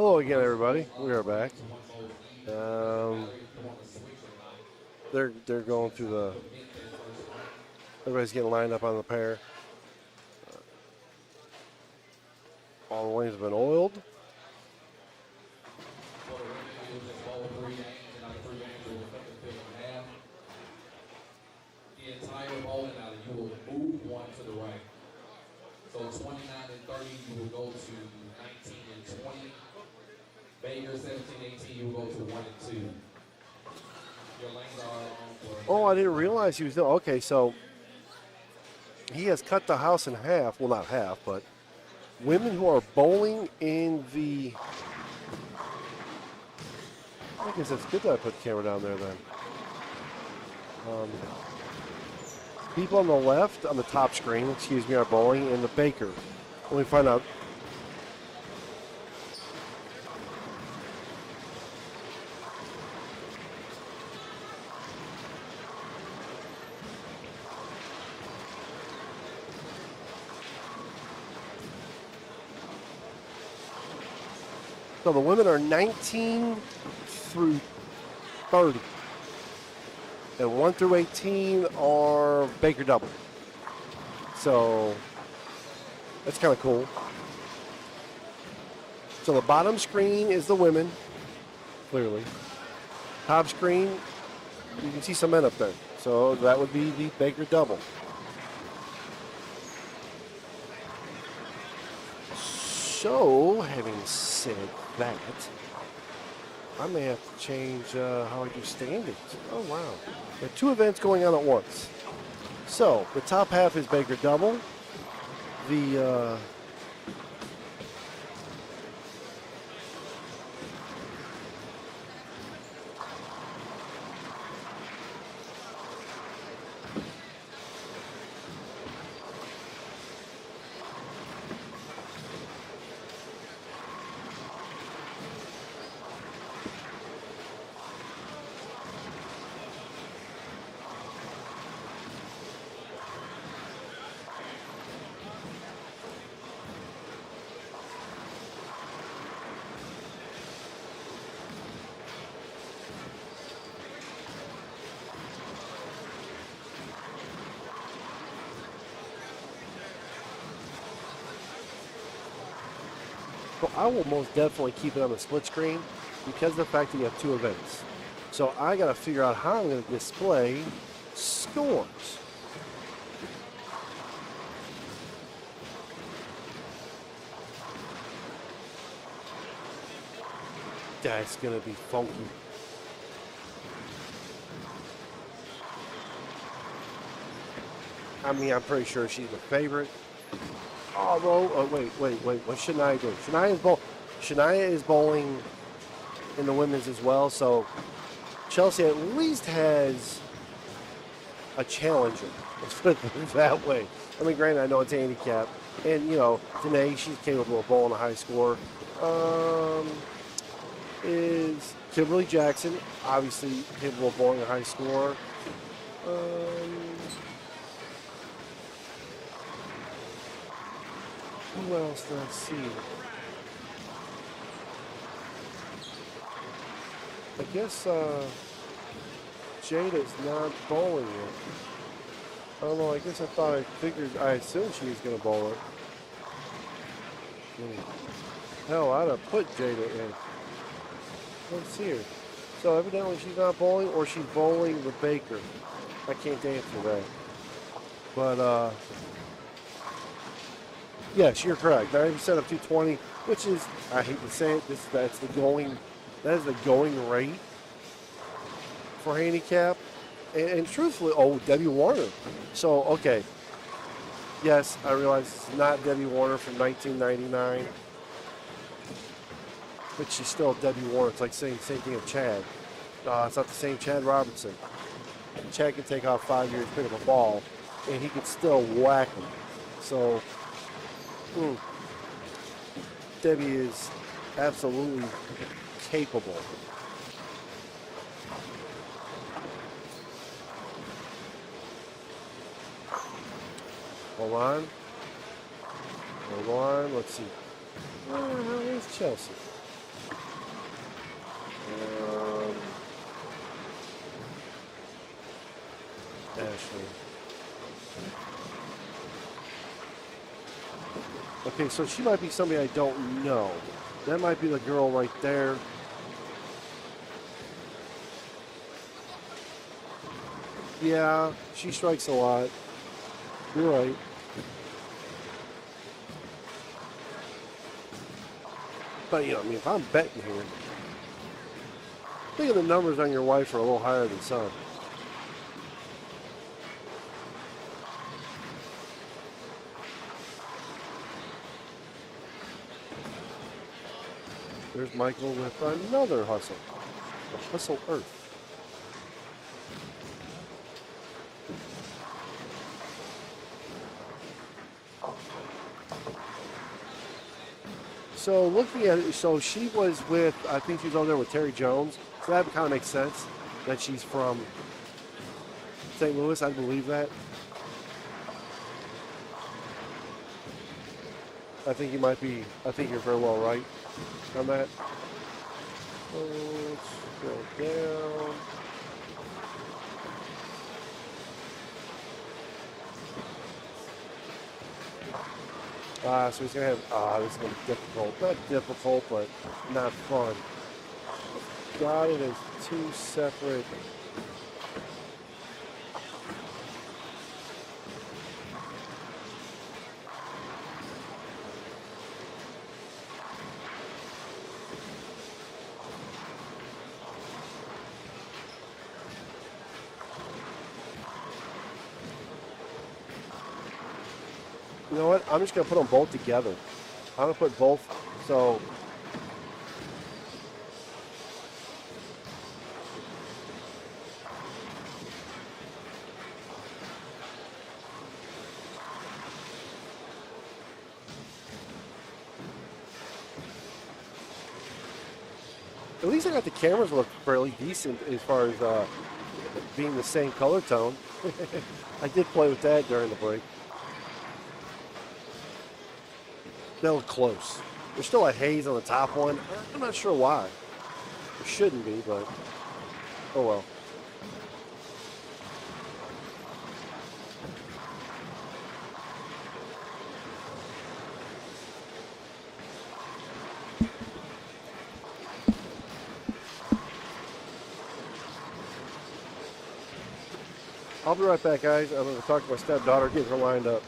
Hello again, everybody. We are back. They're going through the. Everybody's getting lined up on the pair. All the lanes have been oiled. The entire bowling alley, you will move one to the right. So 29 and 30, you will go to 19 and 20. Baker 17, 18, you will go to 1 and 2. Your lanes are on for. Oh, I didn't realize he was doing. Okay, so he has cut the house in half. Well, not half, but women who are bowling in the. I guess it's good that I put the camera down there then. People on the left, on the top screen, excuse me, are bowling in the Baker. Let me find out. So the women are 19 through 30. And 1 through 18 are Baker double. So that's kind of cool. So the bottom screen is the women, clearly. Top screen, you can see some men up there. So that would be the Baker double. So, having said that, I may have to change how I do standings. Oh, wow. There are 2 events going on at once. So, the top half is Baker double. The Well, I will most definitely keep it on the split screen because of the fact that you have 2 events. So I got to figure out how I'm going to display scores. That's going to be funky. I mean, I'm pretty sure she's the favorite. Although, wait. What's Shania doing? Shania is bowling in the women's as well. So Chelsea at least has a challenger. Let's put it that way. I mean, granted, I know it's handicap. And, you know, Danae, she's capable of bowling a high score. Is Kimberly Jackson, obviously capable of bowling a high score. Who else did I see? I guess Jada's not bowling yet. I don't know. I guess I assumed she was going to bowl it. Hell, I'd have put Jada in. Let's see her. So evidently she's not bowling, or she's bowling the Baker. I can't answer that. But yes, you're correct. 90% of 220, which is, I hate to say it, that is the going rate for handicap. And truthfully, Debbie Warner. So, okay. Yes, I realize it's not Debbie Warner from 1999. But she's still Debbie Warner. It's like saying the same thing of Chad. It's not the same Chad Robertson. Chad can take off 5 years, pick up a ball, and he can still whack them. So, Debbie is absolutely capable. Hold on. Let's see. How is Chelsea? Ashley. Okay, so she might be somebody I don't know. That might be the girl right there. Yeah, she strikes a lot. You're right. But, you know, I mean, if I'm betting here, I think the numbers on your wife are a little higher than some. There's Michael with another hustle. A hustle Earth. So looking at it, so she was with, I think she was over there with T.Jones. So that kind of makes sense that she's from St. Louis. I believe that. I think you might be, I think you're very well right on that. Let's go down. So he's going to have, this is going to be difficult. Not difficult, but not fun. Got it as two separate. You know what? I'm just going to put them both together. I'm going to put both. So at least I got the cameras look fairly decent as far as being the same color tone. I did play with that during the break. They look close. There's still a haze on the top one. I'm not sure why. There shouldn't be, but oh well. I'll be right back, guys. I'm going to talk to my stepdaughter, get her lined up.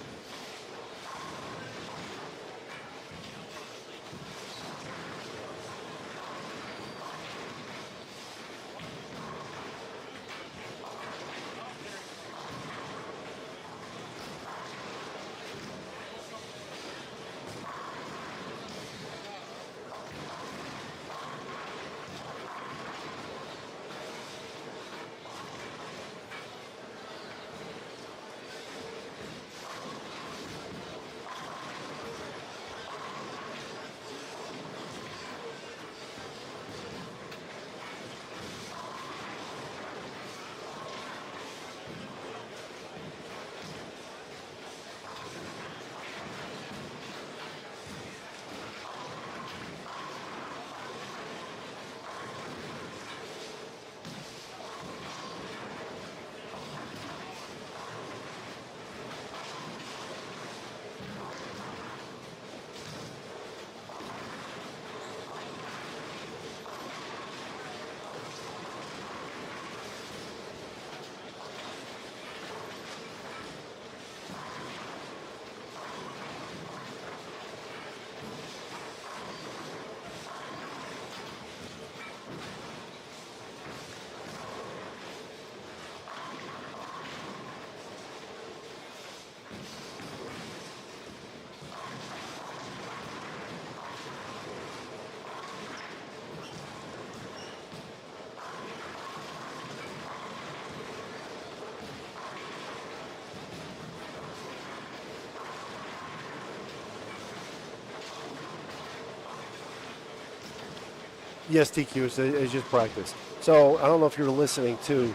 Yes, TQ, it's just practice. So I don't know if you were listening to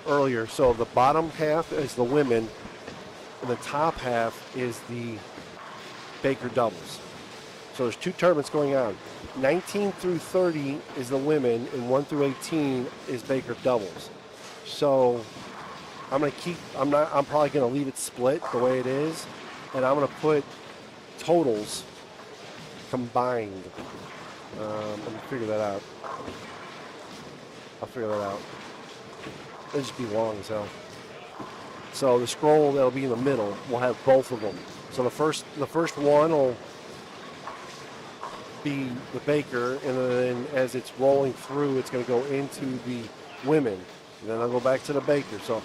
earlier. So the bottom half is the women, and the top half is the Baker doubles. So there's 2 tournaments going on. 19 through 30 is the women, and 1 through 18 is Baker doubles. So I'm probably gonna leave it split the way it is, and I'm gonna put totals combined. Let me figure that out. I'll figure that out. It'll just be long as hell. So the scroll that'll be in the middle will have both of them. So the first one will be the Baker, and then as it's rolling through, it's going to go into the women, and then I'll go back to the Baker. So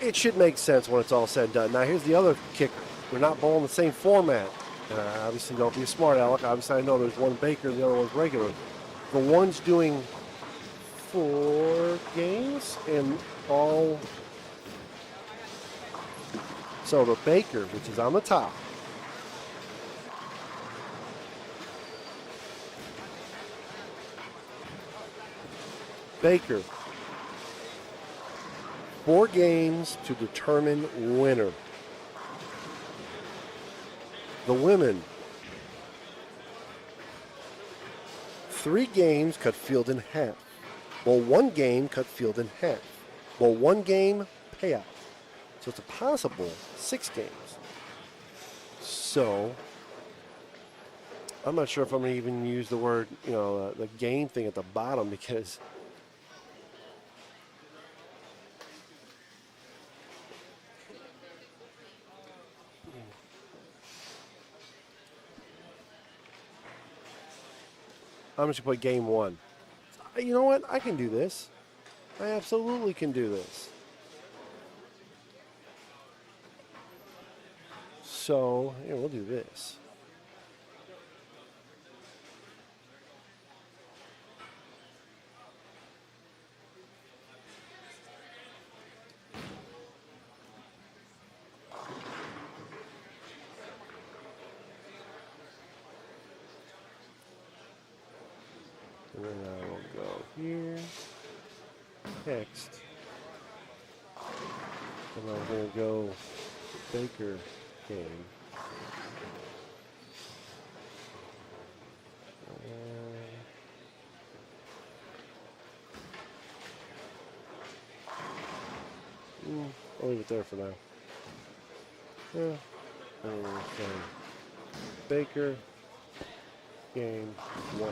it should make sense when it's all said and done. Now here's the other kicker: we're not bowling the same format. Obviously, don't be a smart aleck. Obviously, I know there's one Baker, the other one's regular. The one's doing 4 games and all. So the Baker, which is on the top, Baker, 4 games to determine winner. The women, 3 games cut field in half. Well, 1 game cut field in half. Well, 1 game payout. So it's a possible 6 games. So I'm not sure if I'm going to even use the word, the game thing at the bottom, because I'm just going to put game 1. You know what? I can do this. I absolutely can do this. So, here, we'll do this. And then I will go here, text, and I'm going to go Baker game. I'll leave it there for now. Yeah. Okay. Baker game 1.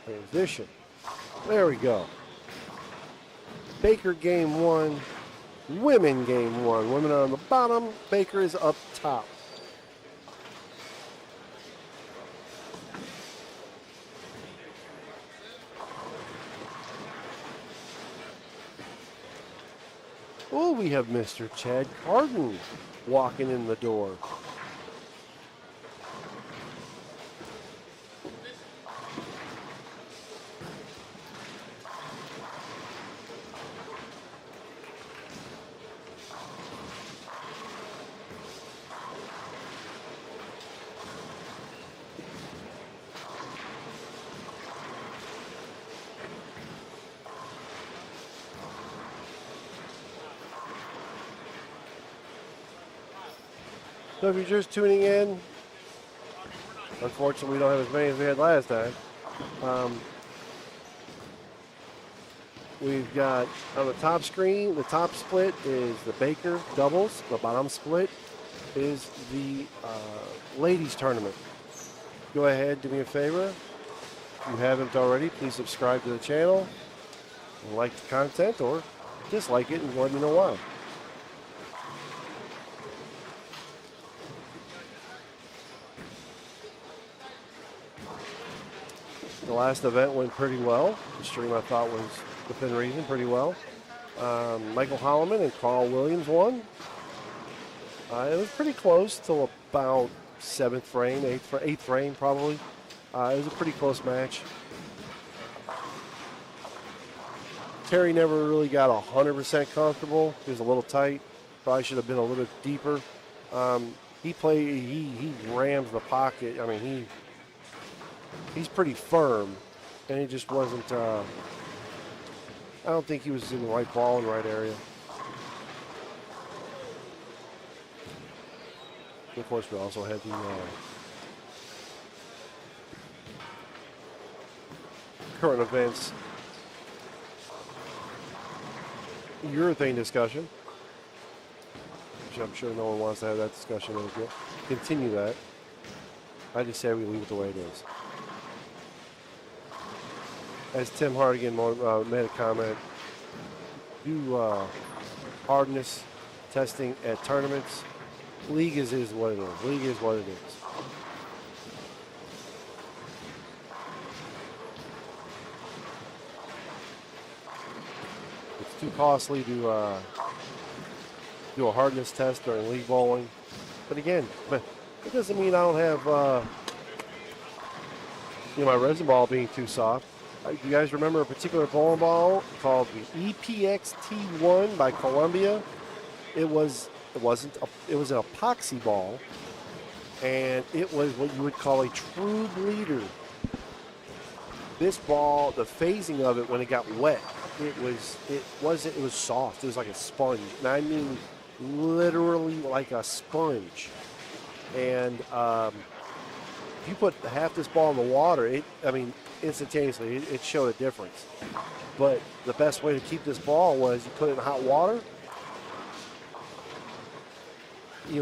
Transition. There we go. Baker game 1, women game 1. Women are on the bottom, Baker is up top. Oh, we have Mr. Chad Carden walking in the door. So if you're just tuning in, unfortunately we don't have as many as we had last time. We've got on the top screen, the top split is the Baker doubles. The bottom split is the ladies tournament. Go ahead, do me a favor. If you haven't already, please subscribe to the channel and like the content, or dislike it and let me know why. The last event went pretty well. The stream I thought was within reason, pretty well. Michael Hollyland and Carl Williams won. It was pretty close till about 7th frame, 8th frame probably. It was a pretty close match. Terry never really got 100% comfortable. He was a little tight. Probably should have been a little bit deeper. He rams the pocket. I mean, he's pretty firm, and he just wasn't. I don't think he was in the right ball in the right area. Of course, we also had the current events urethane discussion, which I'm sure no one wants to have that discussion. We'll continue that. I just say we leave it the way it is. As Tim Hardigan made a comment, do hardness testing at tournaments. League is what it is. League is what it is. It's too costly to do a hardness test during league bowling. But again, it doesn't mean I don't have my resin ball being too soft. You guys remember a particular bowling ball called the EPX-T1 by Columbia? It was an epoxy ball, and it was what you would call a true bleeder. This ball, the phasing of it when it got wet, it was soft. It was like a sponge, and I mean literally like a sponge. And if you put half this ball in the water, instantaneously it showed a difference. But the best way to keep this ball was you put it in hot water. It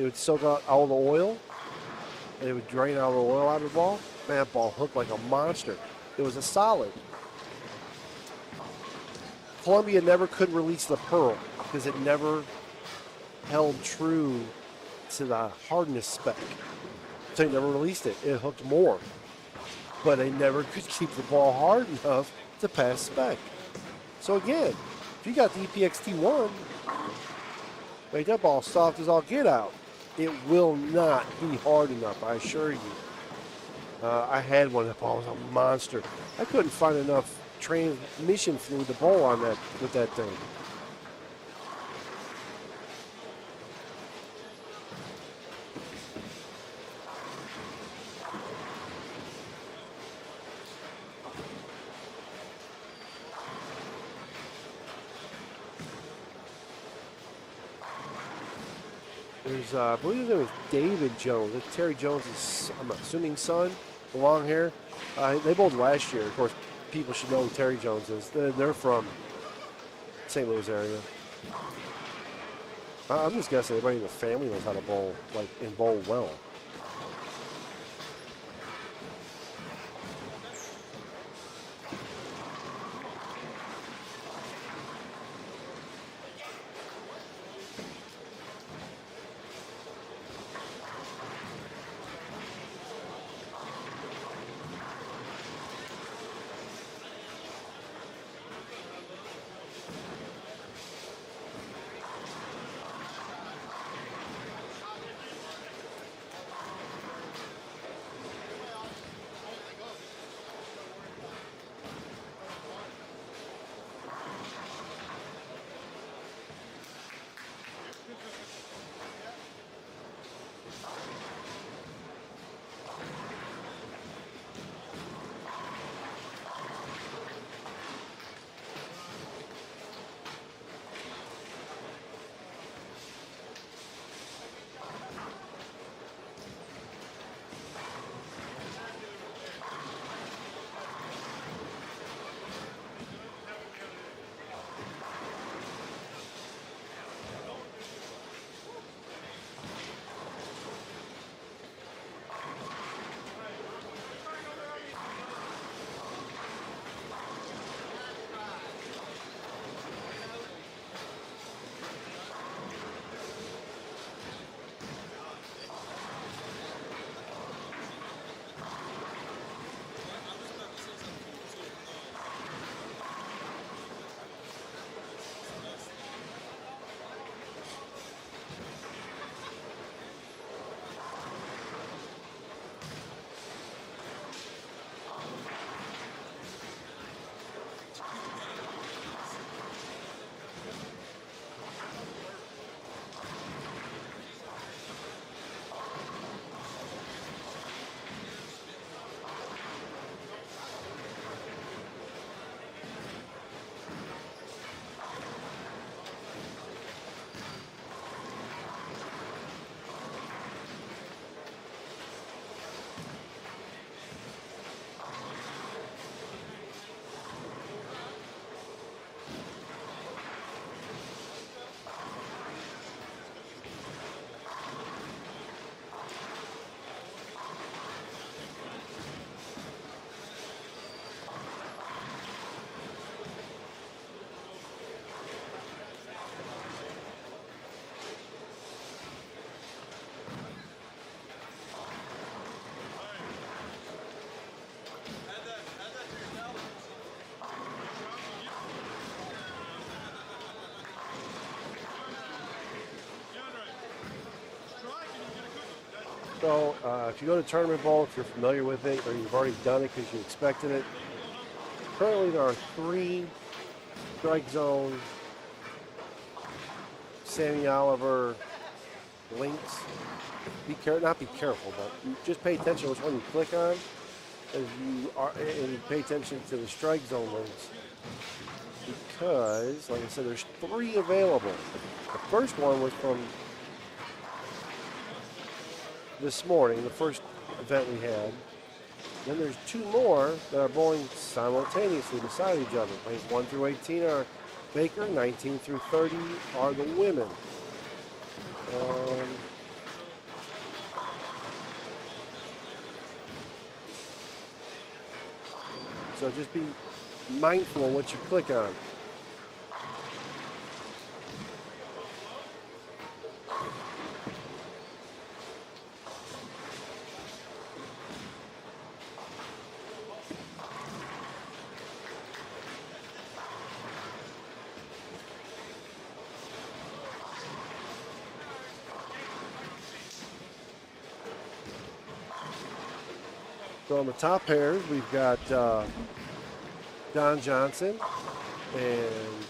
would soak out all the oil. It would drain all the oil out of the ball. Man, that ball hooked like a monster. It was a solid. Columbia never could release the pearl because it never held true to the hardness spec. So they never released it. It hooked more. But they never could keep the ball hard enough to pass spec. So again, if you got the EPX-T1, make that ball soft as all get out. It will not be hard enough, I assure you. I had one. That ball was a monster. I couldn't find enough transmission fluid to bowl on that with that thing. There's, I believe his name was David Jones. That's Terry Jones' I'm assuming son, the long hair. They bowled last year. Of course, people should know who Terry Jones is. They're from St. Louis area. I'm just guessing everybody in the family knows how to bowl, and bowl well. So if you go to Tournament Bowl, if you're familiar with it, or you've already done it because you expected it, currently there are 3 strike zone Sammy Oliver links. Not be careful, but just pay attention to which one you click on, and you pay attention to the strike zone links. Because, like I said, there's 3 available. The first one was from this morning, the first event we had. Then there's 2 more that are bowling simultaneously beside each other. Lanes 1 through 18 are Baker, 19 through 30 are the women. So just be mindful of what you click on. So on the top pairs, we've got Don Johnson and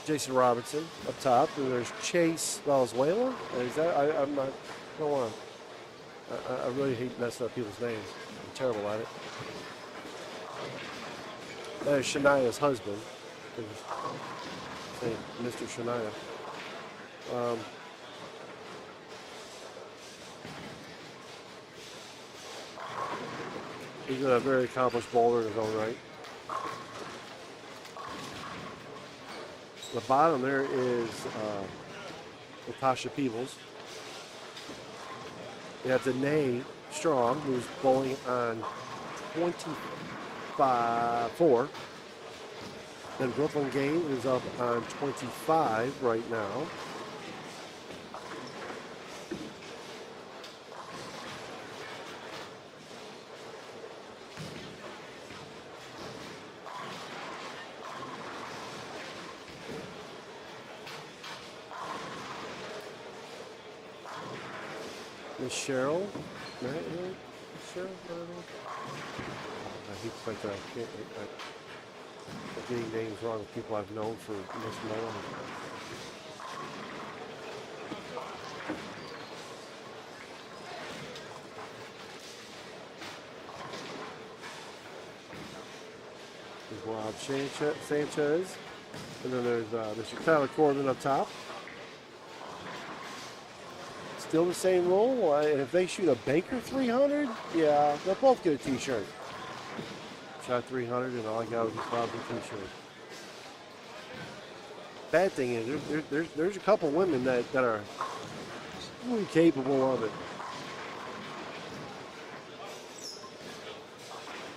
Jason Robinson up top. And there's Chase Valenzuela. Is that? I'm not. I don't want to. I really hate messing up people's names. I'm terrible at it. That is Shania's husband. Say Mr. Shania. He's a very accomplished bowler in his own right. The bottom there is Natasha Peebles. We have Danae Strong, who's bowling on 24. Then Brooklyn Game is up on 25 right now. Cheryl, right? Cheryl, I hate the fact that I'm getting names wrong with people I've known for most of my life. There's Rob Sanchez, and then there's Mr. Tyler Corbin up top. Still the same rule, and if they shoot a Baker 300, yeah, they'll both get a t-shirt. Shot 300, and all I got was probably a t-shirt. Bad thing is, there's a couple women that are really capable of it.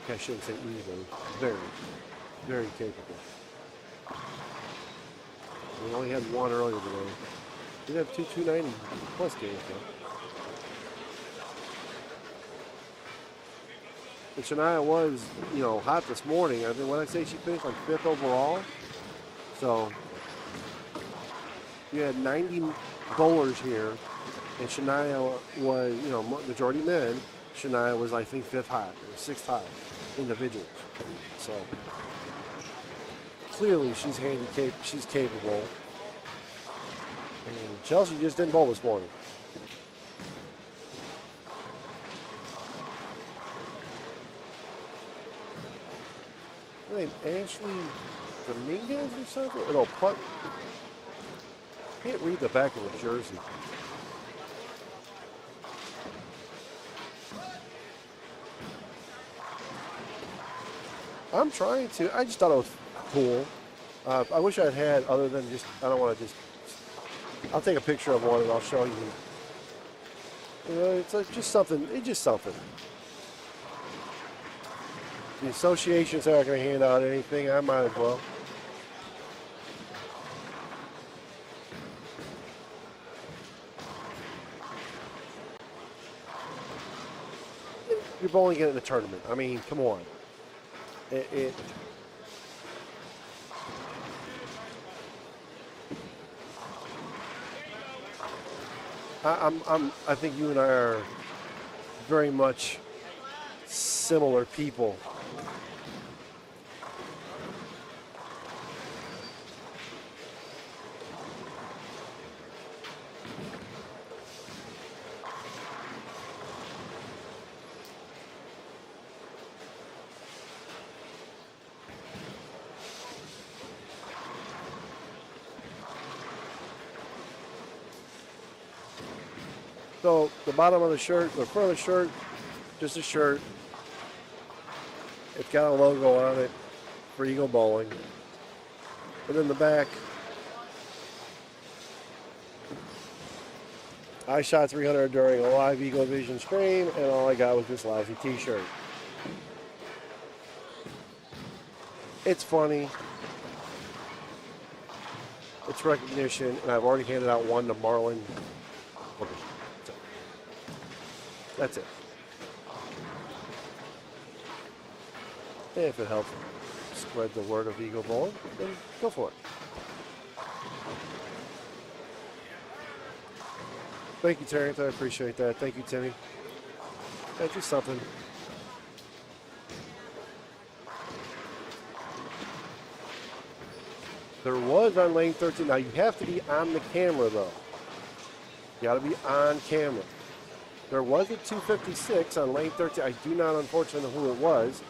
I shouldn't say easily. Very, very capable. We only had one earlier today. We have 290 plus games though. And Shania was, hot this morning. I mean, when I say she finished like 5th overall, so you had 90 bowlers here, and Shania was, majority men. Shania was, I think, 5th high, or 6th high individuals. So clearly, she's handicapped. She's capable. And Chelsea just didn't bowl this morning. Her name Ashley Dominguez or something? No, punt. Can't read the back of the jersey. I'm trying to. I just thought it was cool. I wish I'd had other than just. I don't want to just. I'll take a picture of one and I'll show you. It's just something. It's just something. The associations aren't going to hand out anything. I might as well. You're bowling it in a tournament. I mean, come on. I think you and I are very much similar people. So the bottom of the shirt, the front of the shirt, just a shirt. It's got a logo on it for Eagle Bowling. And then the back, I shot 300 during a live Eagle Vision stream, and all I got was this lousy t-shirt. It's funny. It's recognition, and I've already handed out one to Marlon. Okay. That's it. And if it helps spread the word of Eagle Bowling, then go for it. Thank you, Terrence. I appreciate that. Thank you, Timmy. That's just something. There was on lane 13. Now, you have to be on the camera, though. You got to be on camera. There was a 256 on lane 13. I do not, unfortunately, know who it was.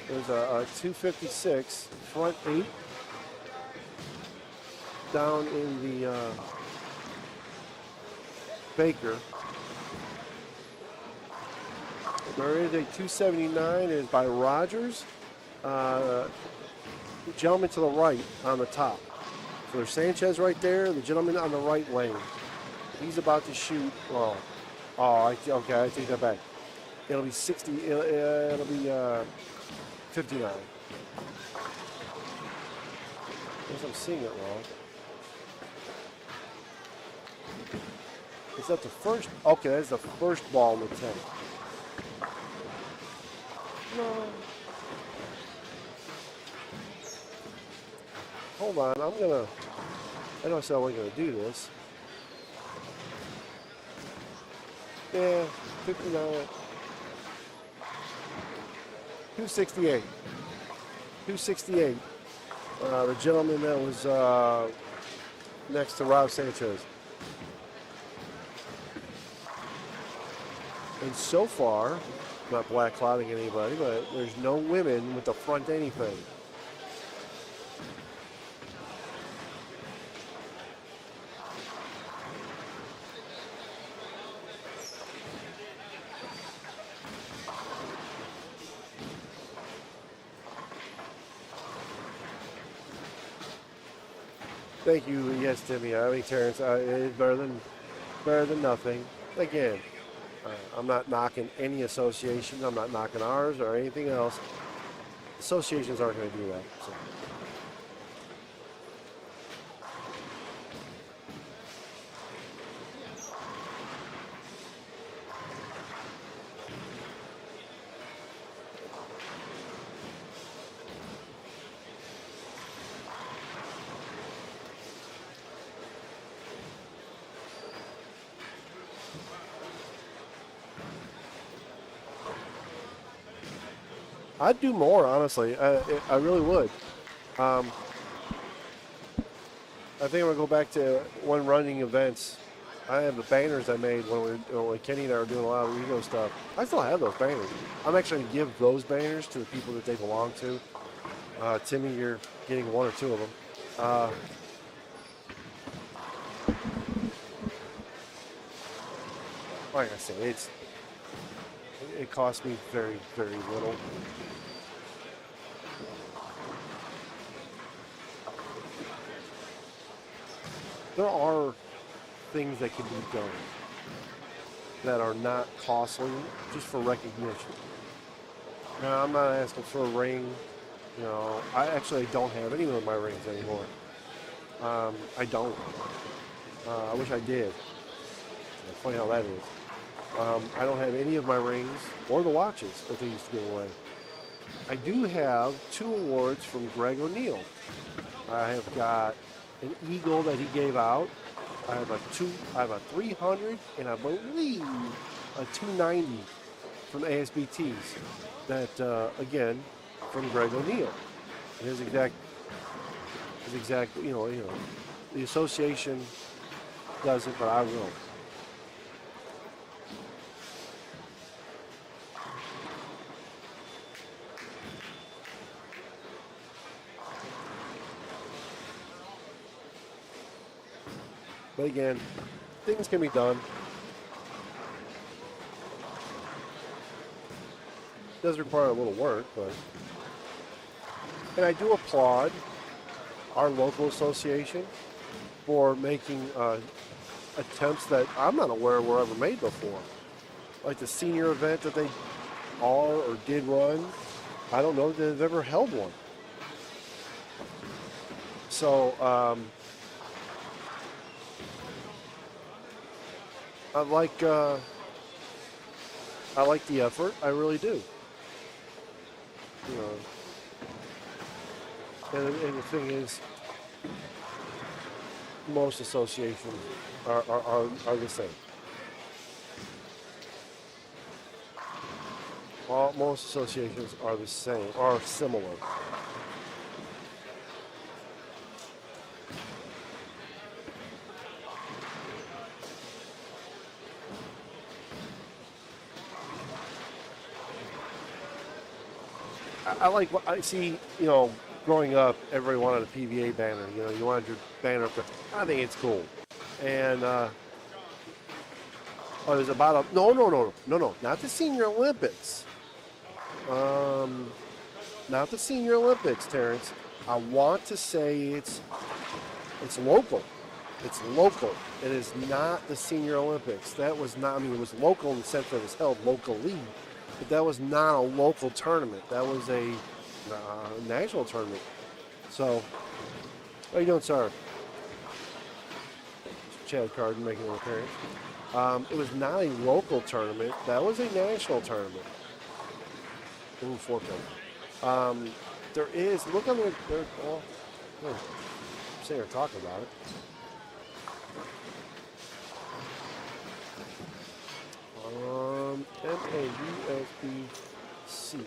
It was a 256 front 8 down in the Baker. There is a 279. It is by Rogers. The gentleman to the right on the top. So there's Sanchez right there. The gentleman on the right lane. He's about to shoot. Well, okay, I take that back. It'll be 60. It'll be 59. Guess I'm seeing it wrong. Is that the first? Okay, that's the first ball in the 10. No. Hold on, I know I said I wasn't gonna do this. Yeah, 59. 268. 268. The gentleman that was next to Rob Sanchez. And so far, not black clouding anybody, but there's no women with the front anything. Thank you. Yes, Timmy. I mean, Terrence, it is better than nothing. Again, I'm not knocking any association. I'm not knocking ours or anything else. Associations aren't going to do that. So. I'd do more, honestly. I really would. I think I'm going to go back to when running events. I have the banners I made when Kenny and I were doing a lot of Ego stuff. I still have those banners. I'm actually going to give those banners to the people that they belong to. Timmy, you're getting one or two of them. Like I said, it cost me very, very little. There are things that can be done that are not costly just for recognition. Now, I'm not asking for a ring. You know, I actually don't have any of my rings anymore. I don't. I wish I did. It's funny how that is. I don't have any of my rings or the watches that they used to give away. I do have 2 awards from Greg O'Neill. I have got an Eagle that he gave out. I have a 300 and I believe a 290 from the ASBTs that, again, from Greg O'Neill. His exact, the association doesn't, but I will. But again, things can be done. Does require a little work, but, and I do applaud our local association for making attempts that I'm not aware were ever made before. Like the senior event that they are or did run, I don't know that they've ever held one. So, I like the effort. I really do. You know, and the thing is, most associations are the same. Most associations are the same, are similar. I like what I see, you know, growing up, everybody wanted a PVA banner. You know, you wanted your banner up there. I think it's cool. And, it was about a, no, not the Senior Olympics. Not the Senior Olympics, Terrence. I want to say it's local. It's local. It is not the Senior Olympics. That was not, I mean, it was local in the sense that it was held locally. But that was not a local tournament. That was a national tournament. So, how you doing, sir? Chad Carden making an appearance. It was not a local tournament. That was a national tournament. Ooh, 4-pin. There is, look on the, well, I'm sitting here talking about it. MAUSBC.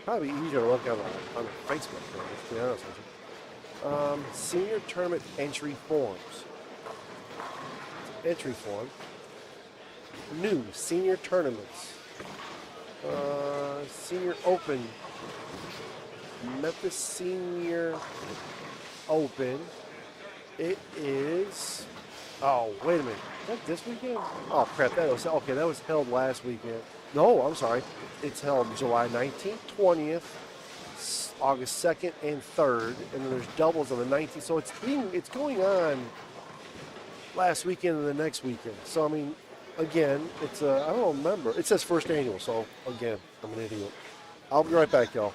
Probably easier to look at on Facebook, to be honest with you. Senior tournament entry forms. Entry form. New senior tournaments. Senior Open. Memphis Senior Open. It is. Oh, wait a minute. Is that this weekend? Oh, crap. That was held last weekend. No, I'm sorry. It's held July 19th, 20th, August 2nd, and 3rd. And then there's doubles on the 19th. So it's going on last weekend and the next weekend. So, I mean, again, it's I don't remember. It says first annual. So, again, I'm an idiot. I'll be right back, y'all.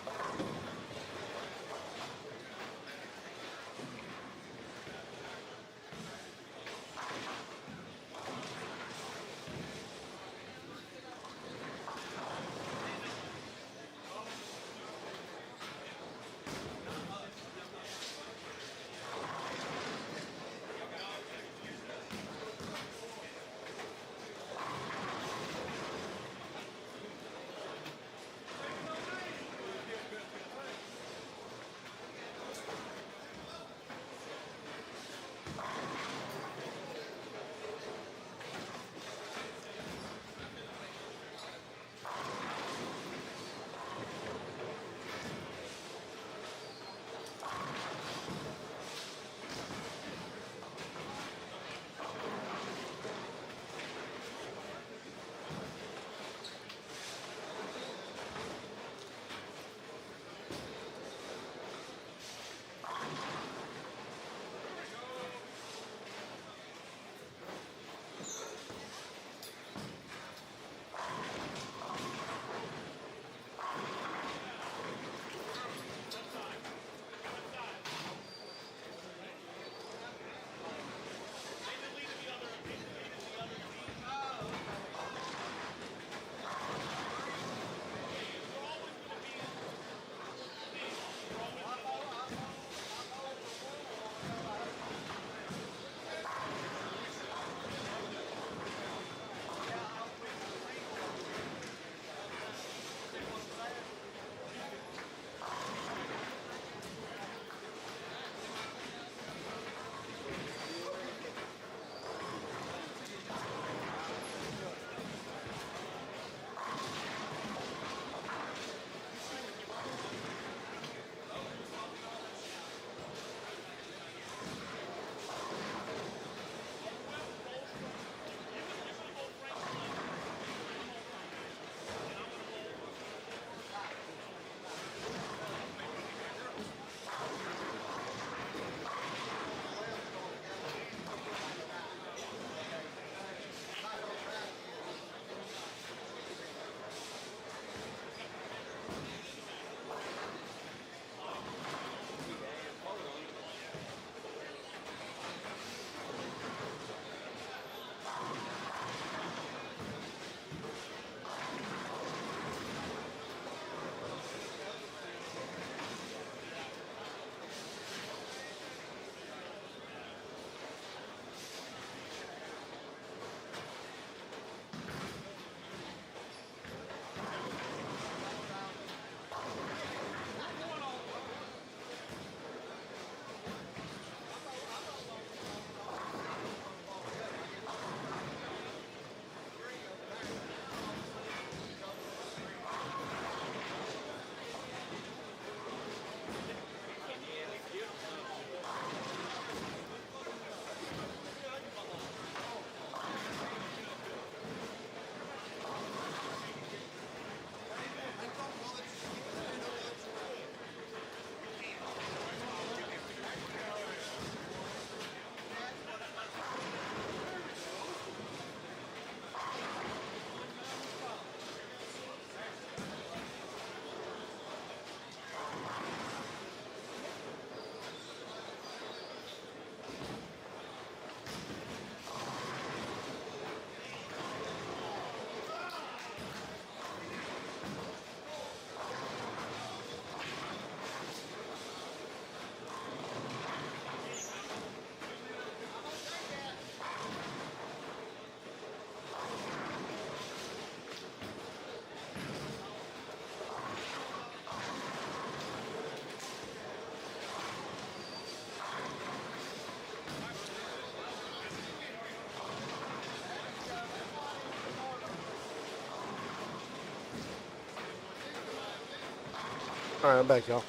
All right, I'm back, y'all.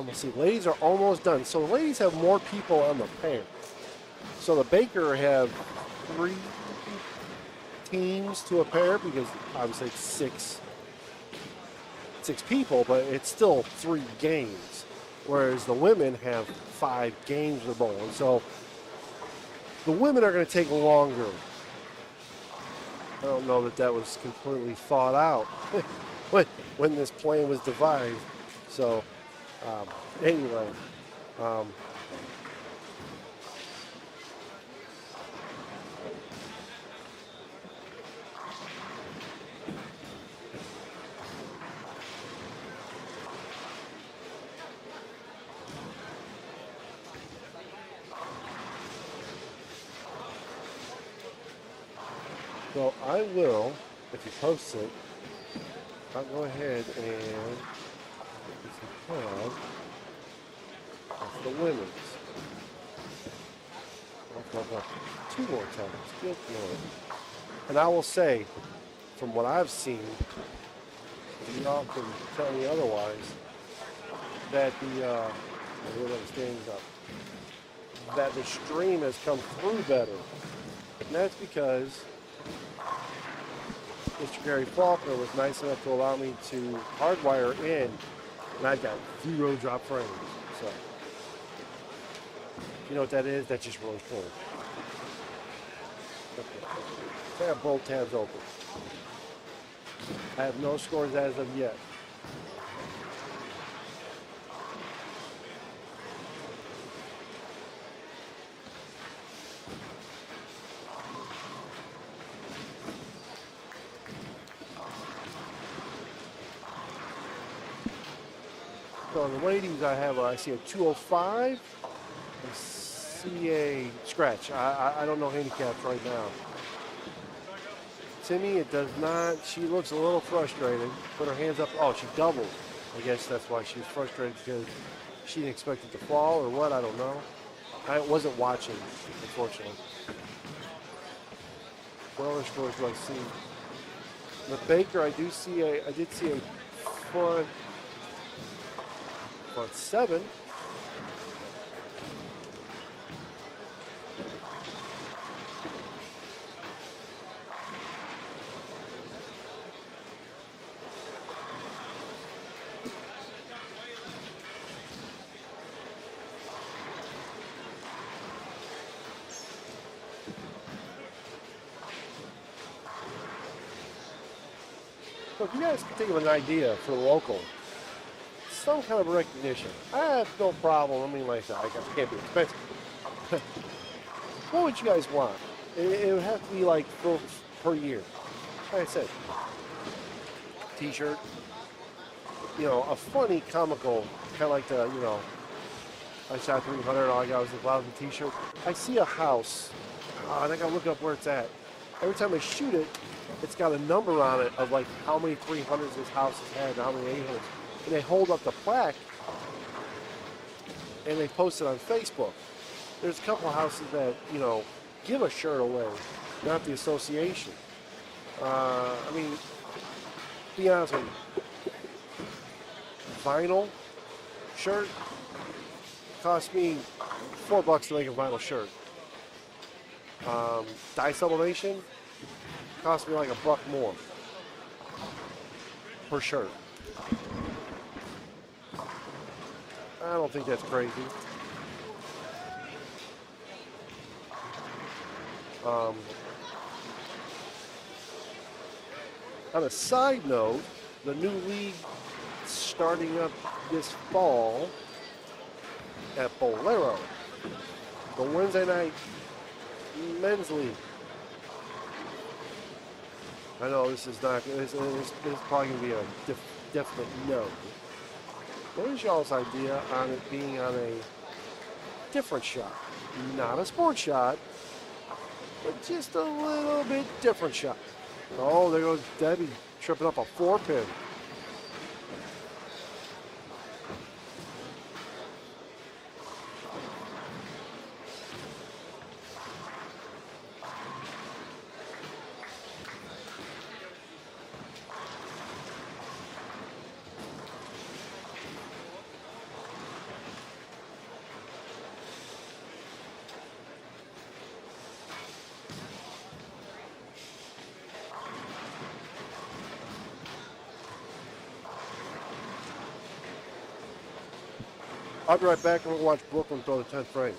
Let's see. Ladies are almost done. So the ladies have more people on the pair. So the Baker have 3 teams to a pair because obviously it's six people, but it's still 3 games. Whereas the women have 5 games they're bowling. So the women are going to take longer. I don't know that was completely thought out when this plan was devised. So anyway, so I will, if you post it, I'll go ahead and have the women's. I'll 2 more times. Good Lord. And I will say, from what I've seen, y'all can tell me otherwise, that that the stream has come through better. And that's because Mr. Gary Faulkner was nice enough to allow me to hardwire in, and I've got 0 drop frames. So, you know what that is? That's just really cool. Okay. So I have both tabs open. I have no scores as of yet. So on the ladies, I see a 205. I see a scratch. I don't know handicaps right now. Timmy, it does not. She looks a little frustrated. Put her hands up. Oh, she doubled. I guess that's why she's frustrated, because she didn't expect it to fall or what. I don't know. I wasn't watching, unfortunately. What other scores do I see? The Baker, I did see a front 7. So if you guys can think of an idea for the local, some kind of recognition, I have no problem. I mean, like I said, it can't be expensive. What would you guys want? It would have to be like per year. Like I said, T-shirt, a funny, comical, kind of like the, I shot 300, all I got was a lousy T-shirt. I see a house, and I gotta look up where it's at. Every time I shoot it, it's got a number on it of like how many 300s this house has had and how many 800s. And they hold up the plaque and they post it on Facebook. There's a couple of houses that, give a shirt away, not the association. I mean, be honest with you, vinyl shirt cost me $4 to make a vinyl shirt. Dye sublimation cost me like $1 more per shirt. I don't think that's crazy. On a side note, the new league starting up this fall at Bolero, the Wednesday night men's league. I know this is not. This is probably going to be a definite no. What is y'all's idea on it being on a different shot? Not a sports shot, but just a little bit different shot. Oh, there goes Debbie tripping up a 4-pin. I'll be right back and we'll watch Brooklyn throw the 10th frame.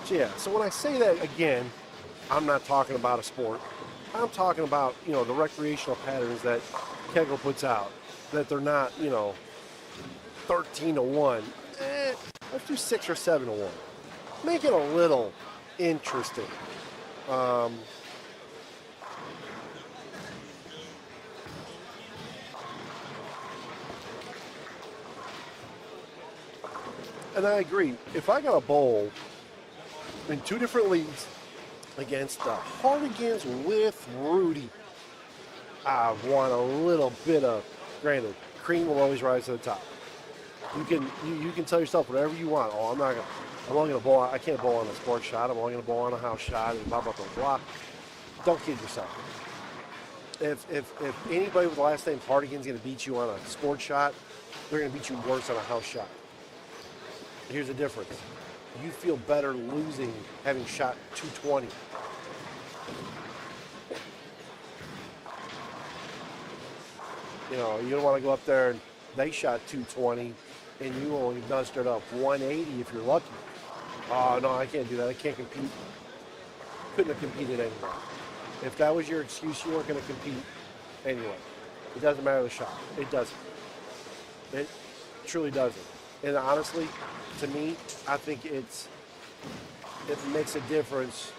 So yeah, so when I say that again, I'm not talking about a sport. I'm talking about, you know, the recreational patterns that Kegel puts out, that they're not, you know, 13-1. Let's do 6 or 7-1. Make it a little interesting. And I agree. If I got a bowl in 2 different leagues against the Hardigans with Rudy, I want a little bit of, granted, cream will always rise to the top. You can tell yourself whatever you want. Oh, I'm only gonna bowl. I can't bowl on a sports shot. I'm only gonna bowl on a house shot and blah blah blah blah. Don't kid yourself. If anybody with the last name Hardigan's gonna beat you on a sports shot, they're gonna beat you worse on a house shot. Here's the difference. You feel better losing having shot 220. You know, you don't want to go up there and they shot 220 and you only mustered up 180 if you're lucky. Oh, no, I can't do that. I can't compete. Couldn't have competed anyway. If that was your excuse, you weren't going to compete anyway. It doesn't matter the shot. It doesn't. It truly doesn't. And honestly, to me, I think it makes a difference.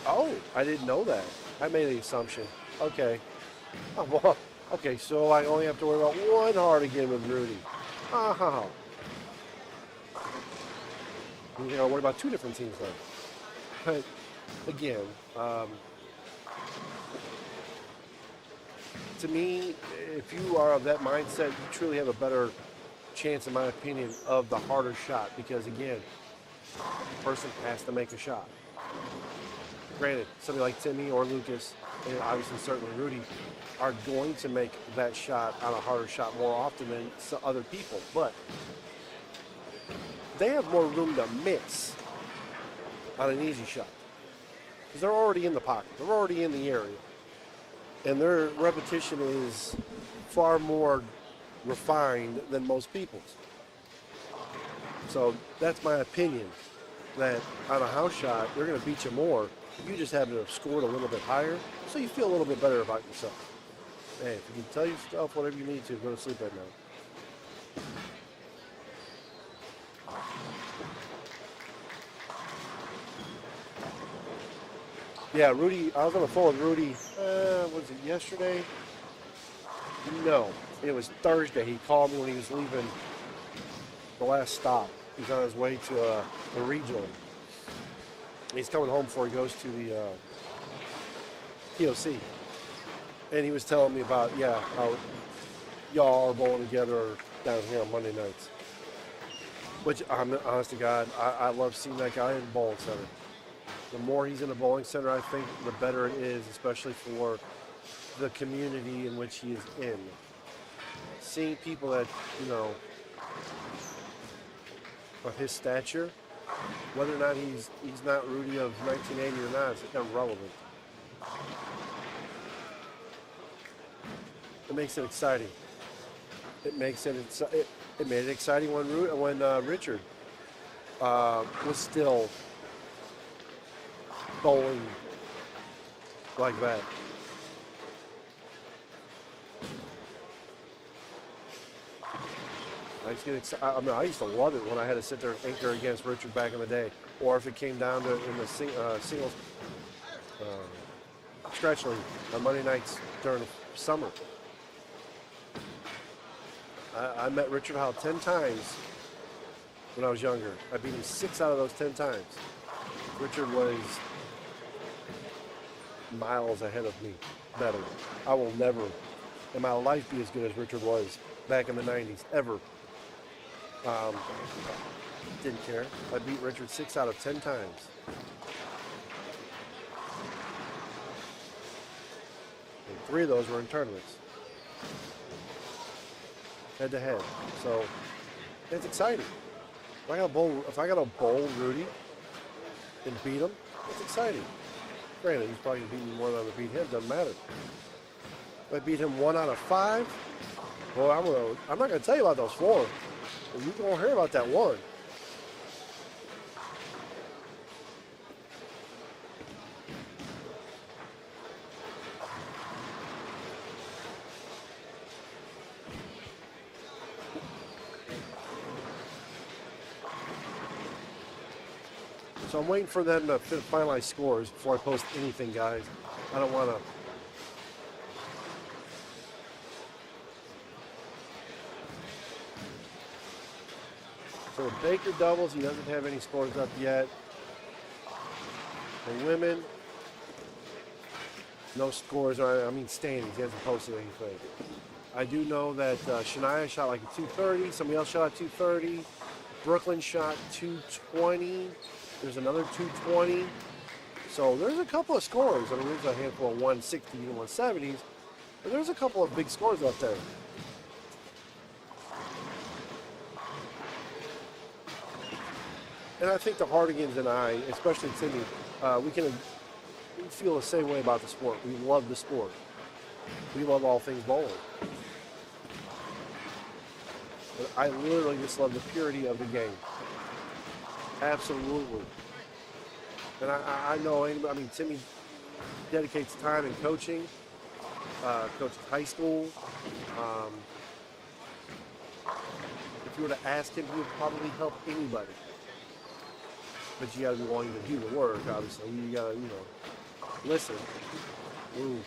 Oh, I didn't know that. I made the assumption. Okay. Oh, well, okay, so I only have to worry about one Hardigan with Rudy. Oh. You know, worry about 2 different teams then. But again, to me, if you are of that mindset, you truly have a better chance, in my opinion, of the harder shot. Because again, the person has to make a shot. Granted, somebody like Timmy or Lucas, and obviously certainly Rudy, are going to make that shot on a harder shot more often than some other people. But they have more room to miss on an easy shot. Because they're already in the pocket. They're already in the area. And their repetition is far more refined than most people's. So that's my opinion, that on a house shot, they're going to beat you more. You just happen to have scored a little bit higher, so you feel a little bit better about yourself. Hey, if you can tell yourself whatever you need to, go to sleep at night. Yeah, Rudy, I was on the phone with Rudy, was it yesterday? No, it was Thursday. He called me when he was leaving the last stop. He's on his way to the regional. He's coming home before he goes to the POC. And he was telling me about, how y'all are bowling together down here on Monday nights. Which, honest to God, I love seeing that guy in the bowling center. The more he's in the bowling center, I think, the better it is, especially for the community in which he is in. Seeing people that, of his stature, whether or not he's not Rudy of 1980 or not, it's irrelevant. It makes it exciting. It makes it made it exciting when Richard was still bowling like that. I used to love it when I had to sit there and anchor against Richard back in the day, or if it came down to in the singles stretch league on Monday nights during the summer. I met Richard Howell 10 times when I was younger. I beat him 6 out of those 10 times. Richard was miles ahead of me, better. I will never in my life be as good as Richard was back in the 90s, ever. Didn't care. I beat Richard 6 out of 10 times. And 3 of those were in tournaments. Head to head. So it's exciting. If I gotta bowl Rudy and beat him, it's exciting. Granted, he's probably gonna beat me more than I'm gonna beat him, doesn't matter. If I beat him 1 out of 5, well, I'm not gonna tell you about those 4. You gonna hear about that 1. So I'm waiting for them to finalize scores before I post anything, guys. I don't want to. So Baker doubles, he doesn't have any scores up yet. For women, no scores, standings. He hasn't posted anything. I do know that Shania shot like a 230. Somebody else shot a 230. Brooklyn shot 220. There's another 220. So there's a couple of scores. There's a handful of 160 and 170s. But there's a couple of big scores up there. And I think the Hardigans and I, especially Timmy, we feel the same way about the sport. We love the sport. We love all things bowling. But I literally just love the purity of the game. Absolutely. And I know, Timmy dedicates time in coaching, coaches high school. If you were to ask him, he would probably help anybody. But you got to be willing to do the work, obviously. You got to, listen. Ooh.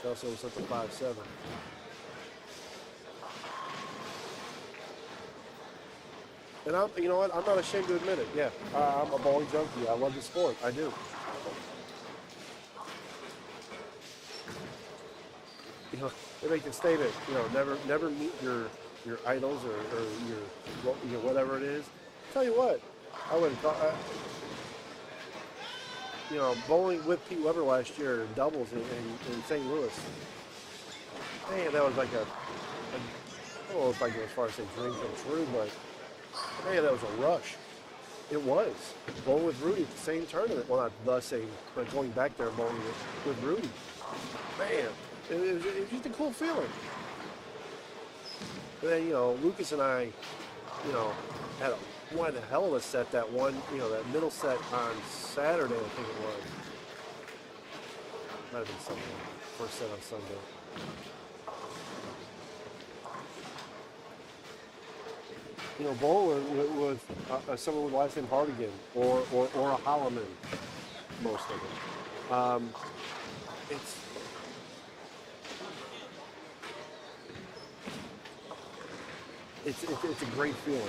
Chelsea was up to 5-7. And you know what? I'm not ashamed to admit it. Yeah, I'm a bowling junkie. I love the sport. I do. They make the statement. Never meet your idols or your whatever it is. Tell you what, I wouldn't call. Bowling with Pete Weber last year in doubles in St. Louis. Man, that was like I don't know if I go as far as say dream come true, but. Man, that was a rush. It was. Bowling with Rudy at the same tournament. Well, not the same, but going back there and bowling with Rudy. Man, it was just a cool feeling. And then, Lucas and I, had one hell of a set that that middle set on Saturday, I think it was. Might have been Sunday. First set on Sunday. Bowling with someone with the last name Hardigan or a Hollyland, most of it. it's a great feeling.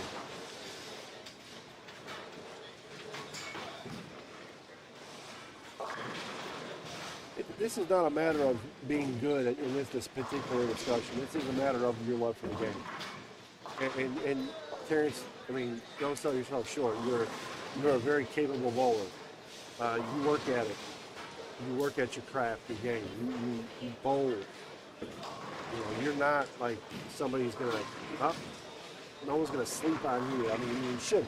This is not a matter of being good in this particular discussion. This is a matter of your love for the game. And Terrence, I mean, don't sell yourself short. You're a very capable bowler. You work at it. You work at your craft, your game. You bowl. You know, you're not like somebody who's gonna. No one's gonna sleep on you. I mean, you should.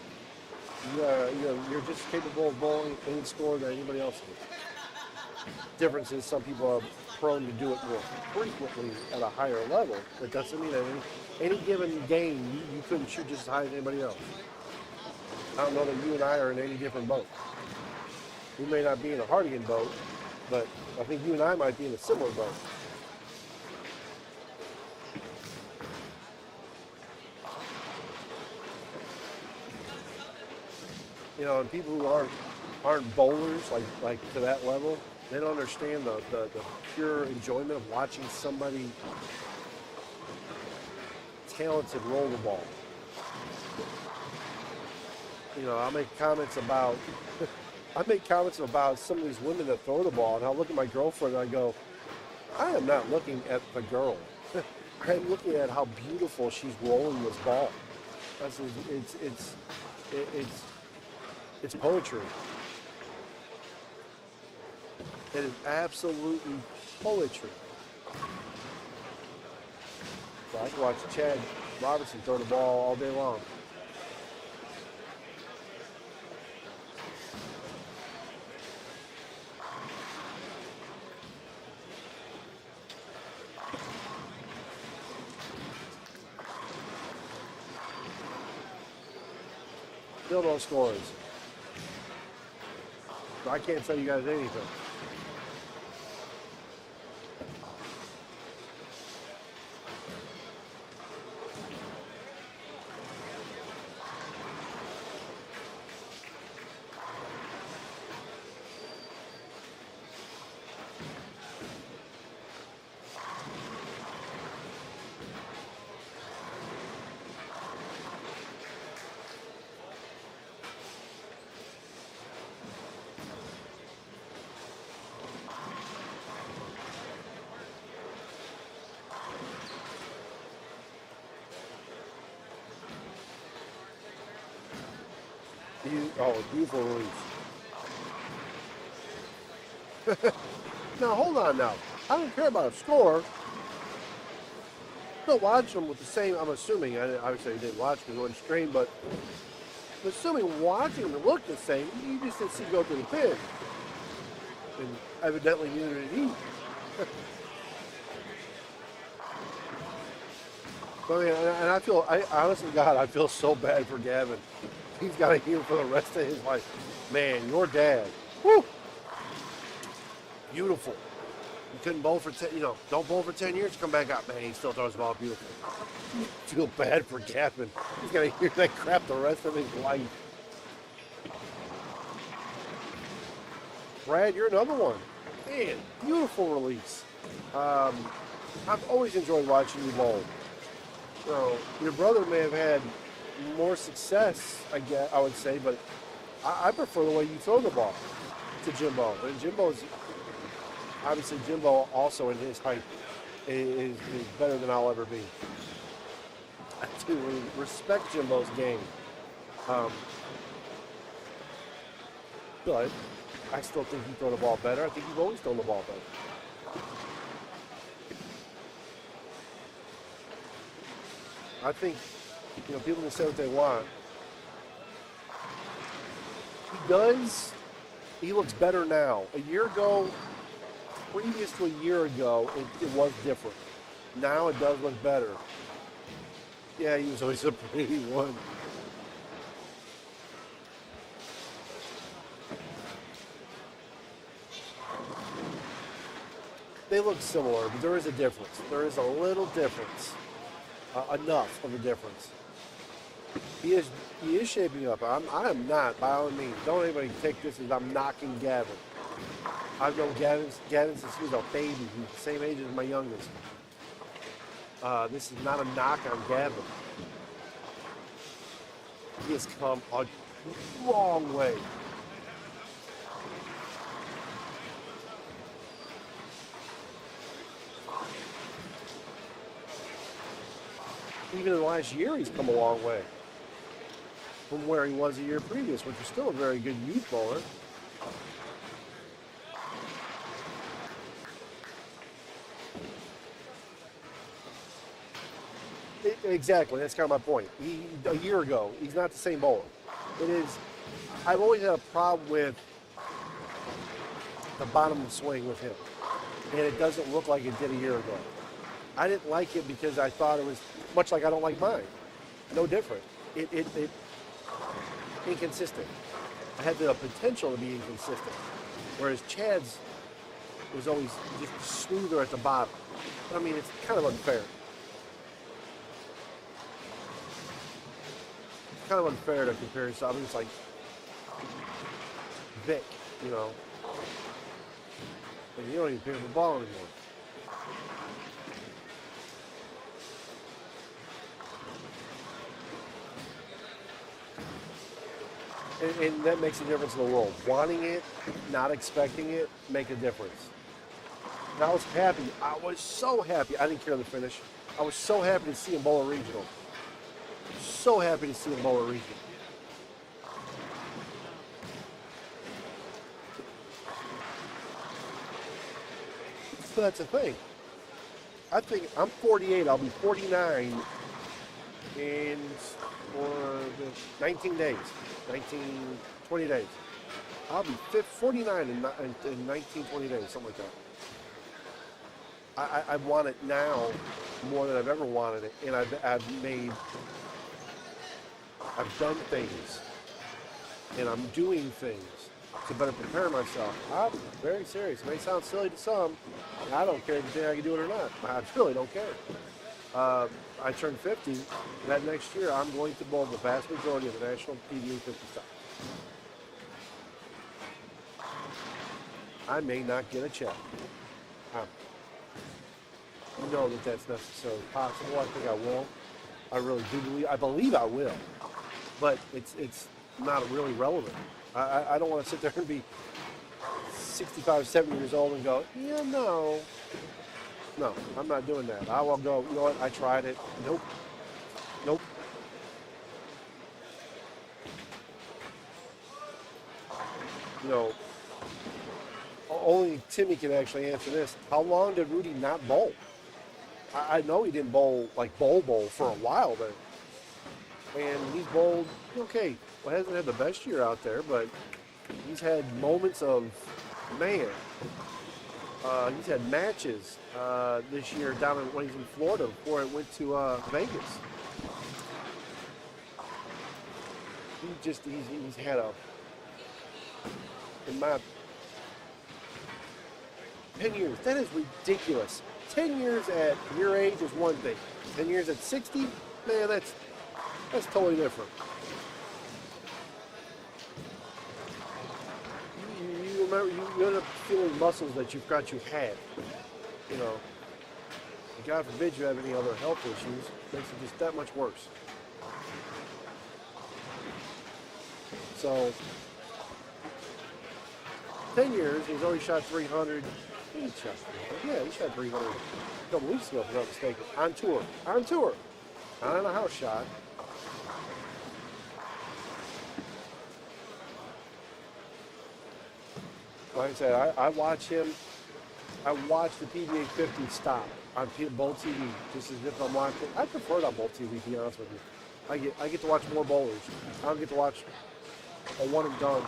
You're just capable of bowling any score that anybody else is. Difference is some people are prone to do it more frequently at a higher level. That doesn't mean that any given game you couldn't shoot just as high as anybody else. I don't know that you and I are in any different boat. We may not be in a Hardigan boat, but I think you and I might be in a similar boat. You know, and people who aren't bowlers like to that level, they don't understand the pure enjoyment of watching somebody talented roll the ball. You know, I make comments about some of these women that throw the ball, and I'll look at my girlfriend and I go, I am not looking at the girl. I'm looking at how beautiful she's rolling this ball. It's poetry. It is absolutely poetry. So I can watch Chad Robertson throw the ball all day long. Still no scores. So I can't tell you guys anything. Oh, beautiful release. Now, hold on now. I don't care about a score. Still watch them with the same, I'm assuming, obviously you didn't watch because it wasn't streamed, but I'm assuming watching them look the same, you just didn't see go to the pin. And evidently neither did he. But, and I honestly, God, I feel so bad for Gavin. He's got to hear for the rest of his life. Man, your dad, whoo, beautiful. You couldn't bowl for 10, don't bowl for 10 years, come back up. Man, he still throws the ball beautiful. I feel bad for Gavin. He's got to hear that crap the rest of his life. Brad, you're another one. Man, beautiful release. I've always enjoyed watching you bowl. Your brother may have had more success, I would say, but I prefer the way you throw the ball to Jimbo. And Jimbo also in his height is better than I'll ever be. I do respect Jimbo's game. But I still think you throw the ball better. I think you've always thrown the ball better. I think, people can say what they want. He looks better now. A year ago, previous to a year ago, it was different. Now it does look better. Yeah, he was always a pretty one. They look similar, but there is a difference. There is a little difference. Enough of a difference. He is shaping up. I am not, by all means. Don't anybody take this as I'm knocking Gavin. I've known Gavin since he was a baby. He's the same age as my youngest. This is not a knock on Gavin. He has come a long way. Even in the last year, he's come a long way from where he was a year previous, which was still a very good youth bowler. Exactly, that's kind of my point. A year ago, he's not the same bowler. It is. I've always had a problem with the bottom of the swing with him, and it doesn't look like it did a year ago. I didn't like it because I thought it was much like I don't like mine. No different. It inconsistent. I had the potential to be inconsistent, whereas Chad's was always just smoother at the bottom. I mean, it's kind of unfair. It's kind of unfair to compare yourself. I mean, it's like Vic, you know. And you don't even pick up the ball anymore. And that makes a difference in the world. Wanting it, not expecting it, make a difference. And I was happy. I was so happy. I didn't care the finish. I was so happy to see him bowl a regional. So happy to see him bowl a regional. So that's the thing. I think I'm 48. I'll be 49 in 19 days. 20 days. I'll be 49 in 19, 20 days, something like that. I want it now more than I've ever wanted it, and I've done things, and I'm doing things to better prepare myself. I'm very serious. It may sound silly to some. I don't care if you think I can do it or not. I really don't care. I turned 50. That next year, I'm going to bowl the vast majority of the national PBA 50 stops. I may not get a check. You know that that's necessarily possible. I think I will. I really do believe. I believe I will. But it's not really relevant. I don't want to sit there and be 65, 70 years old and go, yeah, no. No, I'm not doing that. I will go, you know what, I tried it. Nope. Nope. You know, only Timmy can actually answer this. How long did Rudy not bowl? I know he didn't bowl, like bowl for a while, but, and he's bowled, okay, well, hasn't had the best year out there, but he's had moments of, man, he's had matches this year down when he's in Florida before it went to Vegas. He's had a, in my 10 years, that is ridiculous. 10 years at your age is one thing. 10 years at 60, man, that's totally different. You remember, you end up feeling muscles that you forgot you had. You know, God forbid you have any other health issues. It makes it just that much worse. So, 10 years, he's already shot 300. He shot 300. Yeah, he shot 300 a couple weeks ago, if I'm not mistaken. On tour. Not in a house shot. Like I said, I watch him. I watch the PBA 50 stop on Bowl TV, just as if I'm watching. I prefer it on Bowl TV, to be honest with you. I get to watch more bowlers. I don't get to watch a one and done.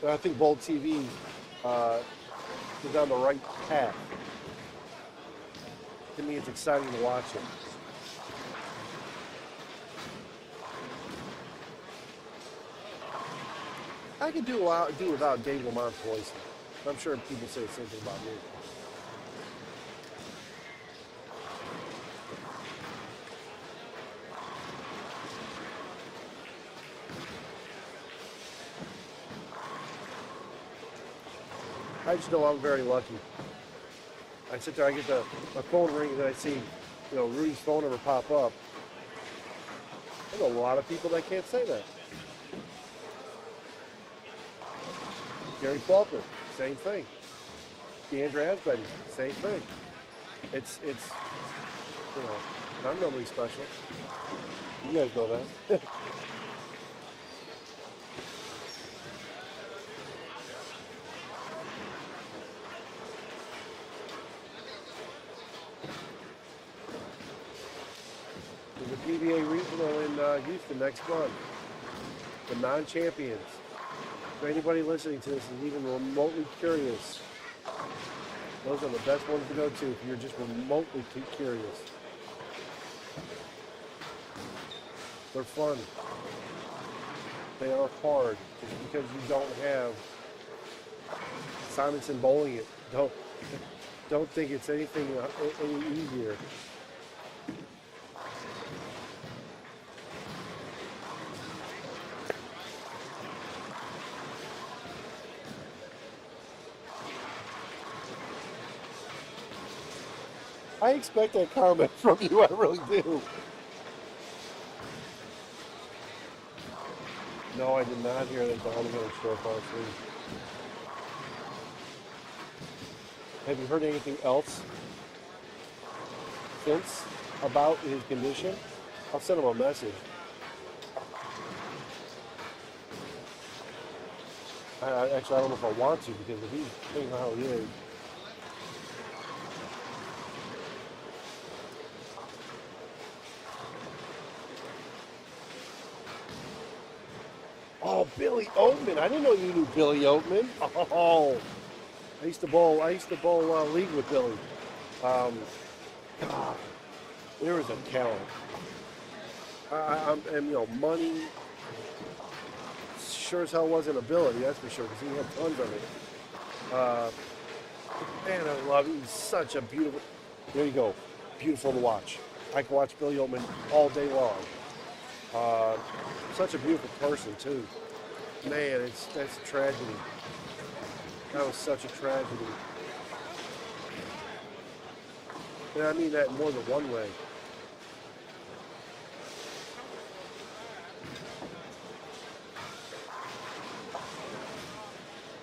But I think Bowl TV is on the right path. To me, it's exciting to watch it. I could do without Dave Lamont's voice. I'm sure people say the same thing about me. I just know I'm very lucky. I sit there, I get my phone ring, and I see you know, Rudy's phone ever pop up. There's a lot of people that can't say that. Gary Faulkner, same thing. Deandra Asbetti, same thing. It's you know, I'm nobody special. You guys know that. There's a PBA regional in Houston next month. The non-champions. For anybody listening to this is even remotely curious, those are the best ones to go to if you're just remotely curious. They're fun. They are hard. It's because you don't have Simonson bowling it. Don't think it's anything any easier. I expect that comment from you, I really do. No, I did not hear that Don was going to show up on screen. Have you heard anything else since about his condition? I'll send him a message. Actually, I don't know if I want to, because if he's thinking how he is. Oh, Billy Oatman. I didn't know you knew Billy Oatman. Oh, I used to bowl league with Billy. God, there was a talent. And you know, money sure as hell wasn't ability, that's for sure, because he had tons of it. Man, I love him. He's such a beautiful, there you go, beautiful to watch. I can watch Billy Oatman all day long. Such a beautiful person, too. Man, that's a tragedy. That was such a tragedy. And I mean that more than one way.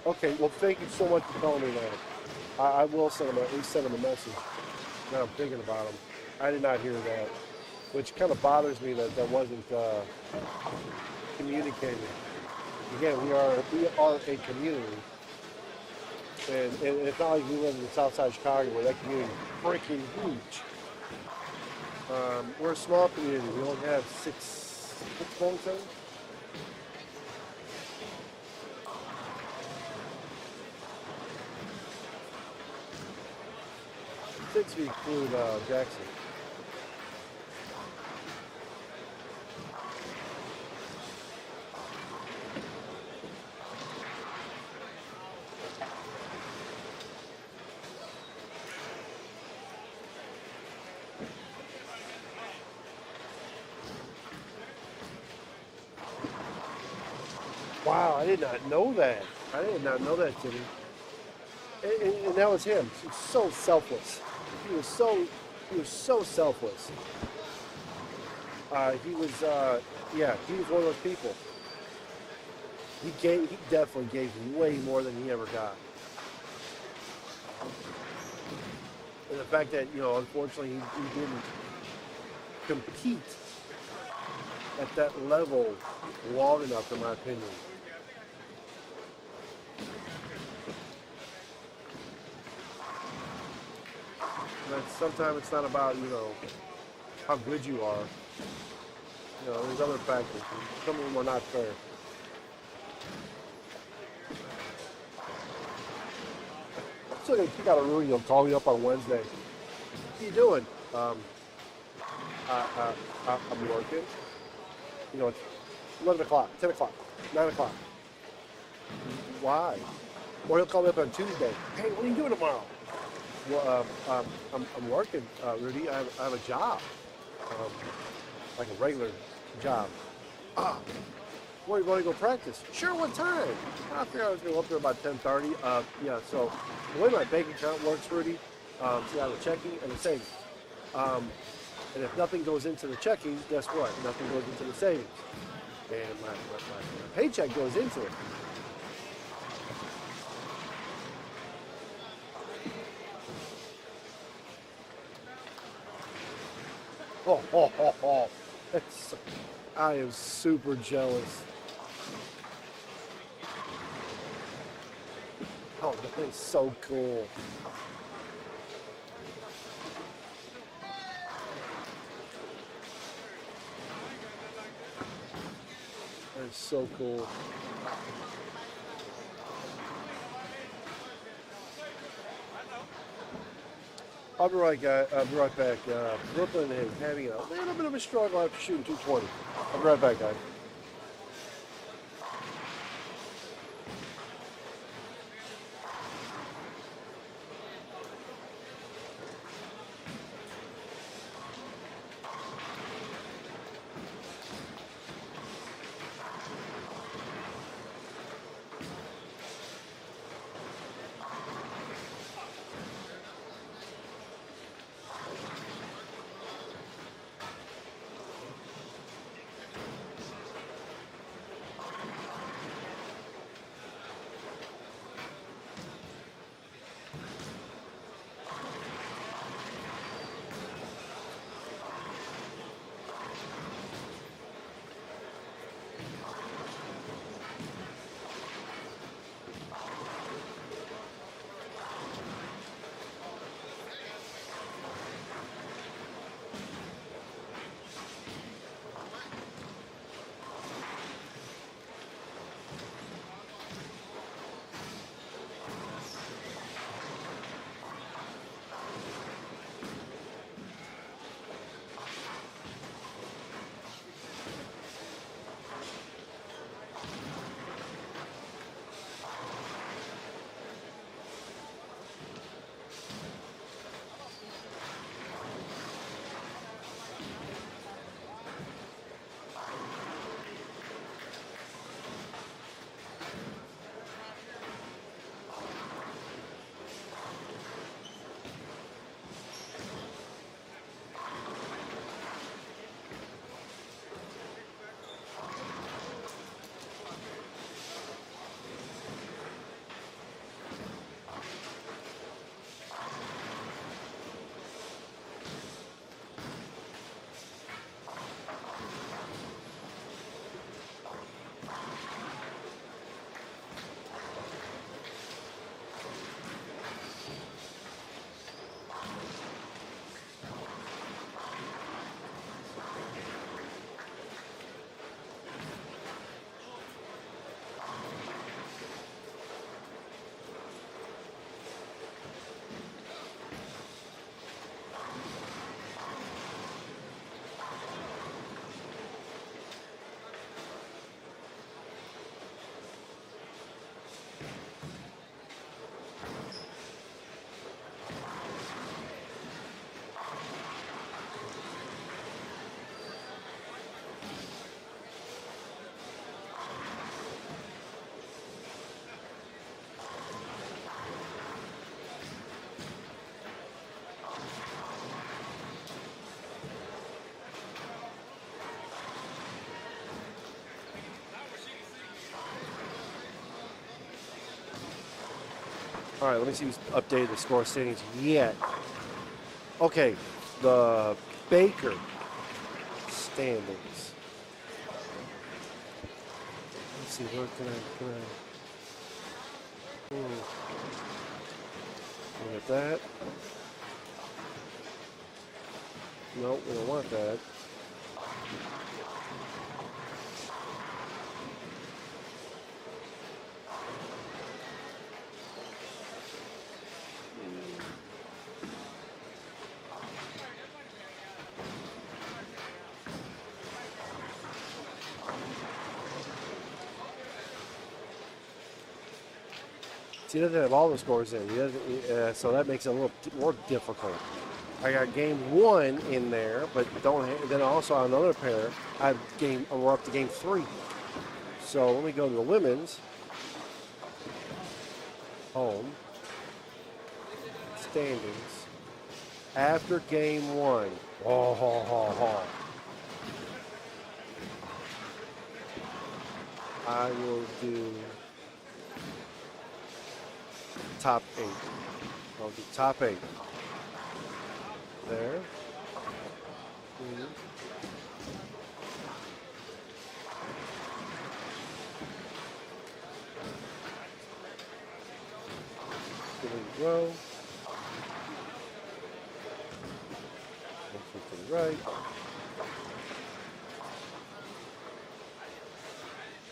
Okay, well, thank you so much for telling me that. I will send him at least send him a message. Now I'm thinking about him. I did not hear that, which kind of bothers me that wasn't communicated. Again, we are a community, and it's not like we live in the South Side of Chicago where that community is freaking huge. We're a small community. We only have six bowling centers. Six feet include Jackson. Wow, I did not know that. I did not know that, Jimmy. And that was him. He was so selfless. He was so selfless. He was one of those people. He definitely gave way more than he ever got. And the fact that, you know, unfortunately he didn't compete at that level long enough, in my opinion. But sometimes it's not about, you know, how good you are. You know, there's other factors. Some of them are not fair. I'm still going to kick out a Rudy. He'll call me up on Wednesday. What are you doing? I'm working. You know, it's 11 o'clock, 10 o'clock, 9 o'clock. Why? Or he'll call me up on Tuesday. Hey, what are you doing tomorrow? Well, I'm working, Rudy. I have a job, like a regular job. Where are you going to go practice? Sure, what time? I figured I was going to go up there about 10:30. Yeah, so the way my bank account works, Rudy, see, I have a checking and a savings. And if nothing goes into the checking, guess what? Nothing goes into the savings. And my paycheck goes into it. Oh. I am super jealous. Oh, that is so cool. That is so cool. I'll be right back. Brooklyn is having a little bit of a struggle after shooting 220. I'll be right back, guys. All right, let me see who's updated the score standings yet. Okay, the Baker standings. Let's see, where can I look at that. Nope, we don't want that. He doesn't have all the scores in. He doesn't, so that makes it a little more difficult. I got game 1 in there, but don't. Then also on another pair, we're up to game 3. So let me go to the women's home standings. after game one. Oh, ho, ho, ho. I will do top 8. I'll do top 8. There. Row. 1 to the right.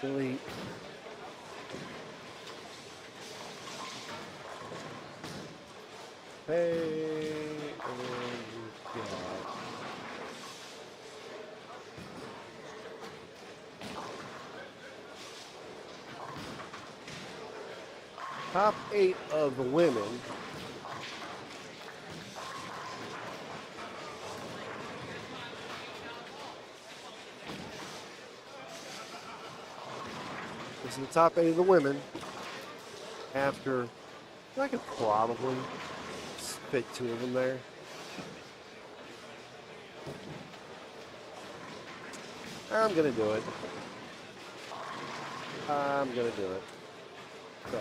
Delete. Hey, and you've got top 8 of the women. This is the top 8 of the women. After, I could probably fit 2 of them there. I'm gonna do it. I'm gonna do it. So.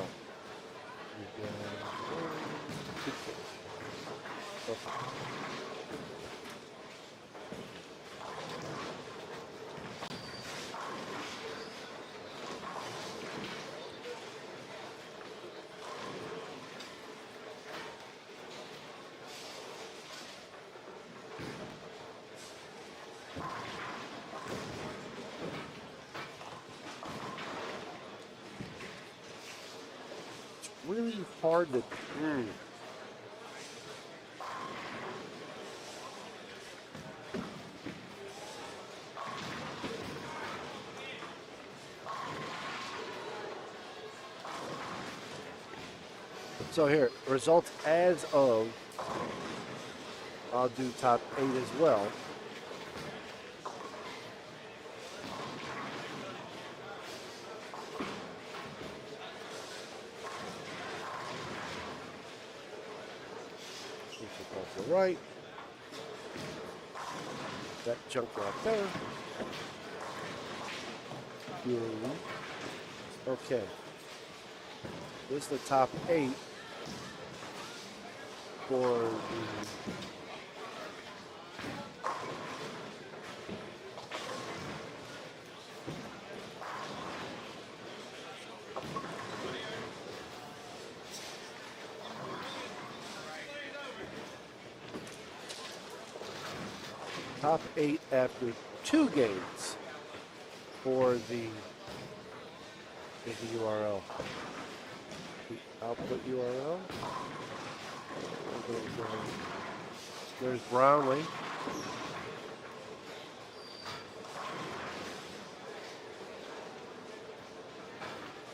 Really hard to. So here, results as of. I'll do top 8 as well. Right. That junk right there. Okay. This is the top 8 for the top 8 after 2 games for the URL. The output URL. There's Brownlee.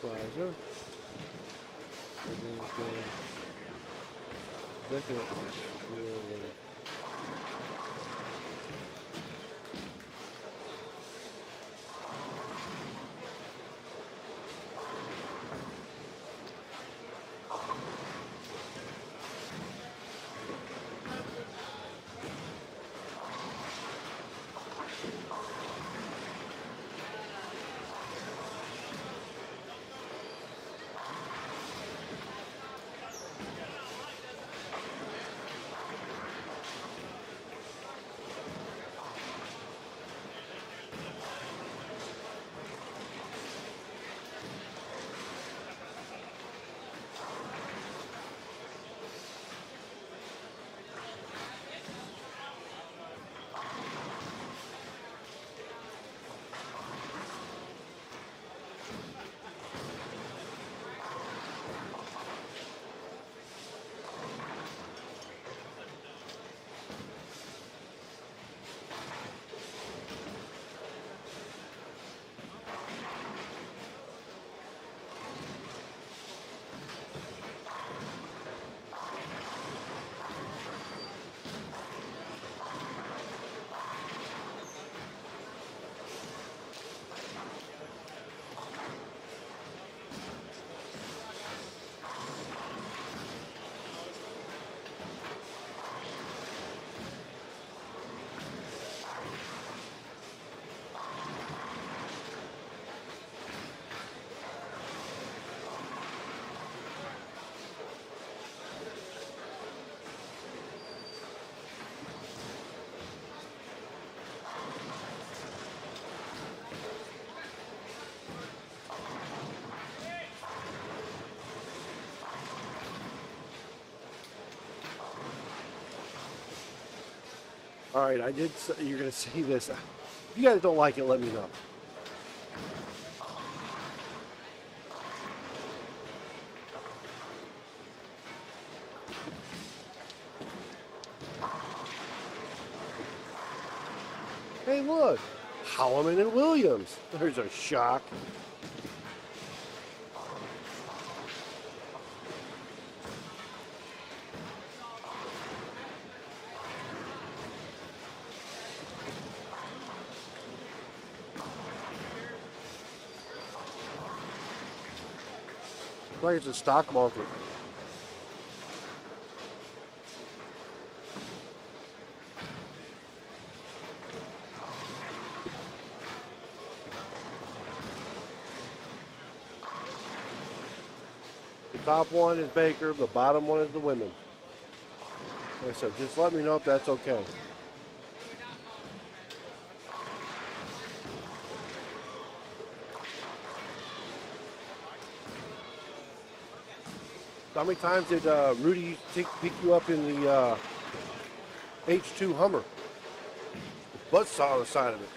Plaza. And there's the All right, I did. You're gonna see this. If you guys don't like it, let me know. Hey, look, Hollyland and Williams. There's a shock. Like it's a stock market. The top one is Baker, the bottom one is the women. Like I said, just let me know if that's okay. How many times did Rudy pick you up in the H2 Hummer? Buzzsaw on the side of it.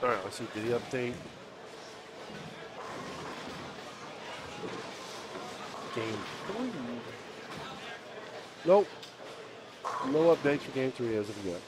All right, let's see. Did he update? Game 3. Nope. No updates for Game 3 as of yet.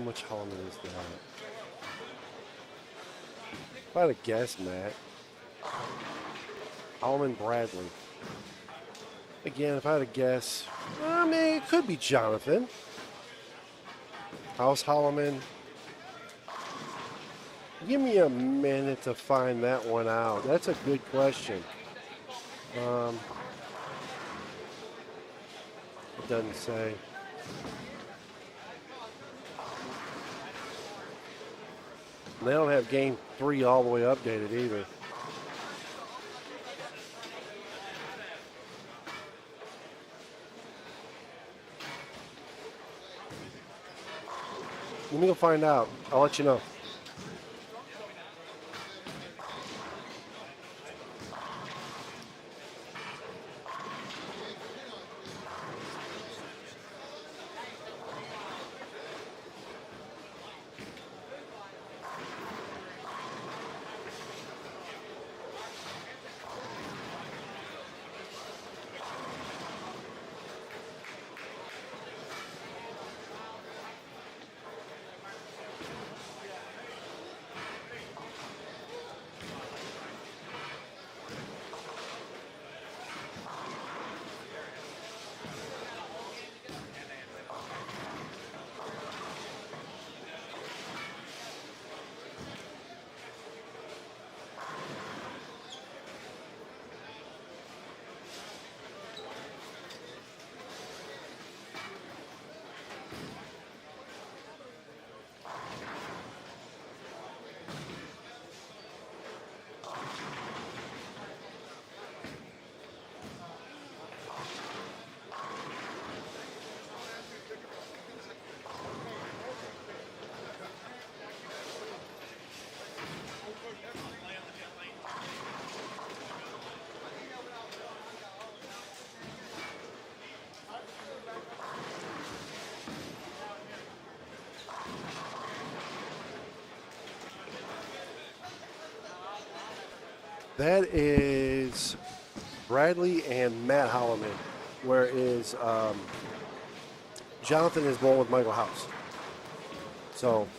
much Hollyland is that? If I had a guess, Matt. Hollyland Bradley. Again, if I had a guess, I mean, it could be Jonathan. How's Holloman? Give me a minute to find that one out. That's a good question. It doesn't say. They don't have game 3 all the way updated either. Let me go find out. I'll let you know. That is Bradley and Matt Holloman, whereas Jonathan is bowling with Michael House. So,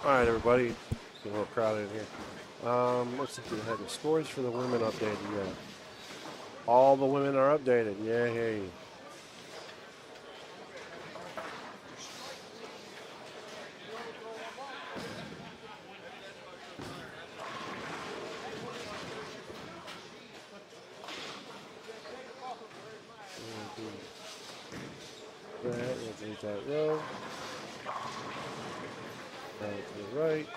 All right, everybody. Get a little crowded in here. Let's see if we have the scores for the women updated yet. All the women are updated. Yay. Let's hit that row. Down to the right.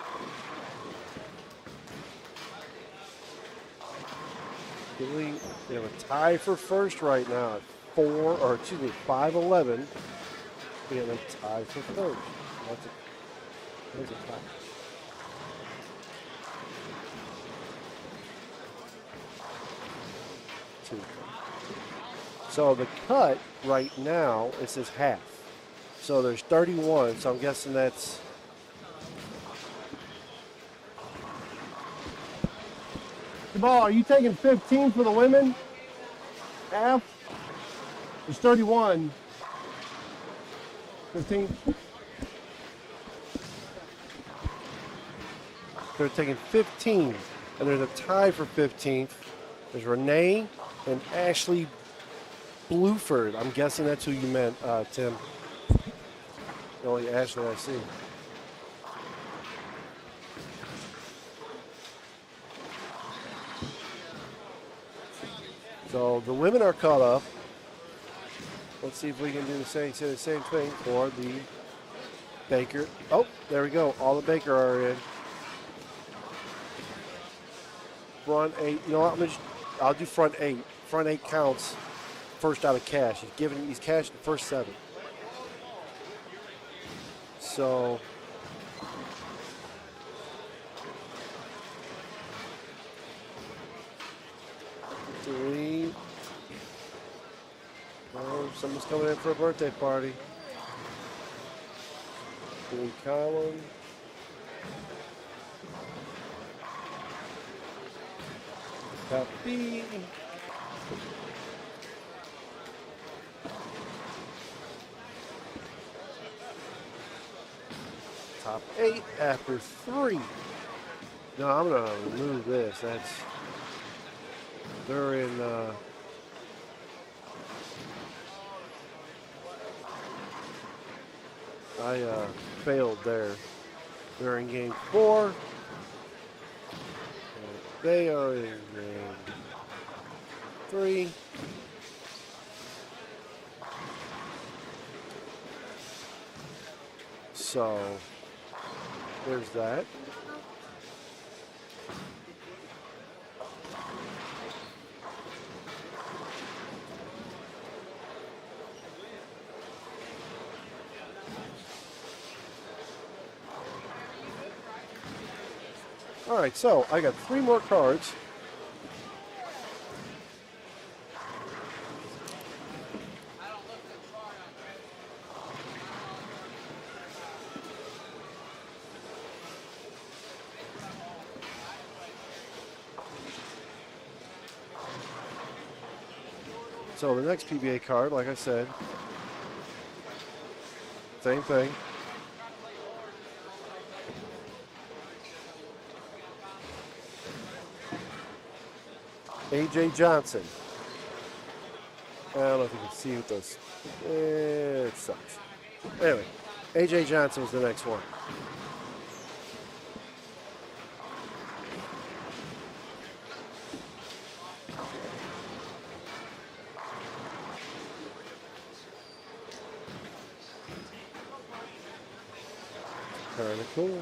Delete. We have a tie for first right now at 5-11. We have a tie for first. That's a tie. Two. So the cut right now, it says half. So there's 31, so I'm guessing that's... Ball, are you taking 15 for the women? Half? It's 31. 15. They're taking 15, and there's a tie for 15th. There's Renee and Ashley Bluford. I'm guessing that's who you meant, Tim. The only Ashley I see. So the women are caught up. Let's see if we can do the same thing for the Baker. Oh, there we go. All the Baker are in. Front 8. You know what? I'll do front 8. Front 8 counts first out of cash. He's cashed the first 7. So three. Oh, someone's coming in for a birthday party. 3 column. Top B. Top 8 after 3. No, I'm gonna remove this. They're in I failed there. They're in game 4. They are in game 3. So there's that. All right, so I got 3 more cards. So the next PBA card, like I said, same thing. A.J. Johnson. I don't know if you can see what this. It sucks. Anyway, A.J. Johnson was the next one. Kind of cool.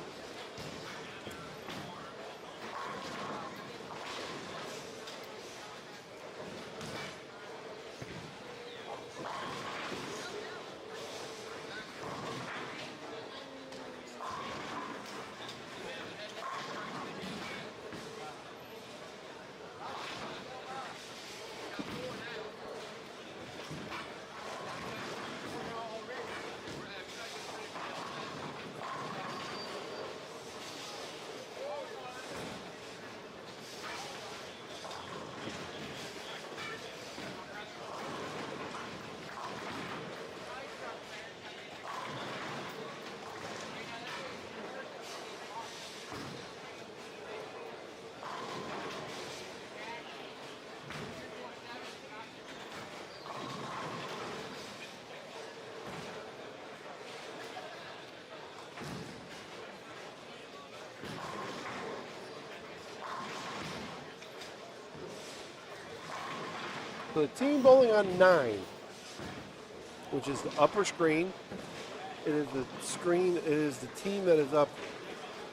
So the team bowling on 9, which is the upper screen. It is the screen. It is the team that is up.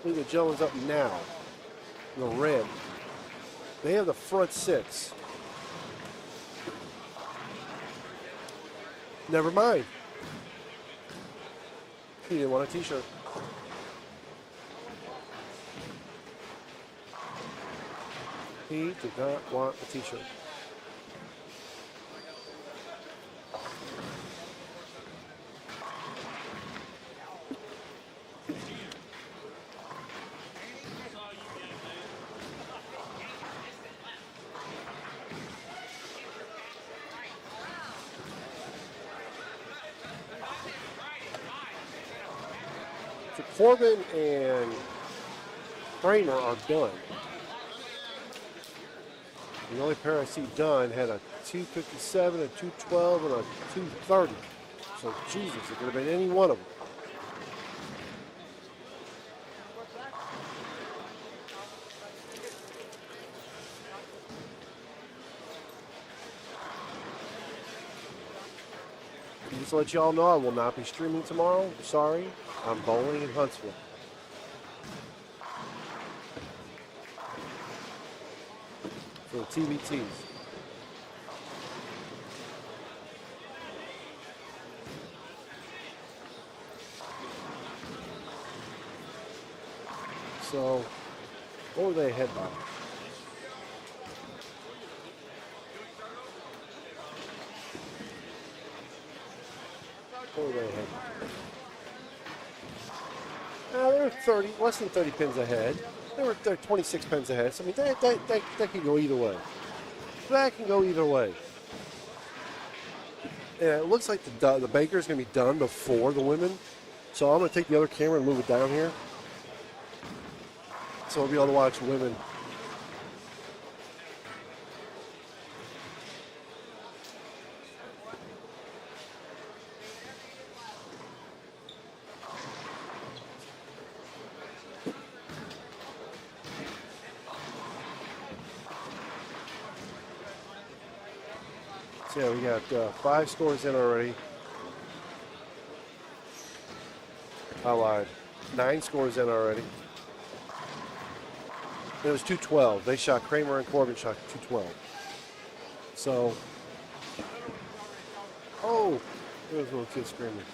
I think the gentleman's up now. The red. They have the front 6. Never mind. He didn't want a t-shirt. He did not want a t-shirt. Corbin and Kramer are done. The only pair I see done had a 257, a 212, and a 230. So, Jesus, it could have been any one of them. Just to let y'all know, I will not be streaming tomorrow. Sorry. I'm bowling in Huntsville. For the TBTs. So, what were they ahead by? What were they ahead by? They were 30, less than 30 pins ahead. They're 26 pins ahead. So, I mean, that can go either way. That can go either way. And it looks like the Baker's going to be done before the women. So I'm going to take the other camera and move it down here. So we'll be able to watch women. So yeah, we got 5 scores in already. I lied. 9 scores in already. It was 212. They shot, Kramer and Corbin shot 212. So, oh, there's a little kid screaming.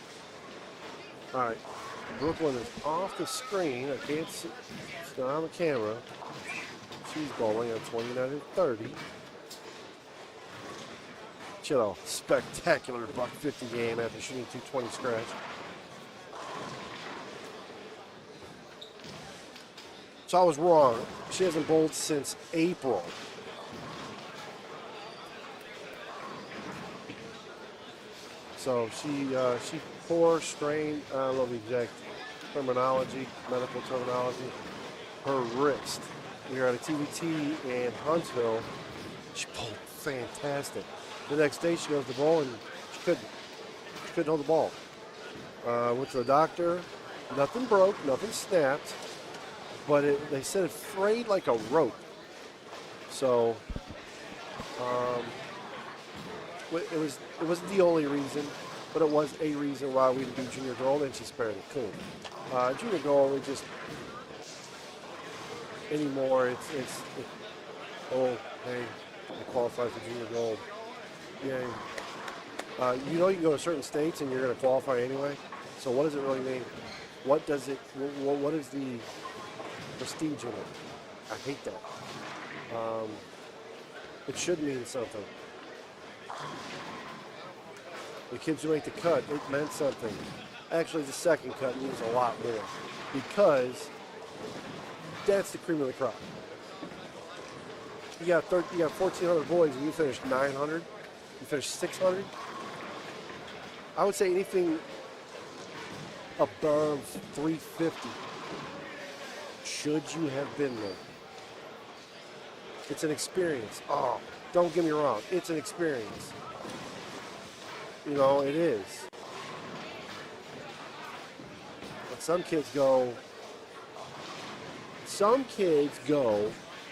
All right, Brooklyn is off the screen. I can't see, it's not on the camera. She's bowling on 29 and 30. She had a spectacular $150 game after shooting 220 scratch. So I was wrong. She hasn't bowled since April. So she poor, strained, I don't know the exact terminology, medical terminology, her wrist. We were at a TBT in Huntsville. She bowled fantastic. The next day she goes to bowl and she couldn't hold the ball. Went to the doctor. Nothing broke, nothing snapped. But they said it frayed like a rope. So it wasn't the only reason, but it was a reason why we didn't do junior gold, and she's barely cool. Junior gold, we just anymore. It's oh hey, I qualified for junior gold. Yeah. You know you can go to certain states and you're going to qualify anyway. So what does it really mean? What does it? What is the prestige in it? I hate that. It should mean something. The kids who make the cut, it meant something. Actually, the second cut means a lot more because that's the cream of the crop. You got 1,400 boys and you finished 900. You finished 600. I would say anything above 350. Should you have been there? It's an experience. Oh, don't get me wrong. It's an experience. You know, it is. But some kids go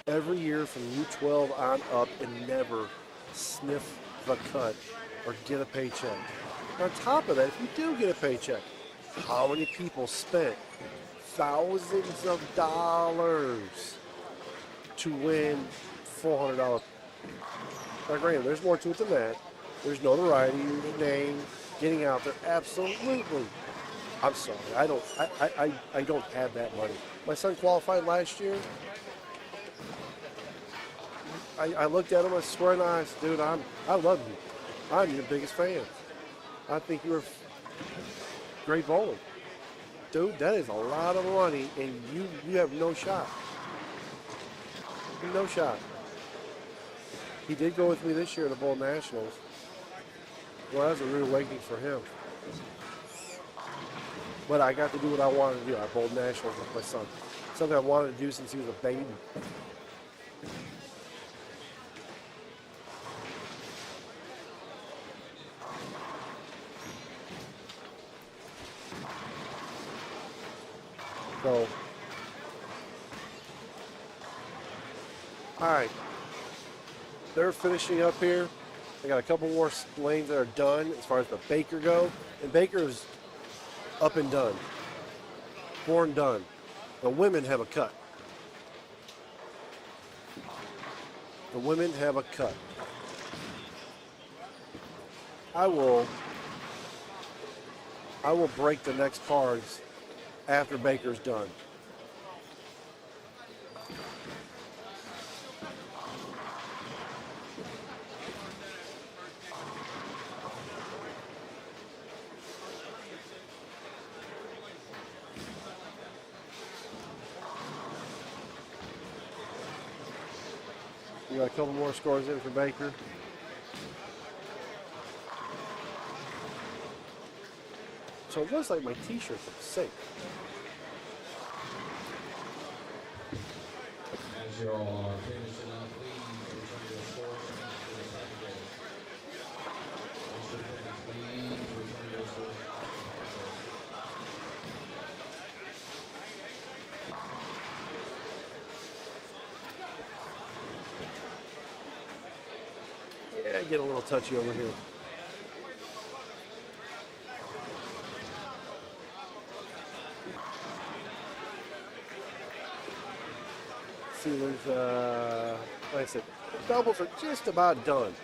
every year from U12 on up and never sniff the cut or get a paycheck. On top of that, if you do get a paycheck, how many people spent thousands of dollars to win $400? Now, granted, there's more to it than that. There's notoriety, your name, getting out there. Absolutely. I'm sorry, I don't have that money. My son qualified last year. I looked at him, I swear and honest, dude, I love you. I'm your biggest fan. I think you're great bowling. Dude, that is a lot of money, and you have no shot. No shot. He did go with me this year to Bowl Nationals. Well, that was a rude awakening for him. But I got to do what I wanted to do. I bowled Nationals with my son. Something I wanted to do since he was a baby. So, all right, they're finishing up here. I got a couple more lanes that are done as far as the Baker go, and Baker's up and done, 4 and done. The women have a cut. The women have a cut. I will break the next cards after Baker's done. We got a couple more scores in for Baker. So it looks like my t-shirts are safe. As you all are finishing up, please return your scores to the secondary. Please return your scores. Yeah, get a little touchy over here. See, there's, like I said, the doubles are just about done.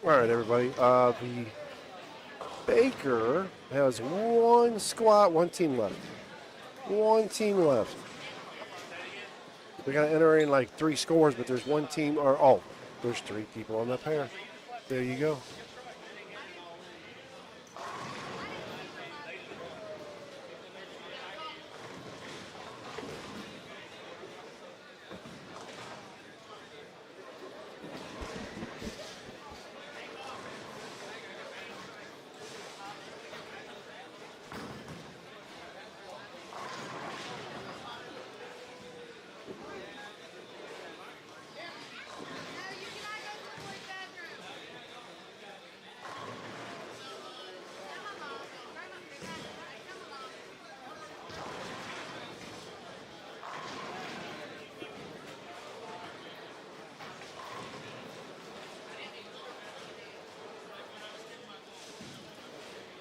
All right, everybody. The Baker has one squad, one team left. One team left. They're going to enter in like 3 scores, but there's one team, or there's 3 people on that pair. There you go.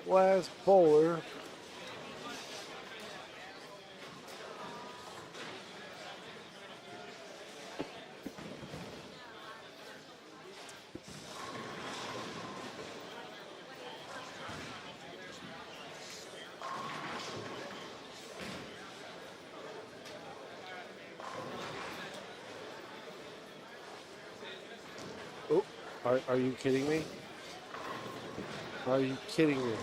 Last bowler. Oh, are you kidding me? Are you kidding me?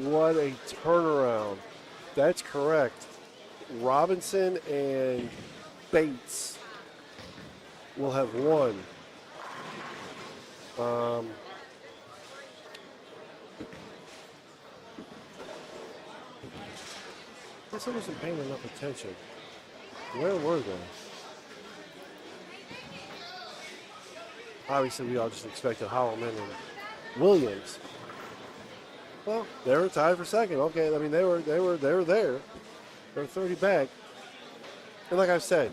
What a turnaround. That's correct. Robinson and Bates will have won. I guess I wasn't paying enough attention. Where were they? Obviously, we all just expected Hollyland and Williams. Well, they were tied for second. Okay, I mean they were there. They were 30 back. And like I said,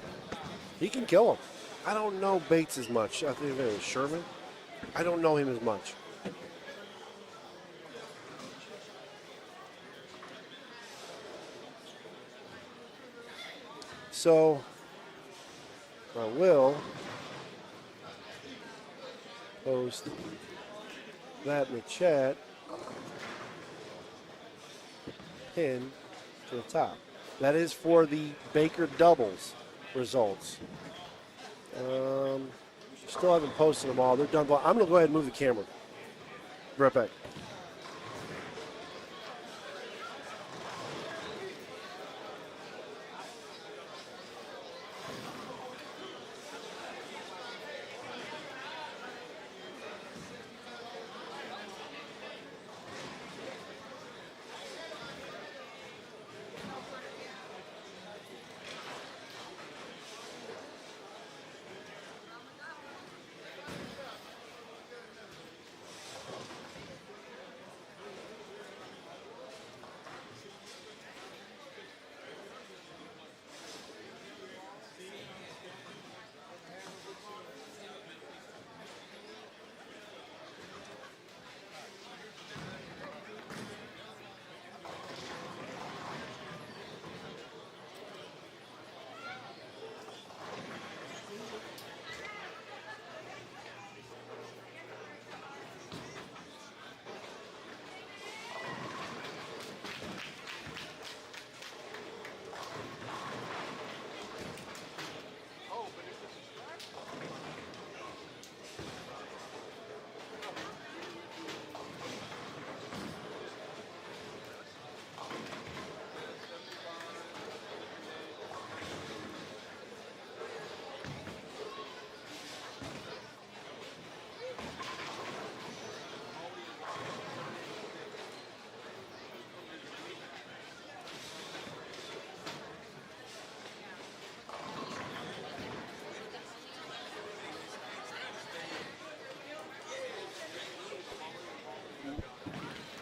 he can kill him. I don't know Bates as much. I think it was Sherman. I don't know him as much. So I will post that in the chat. Pin to the top. That is for the Baker doubles results. Still haven't posted them all. They're done. I'm going to go ahead and move the camera. Be right back.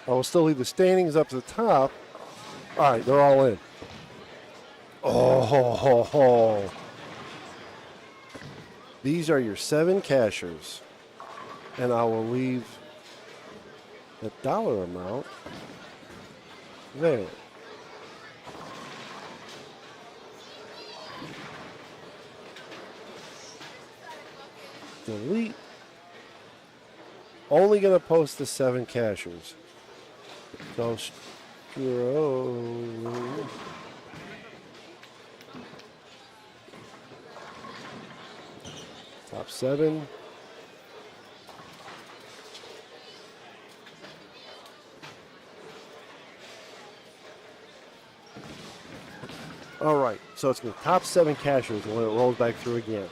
I will still leave the standings up to the top. All right, they're all in. Oh, ho, ho, ho. These are your 7 cashers. And I will leave the dollar amount there. Delete. Only going to post the 7 cashers. GoStream. Top 7. All right, so it's going to top 7 cashers when it rolls back through again.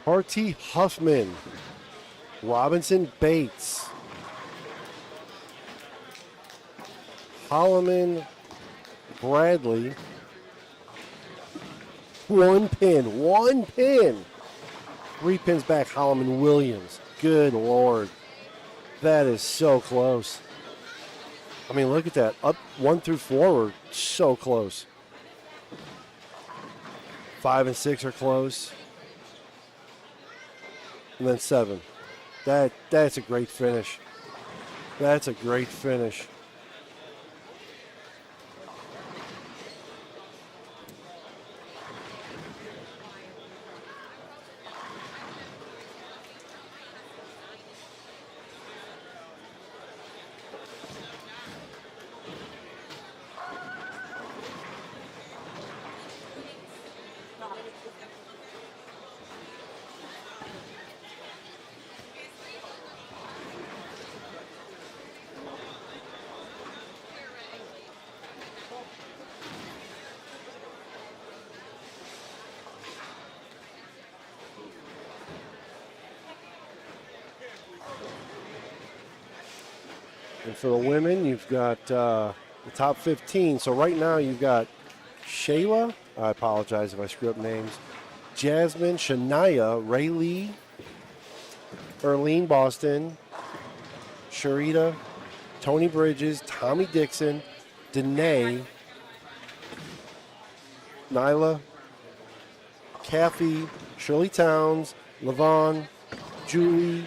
Harty Huffman, Robinson Bates, Holloman Bradley. 1 pin, 1 pin. 3 pins back, Holloman Williams. Good Lord. That is so close. I mean, look at that. Up 1 through 4 were so close. 5 and 6 are close. And then 7. That's a great finish. That's a great finish. And for the women, you've got the top 15. So right now you've got Shayla. I apologize if I screw up names. Jasmine, Shania, Raylee, Erlene Boston, Sharita, Tony Bridges, Tommy Dixon, Danae, Nyla, Kathy, Shirley Towns, Levon, Julie,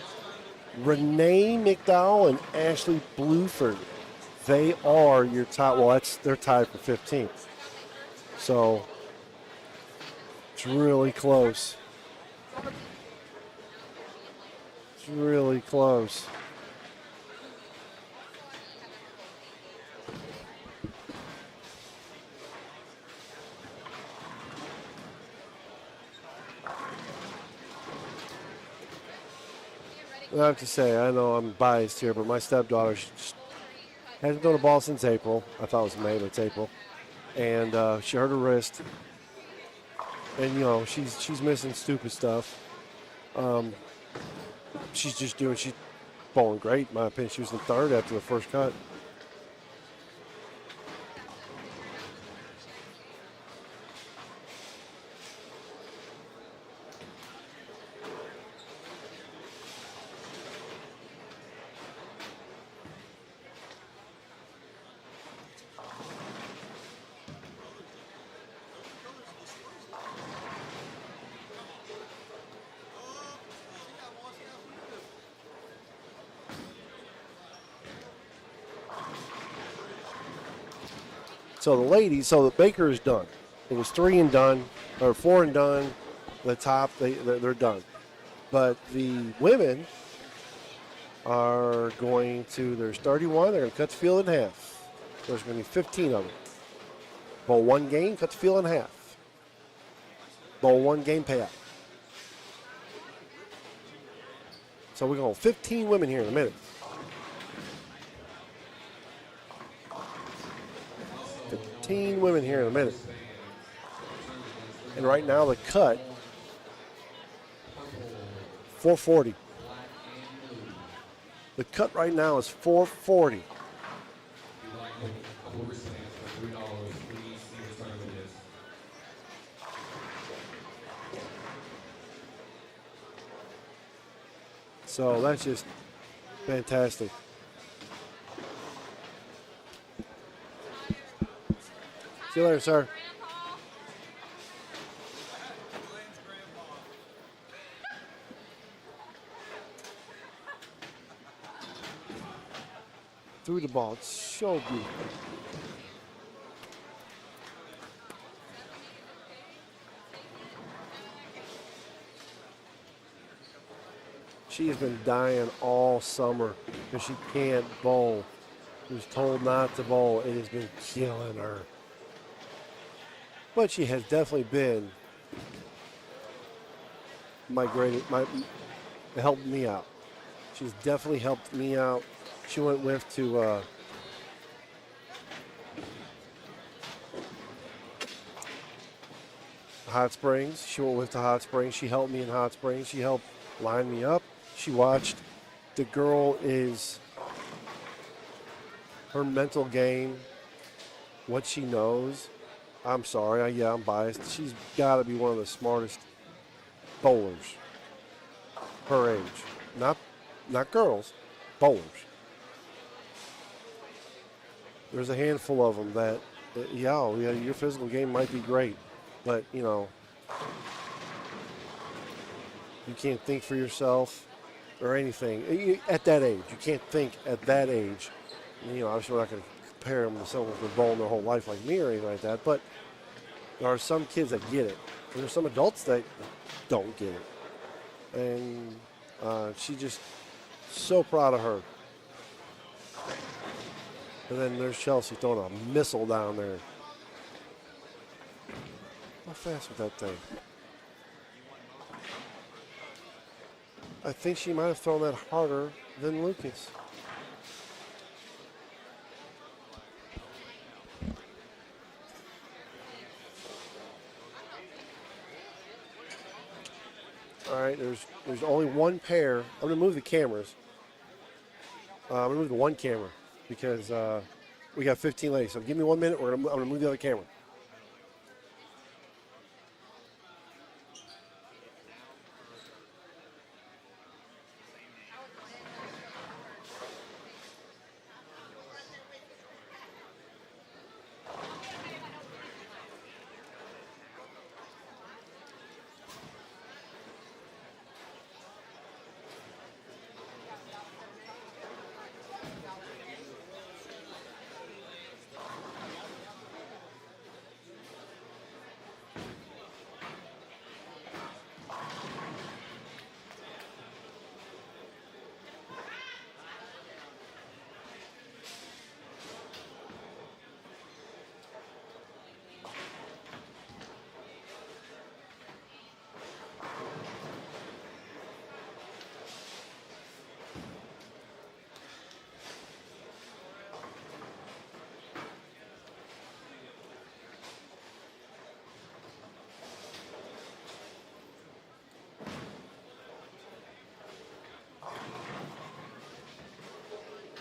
Renee McDowell, and Ashley Bluford. They are your top. Well, they're tied for 15th. So it's really close. It's really close. I have to say, I know I'm biased here, but my stepdaughter hasn't thrown a ball since April. I thought it was May, but it's April. And she hurt her wrist. And, you know, she's missing stupid stuff. She's bowling great, in my opinion. She was in 3rd after the first cut. So the ladies, the Baker is done. It was 3 and done, or 4 and done. The top, they're done. But the women are going to, there's 31, they're going to cut the field in half. There's going to be 15 of them. Bowl 1 game, cut the field in half. Bowl 1 game payout. So we're going 15 women here in a minute. 15 women here in a minute. And right now the cut, 440. The cut right now is 440. So that's just fantastic. See you later, sir. Threw the ball. It's so beautiful. She has been dying all summer because she can't bowl. She was told not to bowl. It has been killing her. But she has definitely been helped me out. She's definitely helped me out. She went with to Hot Springs. She went with to Hot Springs. She helped me in Hot Springs. She helped line me up. She watched. The girl is, her mental game, what she knows. I'm sorry, yeah, I'm biased. She's got to be one of the smartest bowlers her age. Not girls, bowlers. There's a handful of them that, yeah, your physical game might be great, but, you know, you can't think for yourself or anything. At that age, you can't think at that age. You know, obviously we're not going to compare them to someone who's been bowling their whole life like me or anything like that, but there are some kids that get it. And there's some adults that don't get it. And she just so proud of her. And then there's Chelsea throwing a missile down there. How fast was that thing? I think she might have thrown that harder than Lucas. All right, there's only one pair. I'm going to move the cameras. I'm going to move the one camera because we got 15 ladies. So give me 1 minute. I'm going to move the other camera.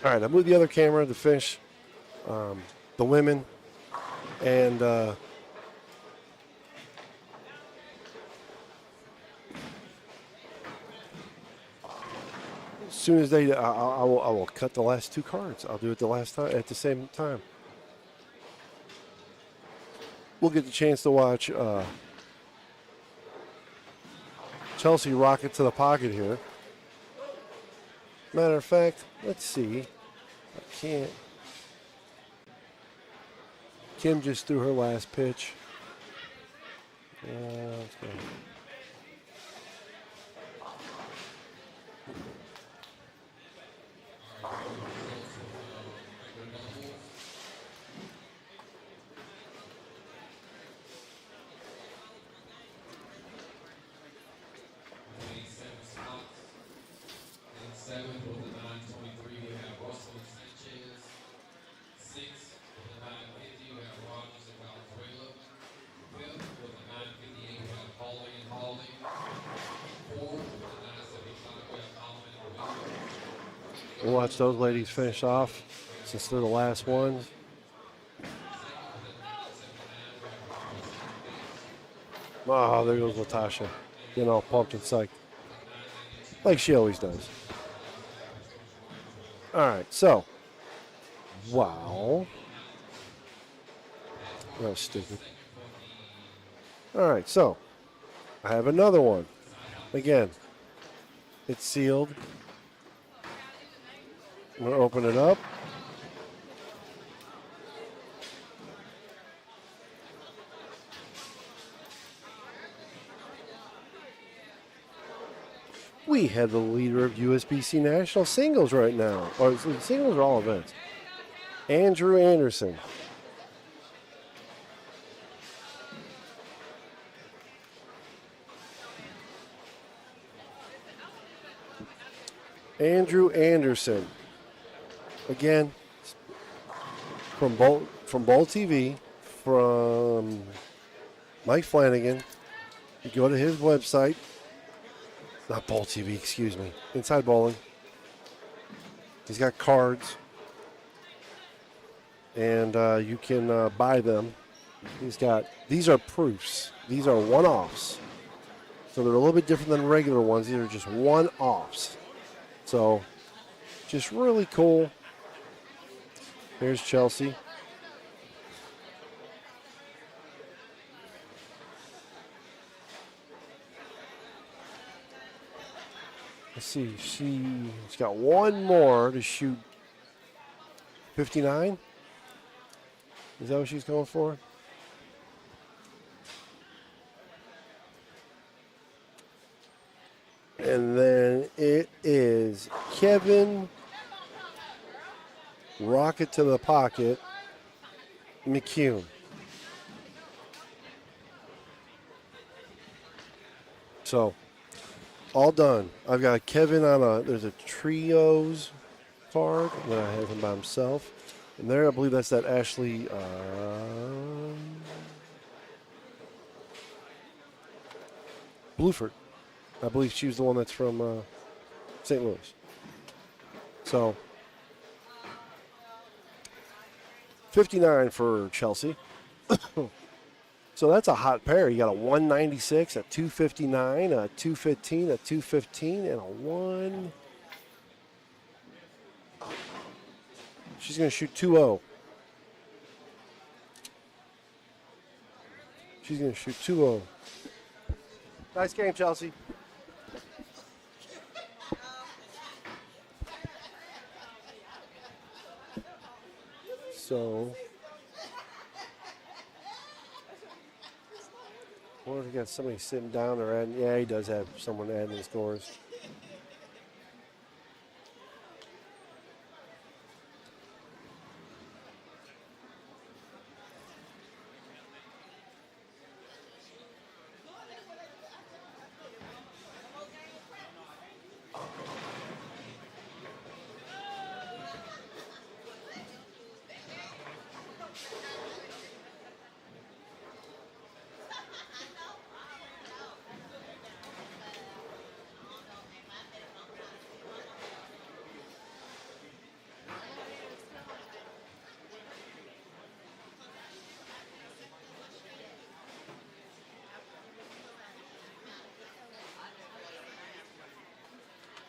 All right, I moved the other camera to finish the women, and as soon as I will cut the last two cards. I'll do it the last time at the same time. We'll get the chance to watch Chelsea rocket to the pocket here. Matter of fact, let's see. I can't. Kim just threw her last pitch. Let's go. We'll watch those ladies finish off since they're the last ones. Oh, there goes Latasha. You know, pumped and psyched. Like she always does. All right, so. Wow. That was stupid. All right, so I have another one. Again, it's sealed. I'm going to open it up. We have the leader of USBC National Singles right now. Or singles are all events. Andrew Anderson. Andrew Anderson. Again, from Bowl TV, from Mike Flanagan. You go to his website. Not Bowl TV, excuse me. Inside Bowling. He's got cards. And you can buy them. These are proofs. These are one-offs. So they're a little bit different than regular ones. These are just one-offs. So, just really cool. Here's Chelsea. Let's see. She's got one more to shoot 59. Is that what she's going for? And then it is Kevin Rocket to the Pocket McCune. So, all done. I've got Kevin on there's a trios card. Then I have him by himself. And there, I believe that's that Ashley Bluford. I believe she was the one that's from St. Louis. So, 59 for Chelsea. So that's a hot pair. You got a 196, a 259, a 215, a 215, and a 1. She's going to shoot 2-0. She's going to shoot 2-0. Nice game, Chelsea. So, I wonder if he got somebody sitting down or adding. Yeah, he does have someone adding the scores.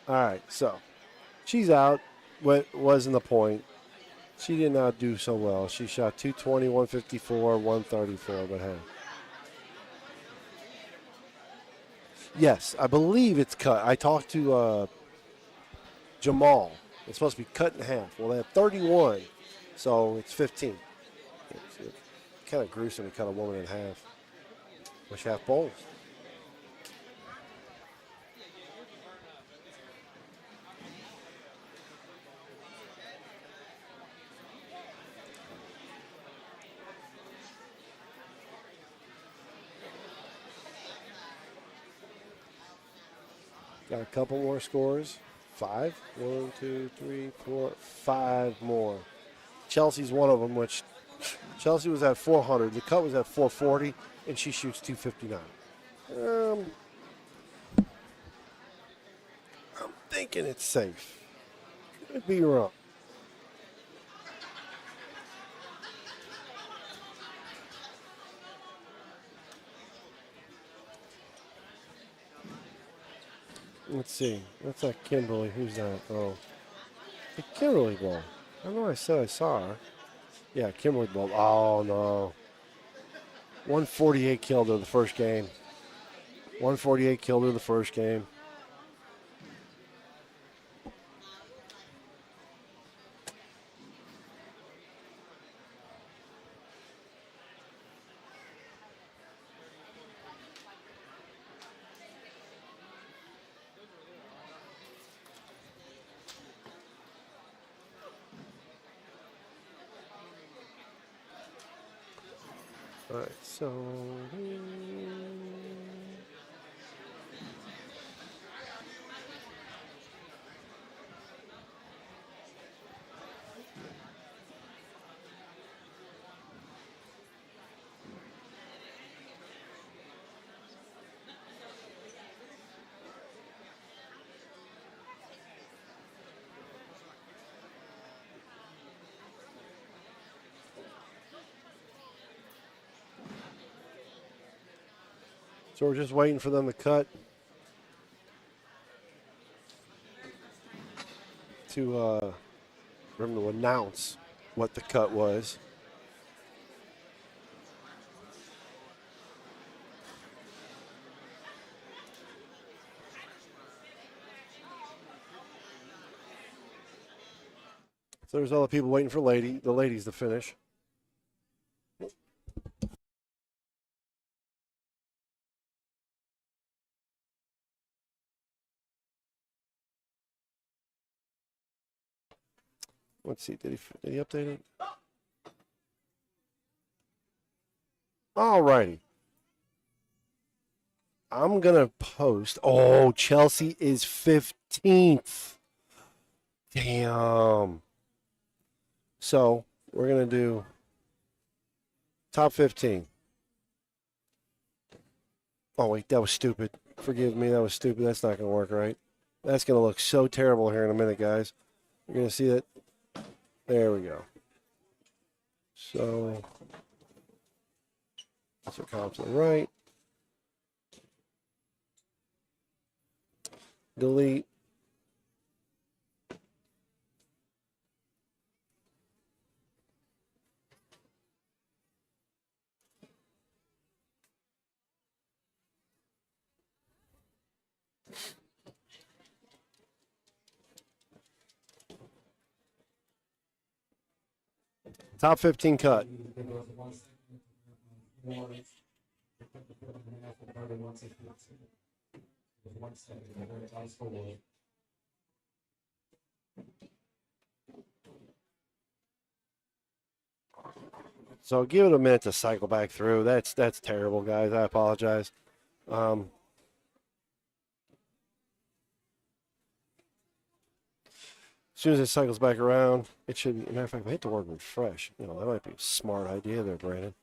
All right, so she's out. What wasn't the point? She did not do so well. She shot 220, 154, 134, but hey. Yes, I believe it's cut. I talked to Jamal. It's supposed to be cut in half. Well, they have 31, so it's 15. It's kind of gruesome to cut a woman in half. Wish half bowls. Got a couple more scores. 5. 1, 2, 3, 4, 5 more. Chelsea's one of them, which Chelsea was at 400. The cut was at 440, and she shoots 259. I'm thinking it's safe. Could be wrong. Let's see. That's that Kimberly. Who's that? Oh. The Kimberly ball. I know I said I saw her. Yeah, Kimberly ball. Oh, no. 148 killed her the first game. 148 killed her the first game. All right, so we're just waiting for them to cut to for them to announce what the cut was. So there's other people waiting for the ladies to finish. Let's see, did he update it? All righty. I'm going to post. Oh, Chelsea is 15th. Damn. So we're going to do top 15. Oh, wait, that was stupid. Forgive me, that was stupid. That's not going to work right. That's going to look so terrible here in a minute, guys. You're going to see it. There we go. So, column to the right. Delete. Top 15 cut. So give it a minute to cycle back through. That's terrible, guys. I apologize. As soon as it cycles back around, it should be. As a matter of fact, if I hit the word refresh, that might be a smart idea there, Brandon.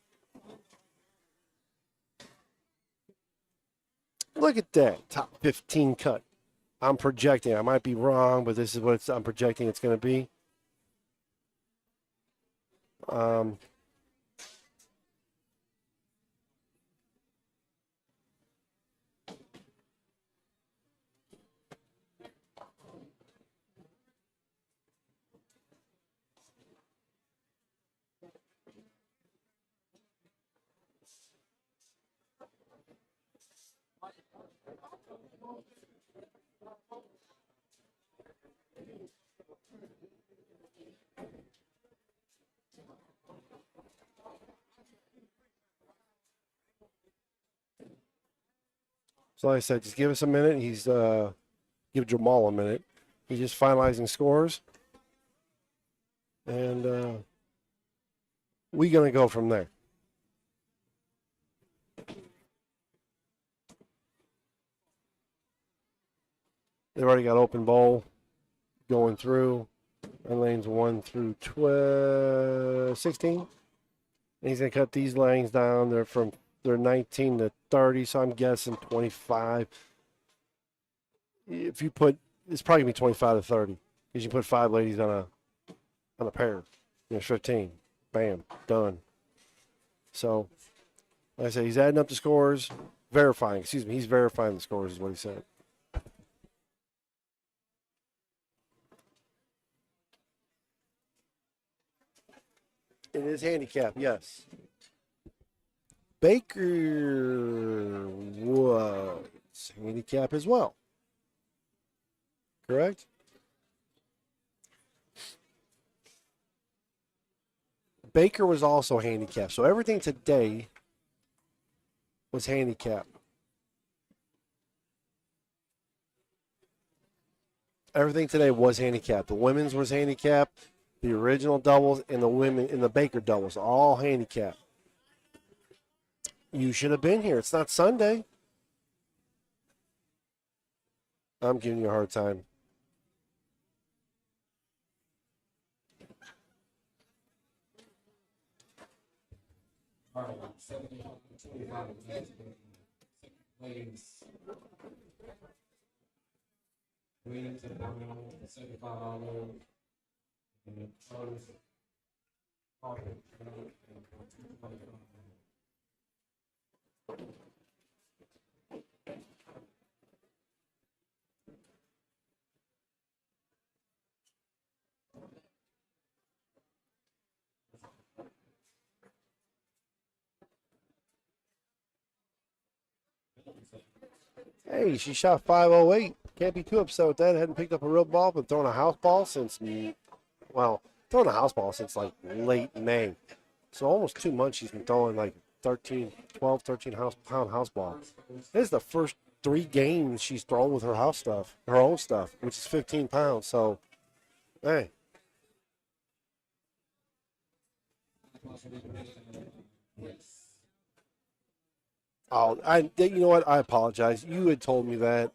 Look at that. Top 15 cut. I'm projecting. I might be wrong, but this is what I'm projecting it's going to be. So like I said, just give us a minute. Give Jamal a minute. He's just finalizing scores. And we're going to go from there. They've already got open bowl going through. And lanes 1 through 16. And he's going to cut these lanes down. They're 19 to 30, so I'm guessing 25. If you put, it's probably going to be 25 to 30. Because you put 5 ladies on a pair. 15. Bam. Done. So, like I said, he's adding up the scores. He's verifying the scores is what he said. It is handicap, yes. Baker was handicap as well. Correct? Baker was also handicapped. So everything today was handicapped. Everything today was handicapped. The women's was handicapped. The original doubles and the women in the Baker doubles are all handicapped. You should have been here. It's not Sunday. I'm giving you a hard time. Hey, she shot 508. Can't be too upset with that. Hadn't picked up a real ball, but thrown a house ball since, throwing a house ball since like late May. So almost 2 months she's been throwing like 13 pound house ball. This is the first 3 games she's thrown with her house stuff, her own stuff, which is 15 pounds. So, hey. Oh, you know what? I apologize. You had told me that.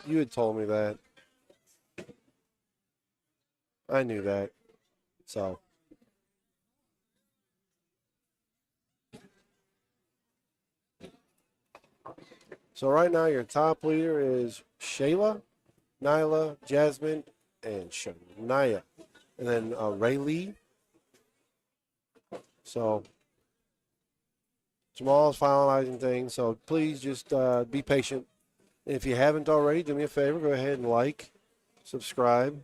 You had told me that. I knew that. So. So right now your top leader is Shayla, Nyla, Jasmine, and Shania. And then Ray Lee. So Jamal's finalizing things. So please just be patient. If you haven't already, do me a favor. Go ahead and like, subscribe.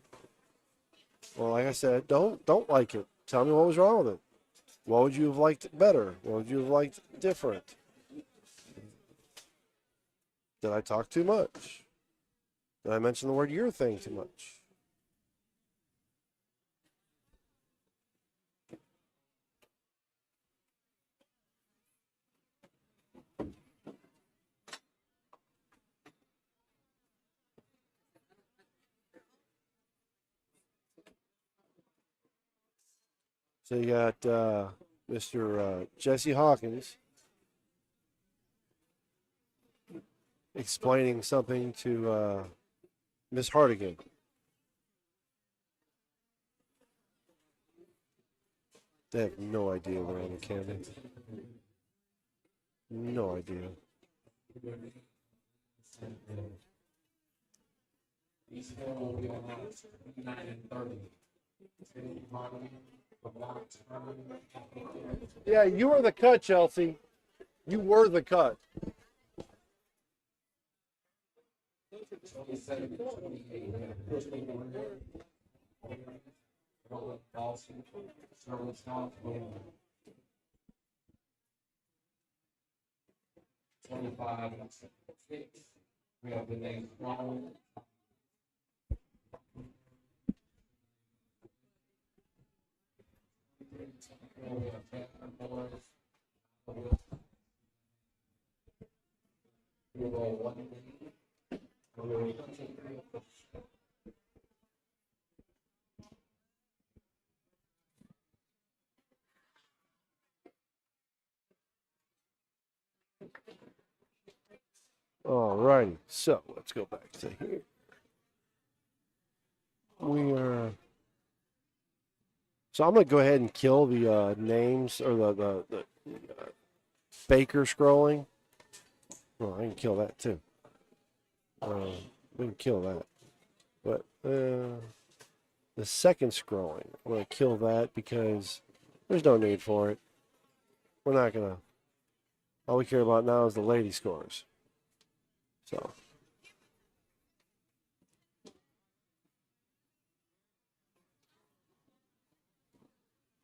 Well, like I said, don't like it. Tell me what was wrong with it. What would you have liked better? What would you have liked different? Did I talk too much? Did I mention the word your thing too much? So you got Mr. Jesse Hawkins explaining something to Miss Hardigan. They have no idea they're on the camera. No idea. Yeah, you were the cut, Chelsea. You were the cut. We have the name wrong. All righty. So let's go back to here. So I'm going to go ahead and kill the names or the Baker scrolling. Well, I can kill that too. We can kill that. But the second scrolling, I'm going to kill that because there's no need for it. We're not going to. All we care about now is the lady scores. So.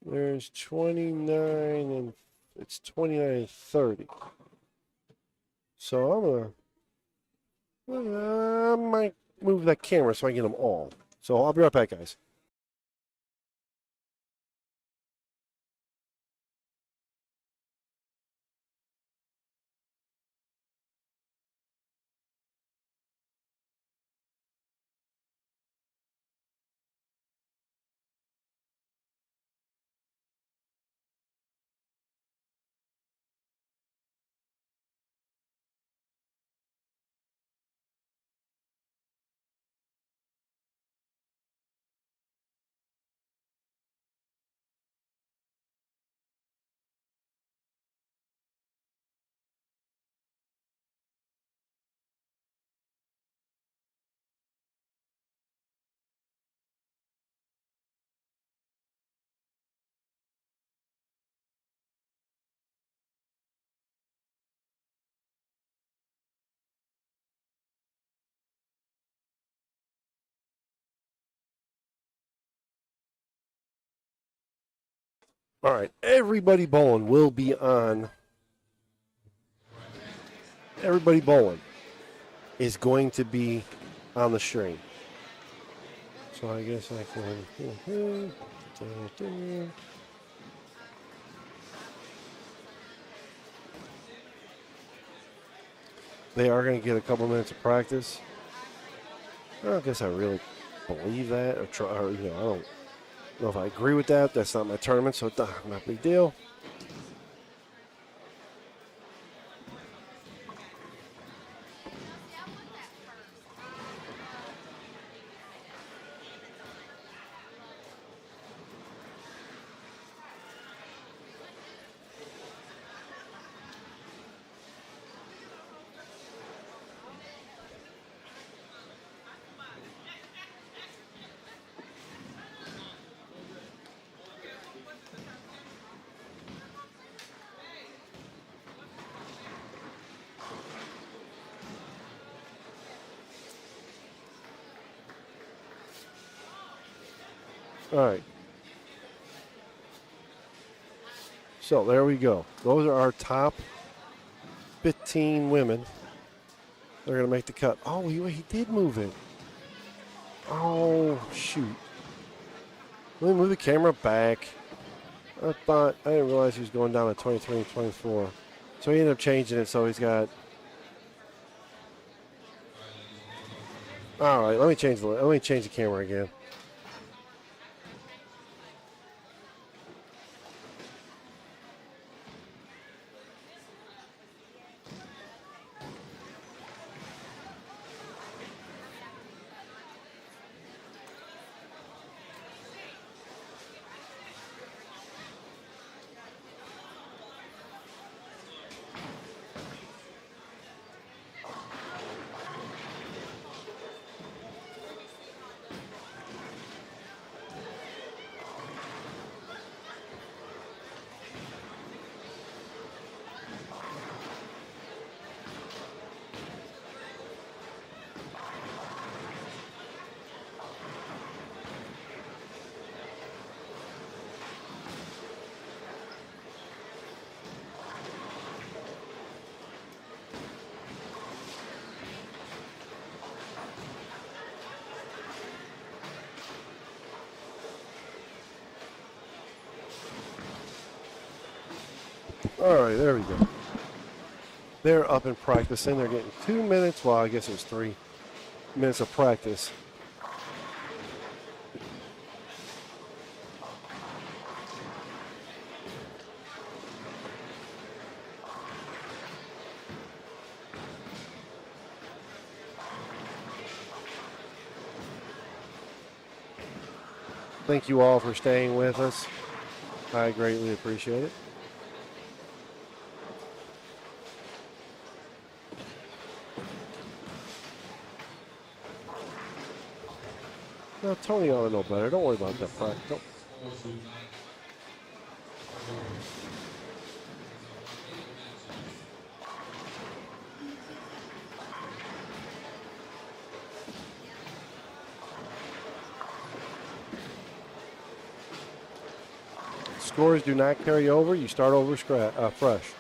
There's 29 and It's 29:30. So I might move that camera so I can get them all. So I'll be right back, guys. All right, everybody bowling will be on. Everybody bowling is going to be on the stream. So I guess I can. They are going to get a couple minutes of practice. I don't guess I really believe that, or try. Or, I don't know if I agree with that. That's not my tournament, so it's not a big deal. All right. So there we go. Those are our top 15 women. They're going to make the cut. Oh, he did move it. Oh, shoot. Let me move the camera back. I didn't realize he was going down to 23 and 24. So he ended up changing it, so he's got. All right, let me change the camera again. All right, there we go. They're up and practicing. They're getting 2 minutes. Well, I guess it was 3 minutes of practice. Thank you all for staying with us. I greatly appreciate it. No, Tony ought to know better. Don't worry about that practice. Scores do not carry over. You start over fresh.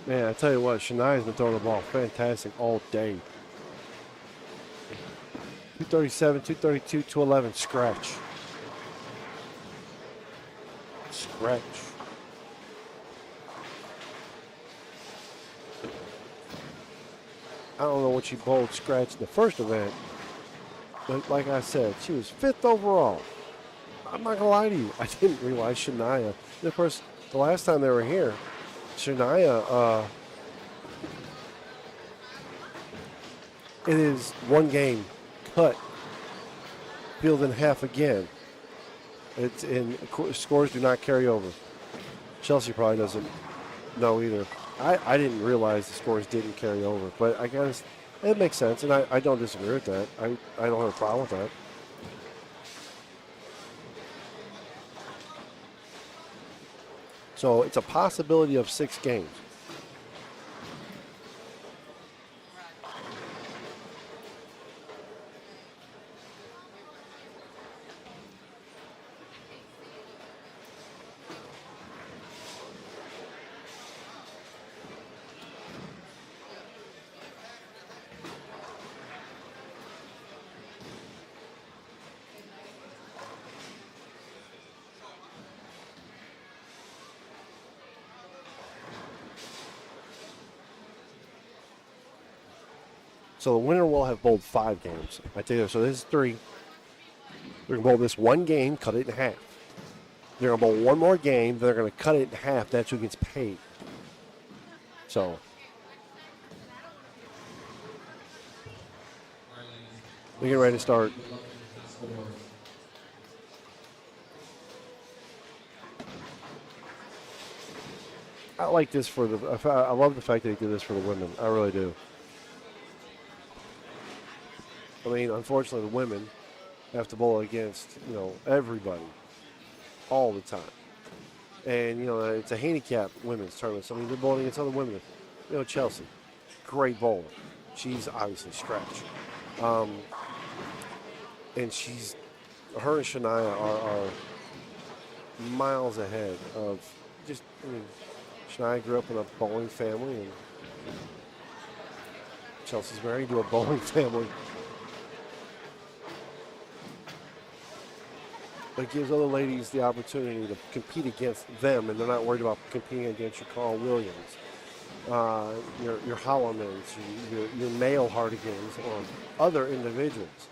Man, I tell you what, Shania's been throwing the ball fantastic all day. 237, 232, 211, scratch. Scratch. I don't know what she bowled scratch in the first event, but like I said, she was 5th overall. I'm not going to lie to you. I didn't realize Shania. And of course, the last time they were here, Shania, it is one game cut, field in half again. It's in scores do not carry over. Chelsea probably doesn't know either. I didn't realize the scores didn't carry over, but I guess it makes sense, and I don't disagree with that. I don't have a problem with that. So it's a possibility of 6 games. So the winner will have bowled 5 games. I tell you, so this is 3. They're going to bowl this one game, cut it in half. They're going to bowl one more game, they're going to cut it in half. That's who gets paid. So we're getting ready to start. I like this for the. I love the fact that he did this for the women. I really do. I mean, unfortunately, the women have to bowl against, everybody all the time. And, it's a handicapped women's tournament. So, I mean, they're bowling against other women. Chelsea, great bowler. She's obviously scratch. And her and Shania are miles ahead of Shania grew up in a bowling family, and Chelsea's married to a bowling family. But it gives other ladies the opportunity to compete against them, and they're not worried about competing against your Carl Williams, your Hollimans, your male Hardigans, or other individuals.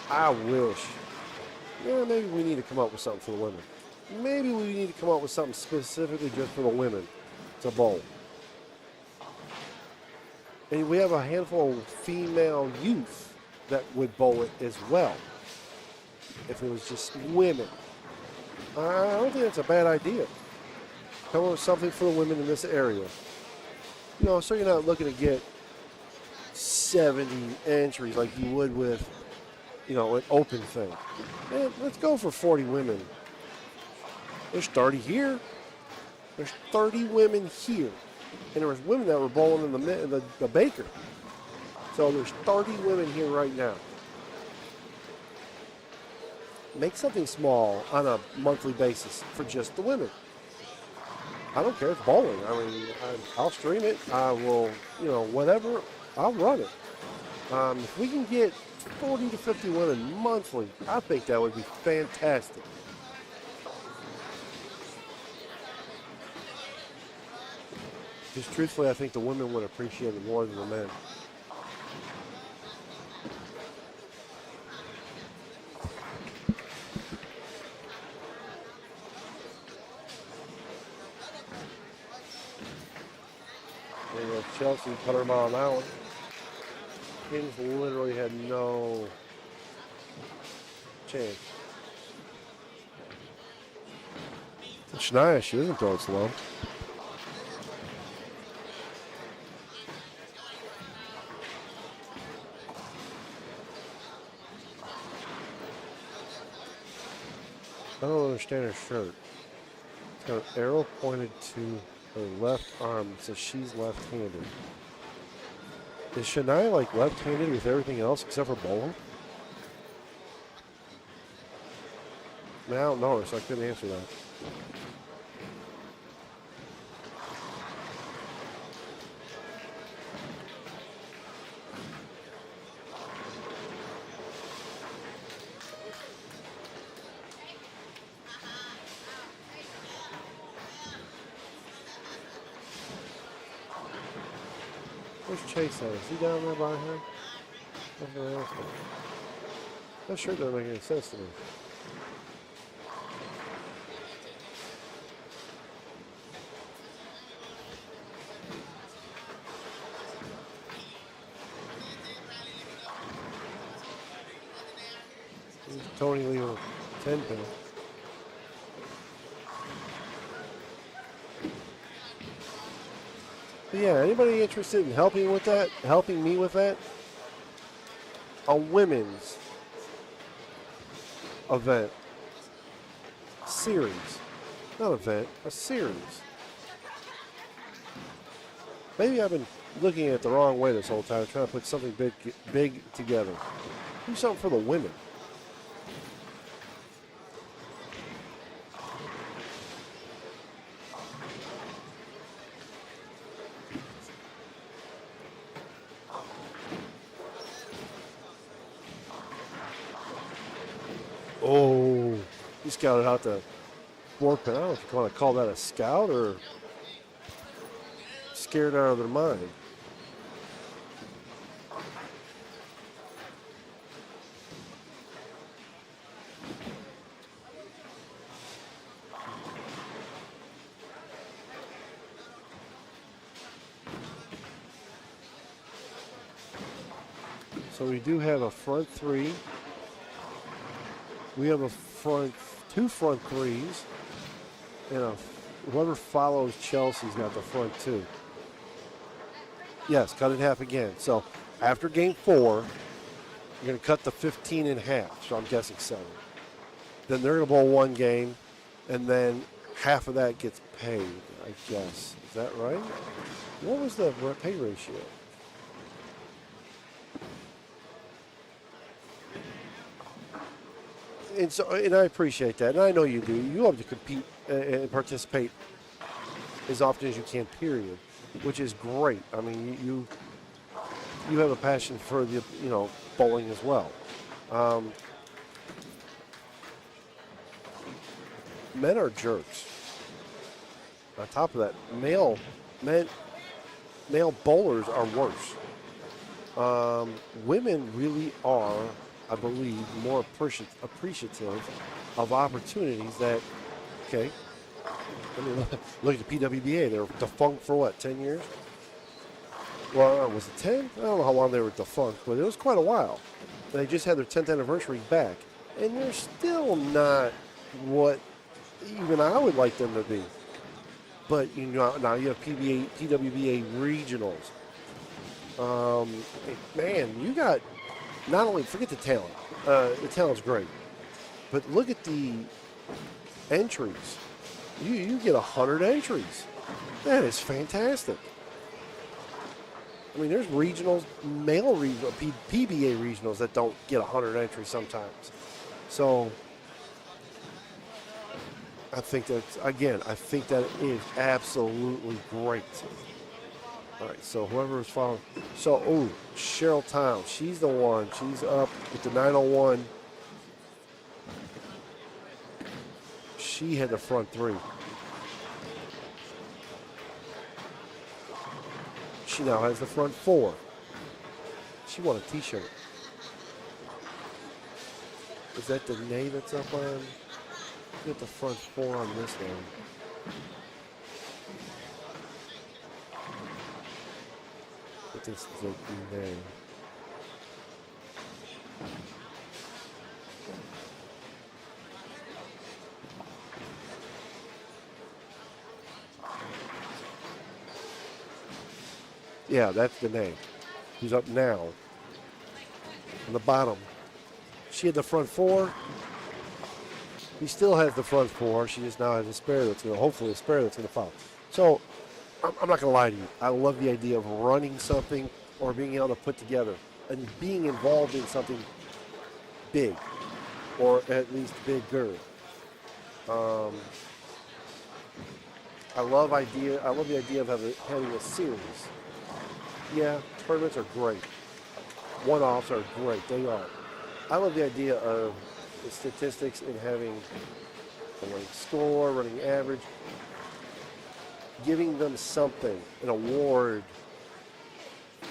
I wish, maybe we need to come up with something for the women. Maybe we need to come up with something specifically just for the women to bowl. And we have a handful of female youth that would bowl it as well. If it was just women. I don't think that's a bad idea. Come up with something for the women in this area. So you're not looking to get 70 entries like you would with, an open thing. Man, let's go for 40 women. There's 30 here. There's 30 women here. And there was women that were bowling in the Baker. So there's 30 women here right now. Make something small on a monthly basis for just the women. I don't care. It's bowling. I mean, I'll stream it. I will, whatever. I'll run it. If we can get 40 to 50 women monthly, I think that would be fantastic. Because truthfully, I think the women would appreciate it more than the men. Chelsea 100 mile an hour. Kings literally had no chance. Shania, she doesn't throw it slow. I don't understand her shirt. It's got an arrow pointed to her left arm. It says she's left-handed. Is Shania like left-handed with everything else except for bowling? I mean, I don't know her, so I couldn't answer that. Where's Chase at? Is he down there by her? That shirt doesn't make any sense to me. Tony leaving 10 pin. But yeah, anybody interested in helping with that? Helping me with that? A women's event. Series. Not event, a series. Maybe I've been looking at it the wrong way this whole time, trying to put something big together. Do something for the women. Oh, he scouted out the 4 pin. I don't know if you want to call that a scout or scared out of their mind. So we do have a front three. We have two front threes, and whoever follows Chelsea's got the front two. Yes, cut it in half again. So after game 4, you're going to cut the 15 in half. So I'm guessing 7. Then they're going to bowl 1 game, and then half of that gets paid, I guess. Is that right? What was the pay ratio? And I appreciate that, and I know you do. You love to compete and participate as often as you can, period, which is great. I mean, you have a passion for the bowling as well. Men are jerks. On top of that, male bowlers are worse. Women really are, I believe, more appreciative of opportunities that, okay, I mean, look at the PWBA. They were defunct for what, 10 years? Well, was it 10? I don't know how long they were defunct, but it was quite a while. They just had their 10th anniversary back, and they're still not what even I would like them to be. But now you have PWBA regionals. Man, you got not only, forget the talent. The talent's great, but look at the entries. You get 100 entries. That is fantastic. I mean, there's regionals, male regional, PBA regionals that don't get 100 entries sometimes. So I think that is absolutely great. All right, so whoever is following. So, Cheryl Towns, she's the one. She's up with the 901. She had the front three. She now has the front 4. She won a t-shirt. Is that the name that's up on? Get the front 4 on this one. this is a name. Yeah, that's the name. Who's up now? On the bottom. She had the front four. He still has the front four. She just now has a spare that's going to, hopefully a spare that's going to follow. So, I'm not going to lie to you. I love the idea of running something or being able to put together and being involved in something big, or at least bigger. I love the idea of having a series. Yeah, tournaments are great. One-offs are great. They are. I love the idea of the statistics in having a running score, running average, giving them something, an award,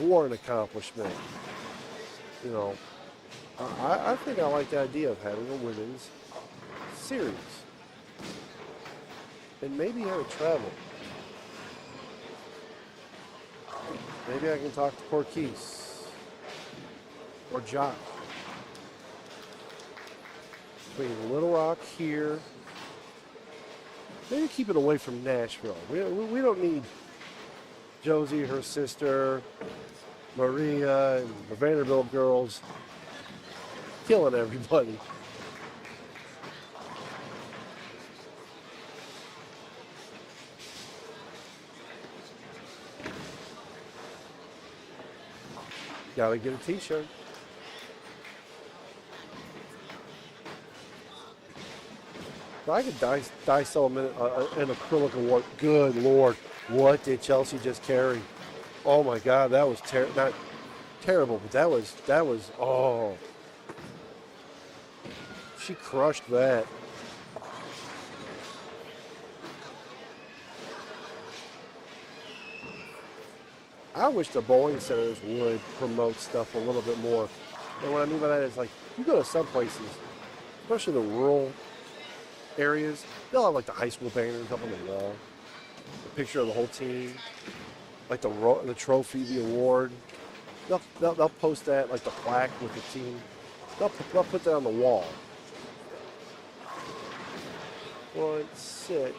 or an accomplishment. You know, I think I like the idea of having a women's series. And maybe have it travel. Maybe I can talk to Porquise or Jock. Between Little Rock here. Maybe keep it away from Nashville. We don't need Josie, her sister, Maria, and the Vanderbilt girls killing everybody. Gotta get a t-shirt. I could die so a minute an acrylic award. Good Lord, what did Chelsea just carry? Oh my God, that was not terrible, but that was oh, she crushed that. I wish the bowling centers would promote stuff a little bit more. And what I mean by that is, like, you go to some places, especially the rural areas, they'll have like the high school banners up on the wall, the picture of the whole team, like the trophy, the award. They'll post that, like the plaque with the team. They'll put that on the wall. 1-6.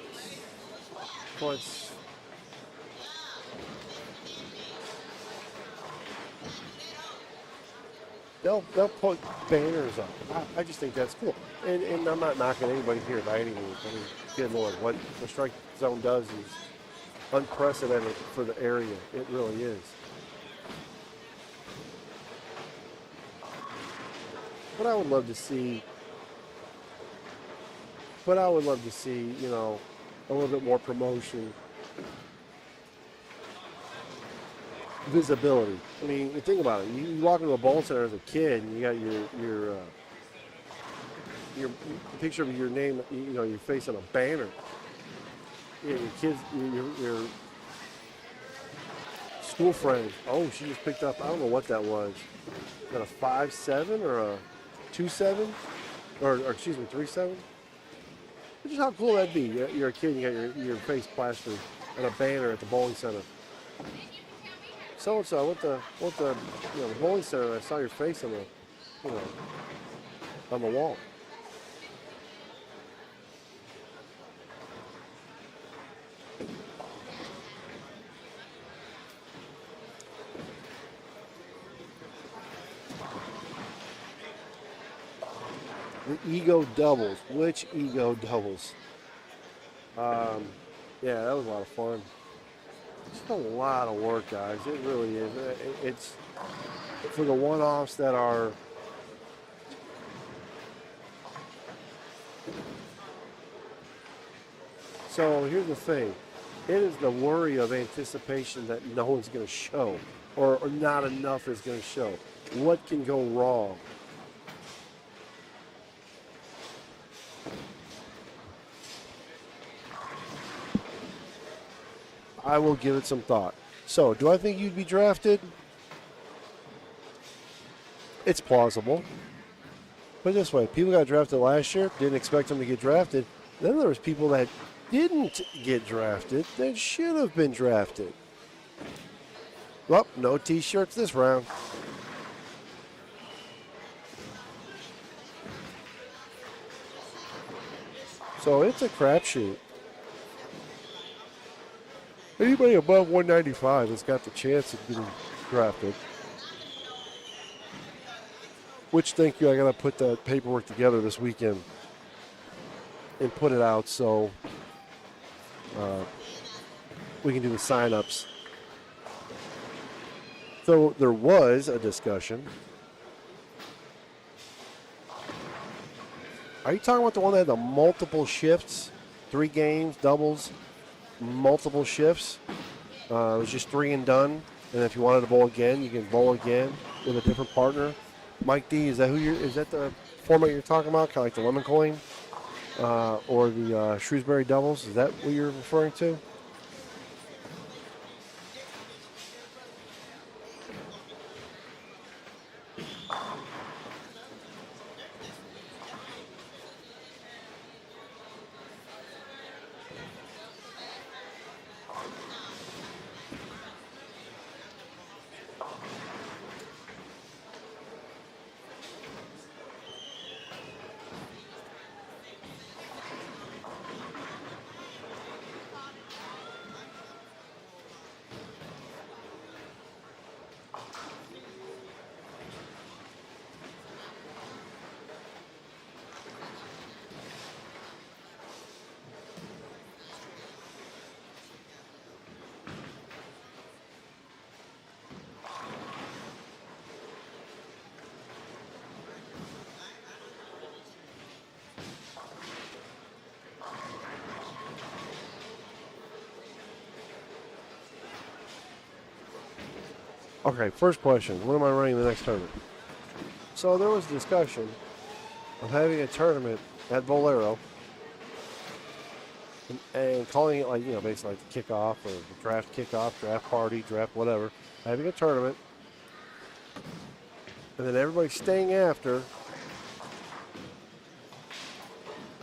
They'll put banners up. I just think that's cool. And I'm not knocking anybody here by any means. I mean, good Lord, what the strike zone does is unprecedented for the area. It really is. But I would love to see, you know, a little bit more promotion. Visibility. I mean, think about it. You walk into a bowling center as a kid, and you got your picture of your name, you know, your face on a banner. Your kids, your school friends. Oh, she just picked up. I don't know what that was. Is that a 5.7 or a 2.7, or excuse me, 3.7? Just how cool that'd be. You're a kid, you got your face plastered on a banner at the bowling center. So-and-so, I went to you know, the bowling center, and I saw your face on the, you know, on the wall. The ego doubles. Which ego doubles? Yeah, that was a lot of fun. It's a lot of work, guys. It really is. It's for the one-offs that are so here's the thing. It is the worry of anticipation that no one's going to show, or not enough is going to show. What can go wrong? I will give it some thought. So, do I think you'd be drafted? It's plausible. Put it this way, people got drafted last year, didn't expect them to get drafted. Then there was people that didn't get drafted that should have been drafted. Well, no T-shirts this round. So it's a crapshoot. Anybody above 195 has got the chance of getting drafted. Which, thank you, I got to put the paperwork together this weekend and put it out so we can do the sign-ups. So there was a discussion. Are you talking about the one that had the multiple shifts? 3 games, doubles, multiple shifts? It was just 3 and done. And if you wanted to bowl again, you can bowl again with a different partner. Mike D, is that is that the format you're talking about? Kind of like the lemon coin or the Shrewsbury doubles? Is that what you're referring to? Okay, first question. When am I running the next tournament? So there was discussion of having a tournament at Bolero and calling it like, basically like the kickoff or the draft kickoff, draft party, draft whatever. Having a tournament. And then everybody staying after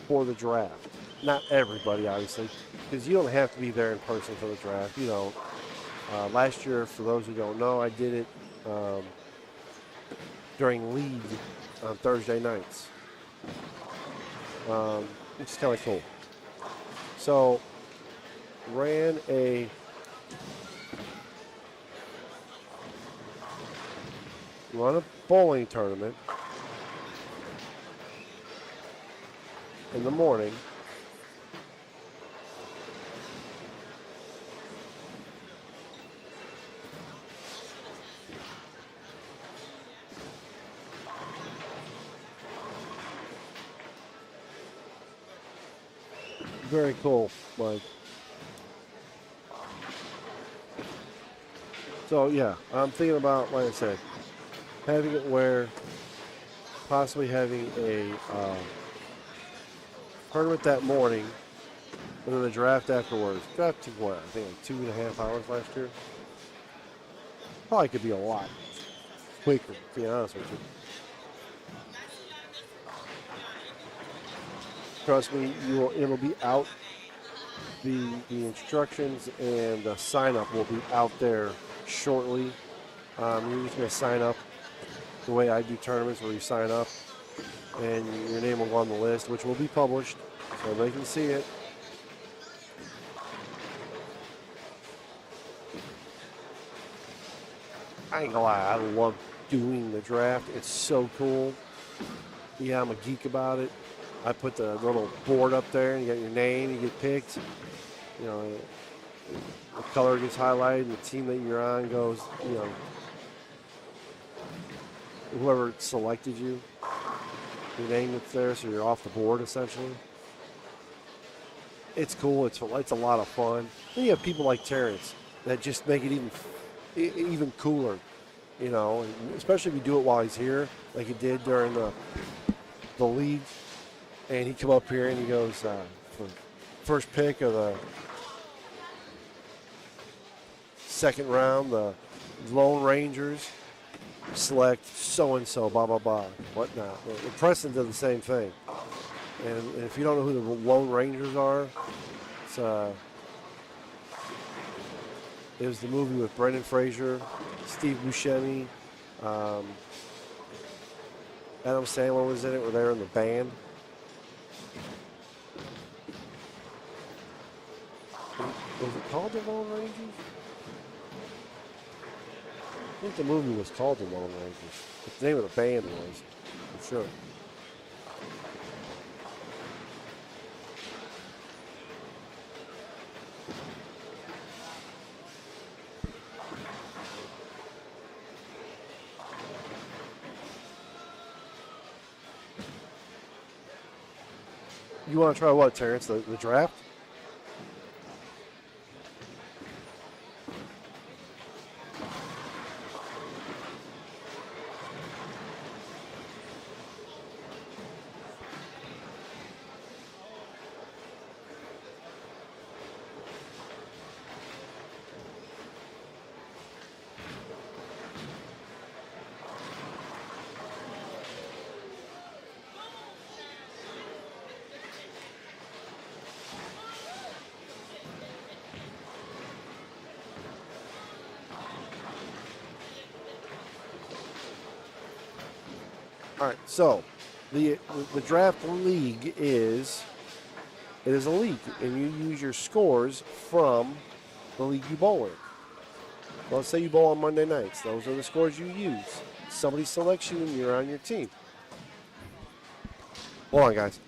for the draft. Not everybody, obviously, because you don't have to be there in person for the draft. You don't. Last year, for those who don't know, I did it during league on Thursday nights. It's kind of cool. So, ran a bowling tournament in the morning. Very cool, Mike. So yeah, I'm thinking about, like I said, having it where possibly having a tournament that morning and then the draft afterwards. Draft took what? I think like 2.5 hours last year. Probably could be a lot quicker, to be honest with you. Trust me, it'll be out. The instructions and the sign up will be out there shortly. You're just going to sign up the way I do tournaments, where you sign up and your name will go on the list, which will be published so they can see it. I ain't gonna lie, I love doing the draft. It's so cool. Yeah, I'm a geek about it. I put the little board up there, and you got your name, you get picked. The color gets highlighted, and the team that you're on goes, whoever selected you, your name that's there, so you're off the board, essentially. It's cool. It's a lot of fun. Then you have people like Terrence that just make it even cooler, especially if you do it while he's here, like he did during the league. And he come up here and he goes, for first pick of the second round, the Lone Rangers select so-and-so, blah, blah, blah, whatnot. And Preston did the same thing. And if you don't know who the Lone Rangers are, It was the movie with Brendan Fraser, Steve Buscemi, Adam Sandler was in it. Where they were in the band. Was it called The Lone Rangers? I think the movie was called The Lone Rangers. But the name of the band was, for sure. You want to try what, Terrence? The draft? All right, so the draft league is a league, and you use your scores from the league you bowl in. Well, let's say you bowl on Monday nights. Those are the scores you use. Somebody selects you, and you're on your team. Hold on, guys.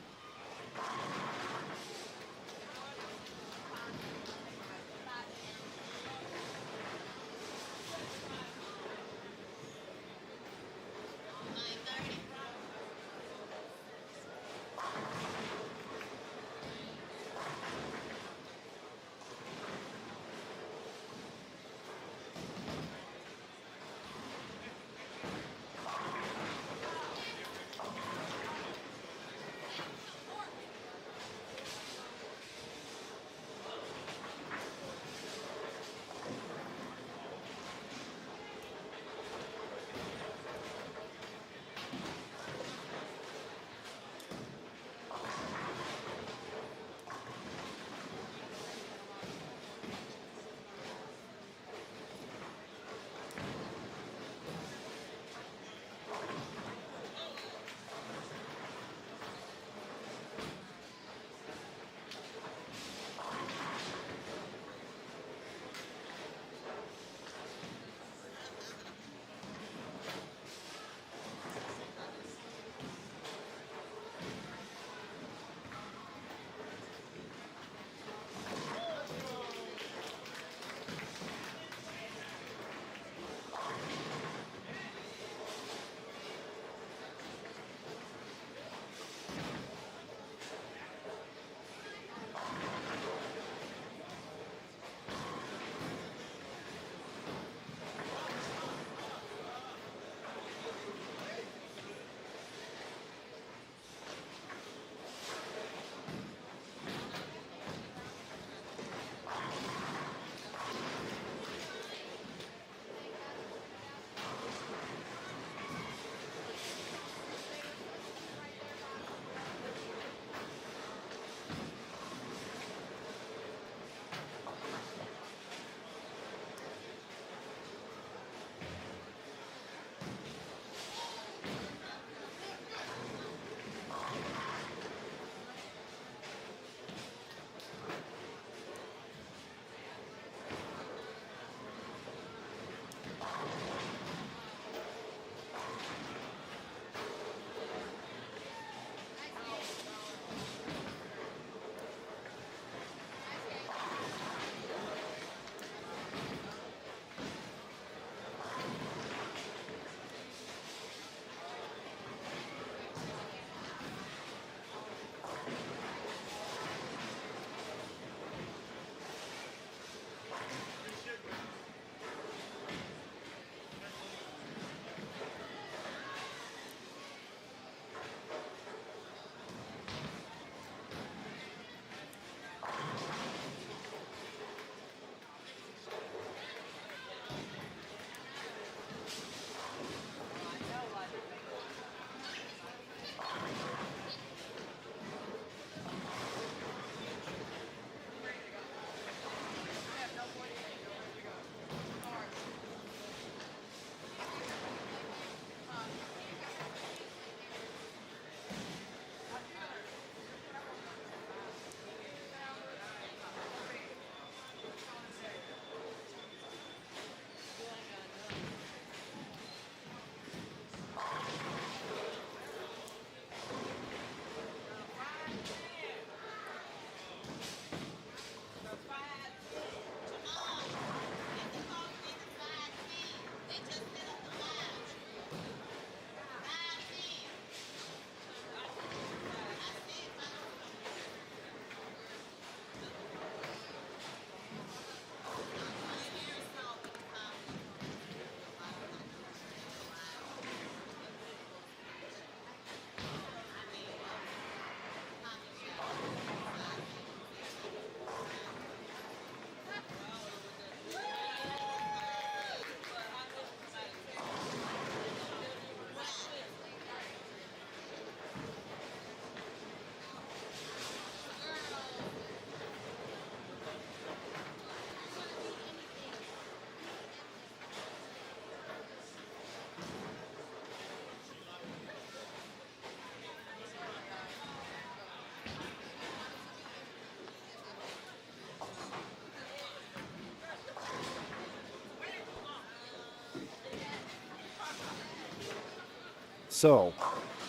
So,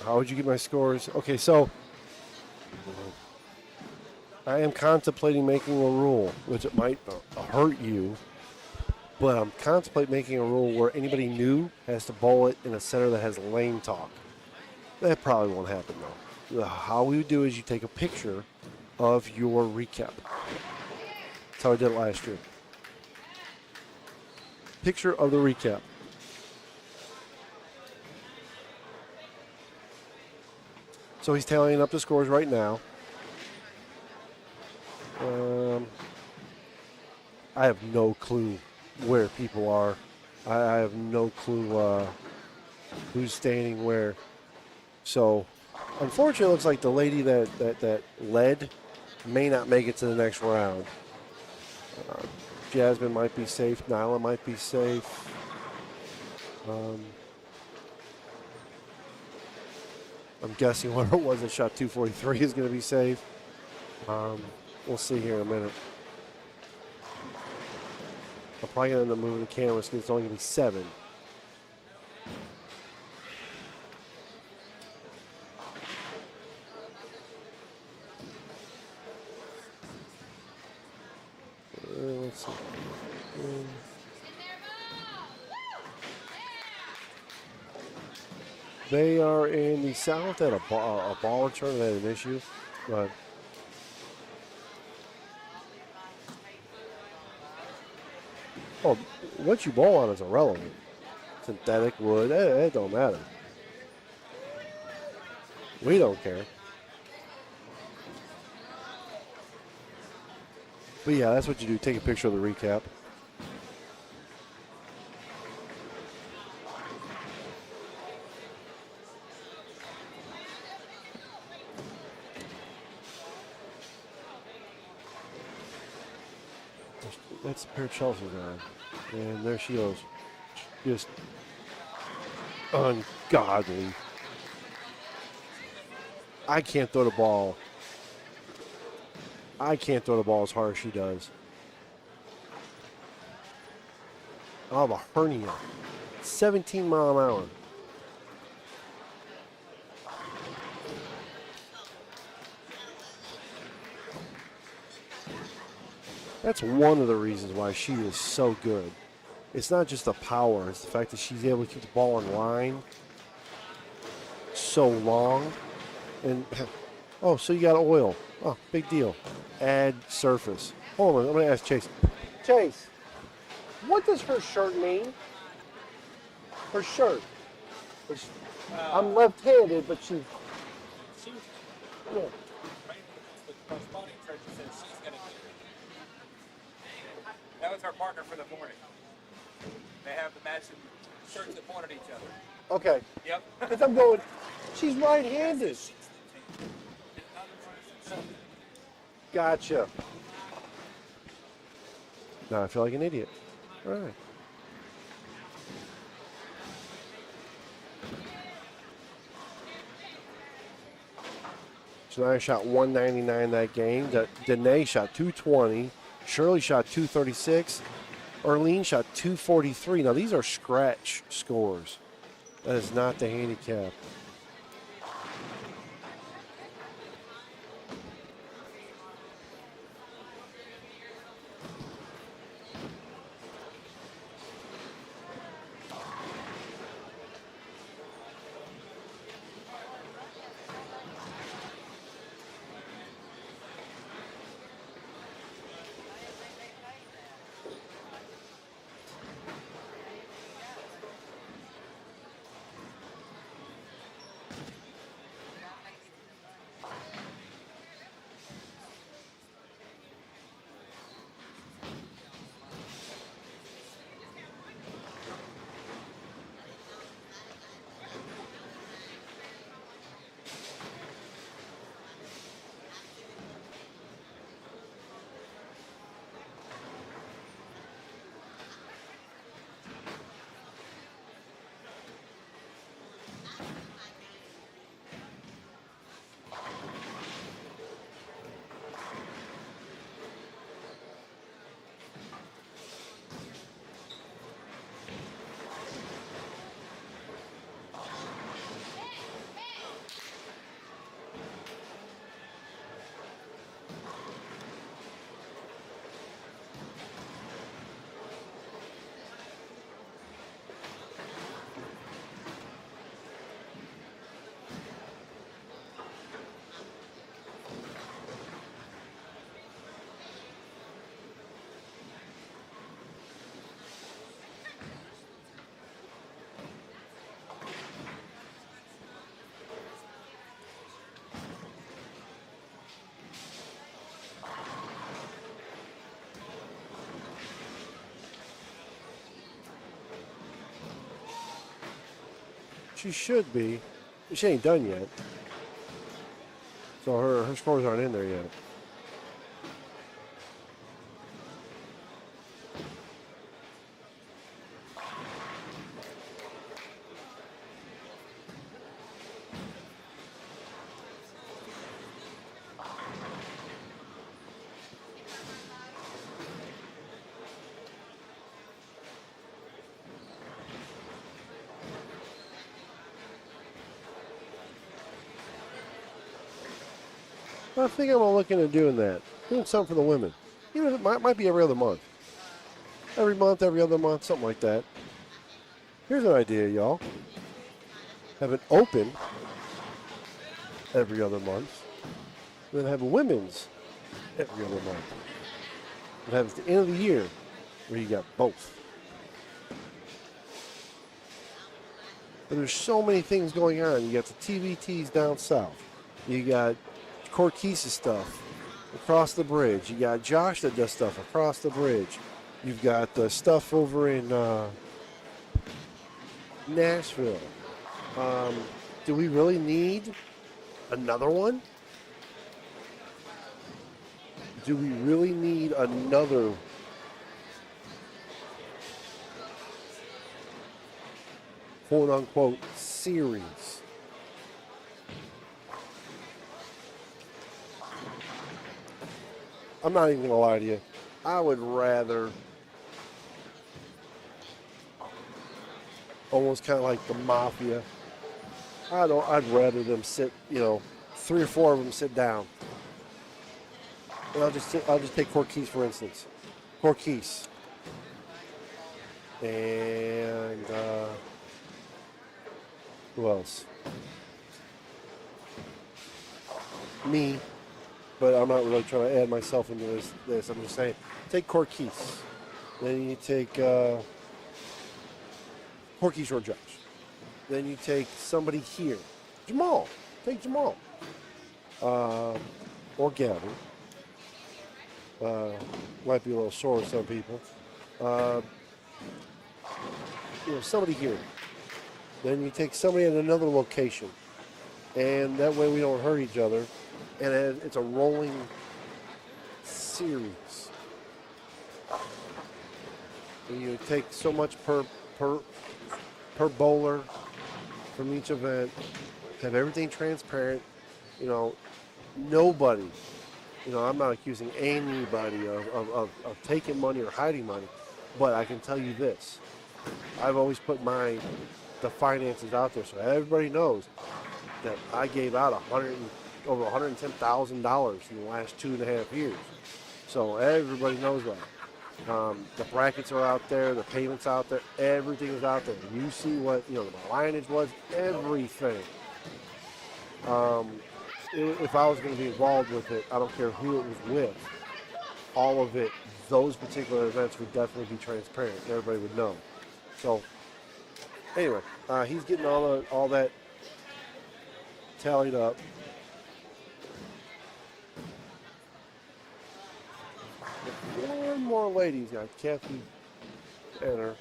how would you get my scores? Okay, so I am contemplating making a rule, which it might hurt you, but I'm contemplating making a rule where anybody new has to bowl it in a center that has lane talk. That probably won't happen, though. How we would do is you take a picture of your recap. That's how I did it last year. Picture of the recap. So he's tallying up the scores right now. I have no clue where people are. I have no clue who's standing where. So, unfortunately, it looks like the lady that led may not make it to the next round. Jasmine might be safe. Nyla might be safe. I'm guessing whoever it was that shot 243 is going to be safe. We'll see here in a minute. I'm probably going to end up moving the camera because it's only going to be 7. Let's see. They are in the south at a ball return. They had an issue, but what you bowl on is irrelevant. Synthetic wood, it don't matter. We don't care. But yeah, that's what you do. Take a picture of the recap. That's a pair of Chelsea's on. And there she goes. Just ungodly. I can't throw the ball. I can't throw the ball as hard as she does. I'll have a hernia. 17 mile an hour. That's one of the reasons why she is so good. It's not just the power, it's the fact that she's able to keep the ball in line so long. And, oh, so you got oil. Oh, big deal. Add surface. Hold on, I'm going to ask Chase. Chase, what does her shirt mean? Her shirt. I'm left-handed, but she... Yeah. That was our partner for the morning. They have the matching shirts that point at each other. Okay. Yep. Because I'm going, she's right-handed. Gotcha. Now I feel like an idiot. All right. So now I shot 199 that game. Danae shot 220. Shirley shot 236. Erlene shot 243. Now these are scratch scores. That is not the handicap. She should be. She ain't done yet. So her scores aren't in there yet. I think I'm looking at doing that. Doing something for the women. Even if it might be every other month. Every month, every other month, something like that. Here's an idea, y'all. Have an open every other month. Then have a women's every other month. And have it at the end of the year where you got both. But there's so many things going on. You got the TVTs down south. You got Corkese's stuff across the bridge. You got Josh that does stuff across the bridge. You've got the stuff over in Nashville. Do we really need another one? Do we really need another quote-unquote series? I'm not even going to lie to you. I would rather almost kind of like the Mafia. I'd rather them sit, 3 or 4 of them sit down. And I'll just take Corkese for instance. Corkese. And who else? Me. But I'm not really trying to add myself into this. I'm just saying, take Corkese. Then you take Corkese or Josh. Then you take somebody here. Jamal. Take Jamal. Or Gavin. Might be a little sore with some people. Somebody here. Then you take somebody at another location. And that way we don't hurt each other. And it's a rolling series. And you take so much per bowler from each event. Have everything transparent. Nobody. I'm not accusing anybody of taking money or hiding money. But I can tell you this. I've always put the finances out there so everybody knows that I gave out over $110,000 in the last 2.5 years. So everybody knows that. The brackets are out there, the payments out there, everything is out there. You see what the lineage was, everything. If I was going to be involved with it, I don't care who it was with. All of it, those particular events would definitely be transparent. Everybody would know. So anyway, he's getting all that tallied up. One more lady's got Kathy Enner.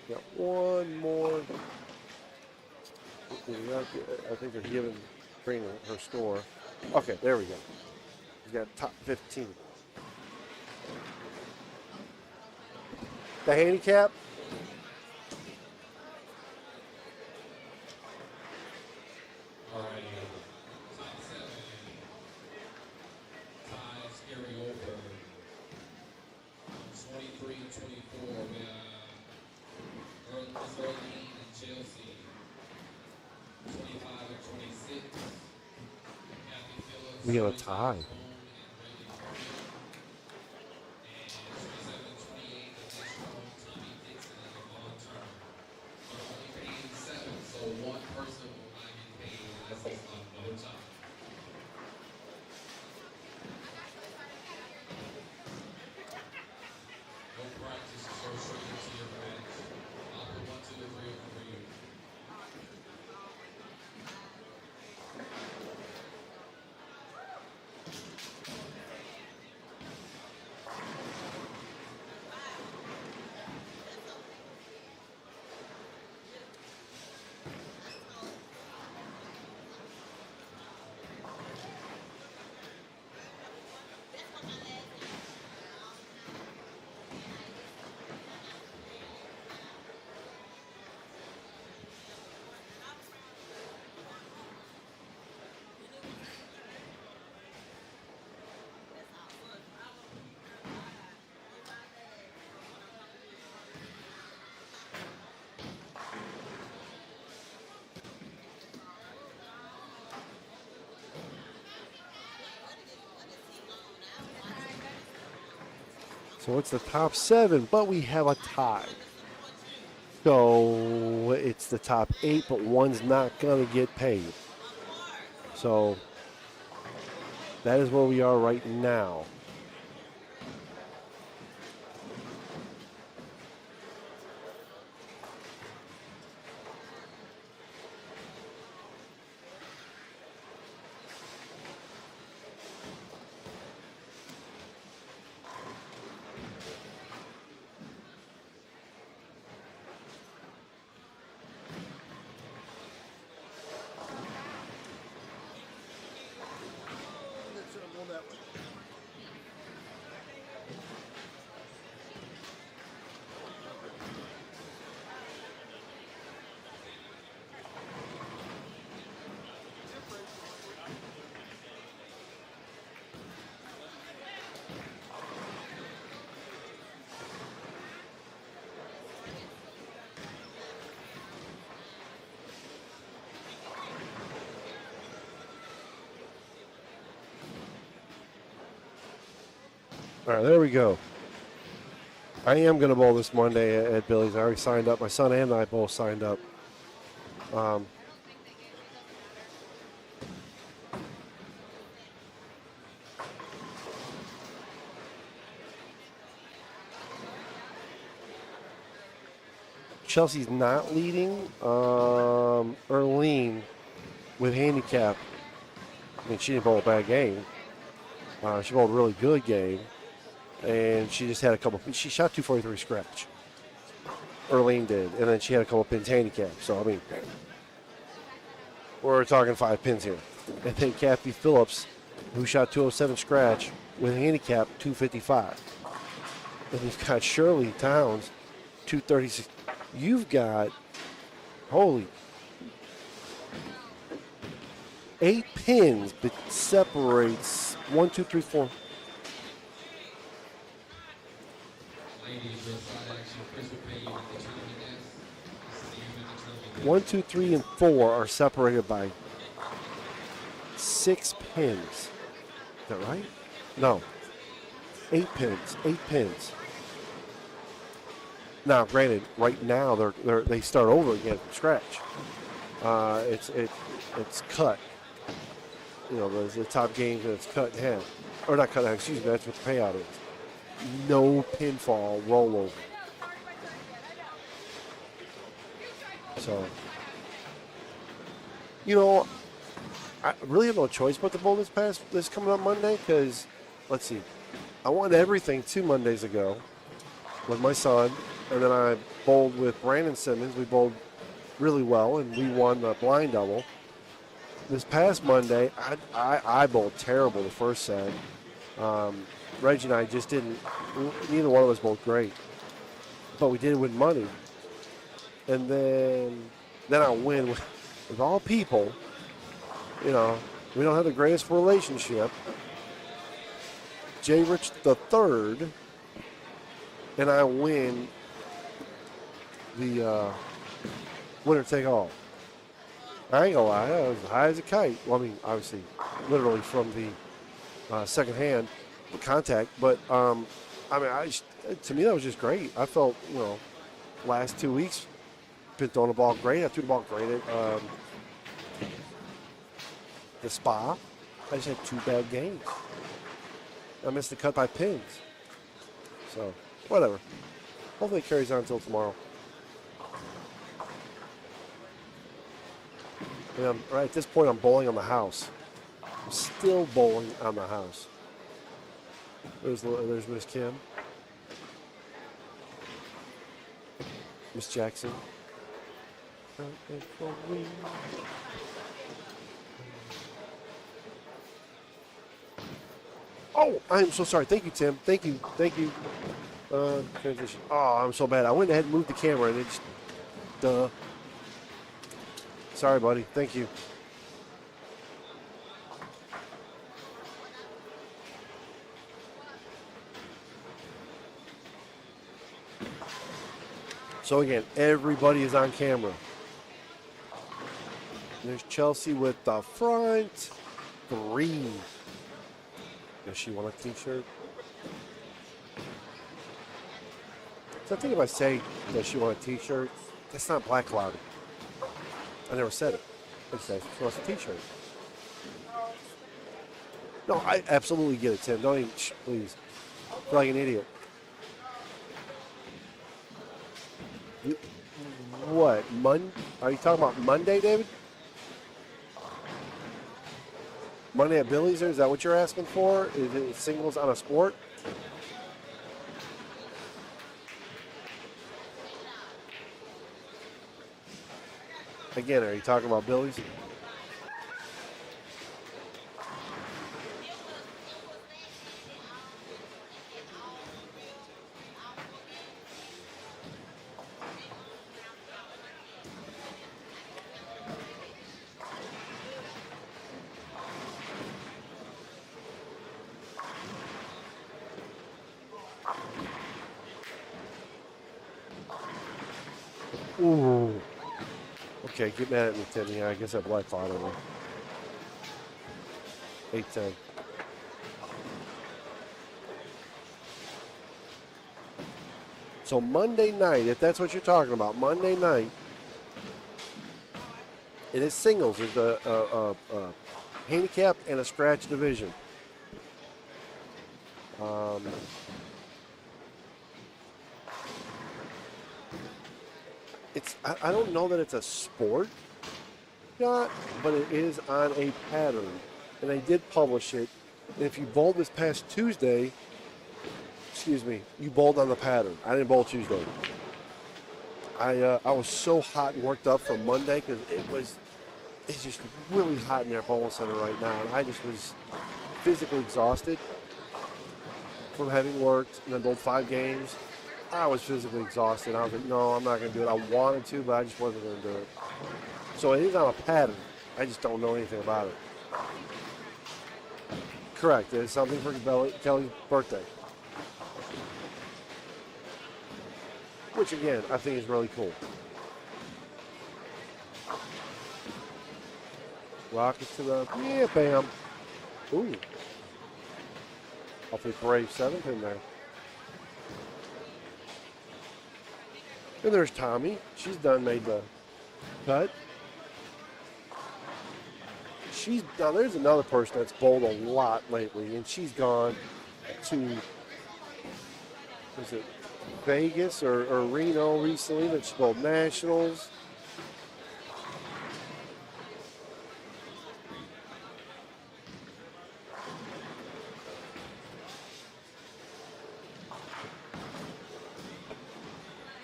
Got one more. I think they're bringing her score. Okay, there we go. He's got top 15. The handicap. We have a tie. So it's the top 7, but we have a tie. So it's the top 8, but one's not going to get paid. So that is where we are right now. All right, there we go. I am going to bowl this Monday at Billy's. I already signed up. My son and I both signed up. Chelsea's not leading. Erlene with handicap. I mean, she didn't bowl a bad game. She bowled a really good game. And she just had a couple. She shot 243 scratch. Erlene did. And then she had a couple pins handicap. So, I mean, we're talking 5 pins here. And then Kathy Phillips, who shot 207 scratch with handicap 255. And you've got Shirley Towns, 236. You've got, holy, 8 pins that separates 1, 2, 3, 4. One, 2, 3, and 4 are separated by 6 pins. Is that right? No. 8 pins. 8 pins. Now, granted, right now they start over again from scratch. It's cut. You know, the top games and it's cut in half, or not cut in half. Excuse me. That's what the payout is. No pinfall rollover. So, you know, I really have no choice but to bowl this coming up Monday because, let's see, I won everything 2 Mondays ago with my son, and then I bowled with Brandon Simmons. We bowled really well, and we won the blind double. This past Monday, I bowled terrible the first set. Reggie and I just didn't, neither one of us bowled great, but we did win money. And then I win with all people. You know, we don't have the greatest relationship. J. Rich the third, and I win the winner take all. I ain't gonna lie, I was high as a kite. Well, I mean, obviously, literally from the second hand contact, but I mean, to me that was just great. I felt, you know, last 2 weeks been throwing the ball great. I threw the ball great at the spa. I just had 2 bad games. I missed the cut by pins. So, whatever. Hopefully it carries on until tomorrow. And right at this point, I'm bowling on the house. Still bowling on the house. There's Miss Kim. Miss Jackson. Oh, I'm so sorry. Thank you, Tim. Thank you. Transition. Oh, I'm so bad. I went ahead and moved the camera and it just, duh. Sorry, buddy. Thank you. So again, everybody is on camera. There's Chelsea with the front three. Does she want a t-shirt? So I think if I say, does she want a t-shirt, that's not black clouded. I never said it. I said she wants a t-shirt. No, I absolutely get it, Tim. Don't even, please. I feel like an idiot. What? Are you talking about Monday, David? Monday at Billy's? Is that what you're asking for? Is it singles on a sport? Again, are you talking about Billy's? Ooh. Okay, get mad at me, Tim. Yeah, I guess I black cloud over. 8-10. So Monday night, if that's what you're talking about, Monday night, it is singles. There's a handicap and a scratch division. I don't know that it's a sport yacht, but it is on a pattern. And they did publish it. And if you bowled this past Tuesday, you bowled on the pattern. I didn't bowl Tuesday. I was so hot and worked up from Monday because it's just really hot in their bowling center right now. And I just was physically exhausted from having worked and then bowled 5 games. I was physically exhausted. I was like, no, I'm not going to do it. I wanted to, but I just wasn't going to do it. So it is on a pattern. I just don't know anything about it. Correct. It's something for Kelly's birthday. Which, again, I think is really cool. Rocket to the... Yeah, bam. Ooh. Hopefully Brave 7th in there. And there's Tommi. She's made the cut. Now there's another person that's bowled a lot lately, and she's gone to, was it Vegas or Reno recently, that she bowled nationals.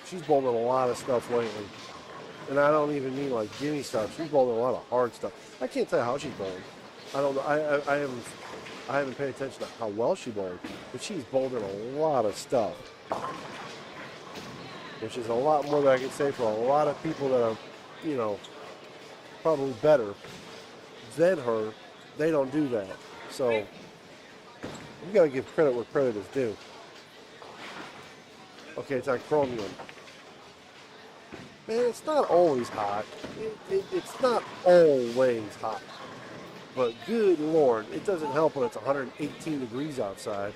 She's bowled a lot of stuff lately. And I don't even mean like gimme stuff. She's bowled a lot of hard stuff. I can't tell you how she's bowled. I don't know. I haven't paid attention to how well she bowled. But she's bowled in a lot of stuff. Which is a lot more than I can say for a lot of people that are, probably better than her. They don't do that. So you got to give credit where credit is due. Okay, it's on chromium. Man, it's not always hot. It's not always hot. But good Lord, it doesn't help when it's 118 degrees outside.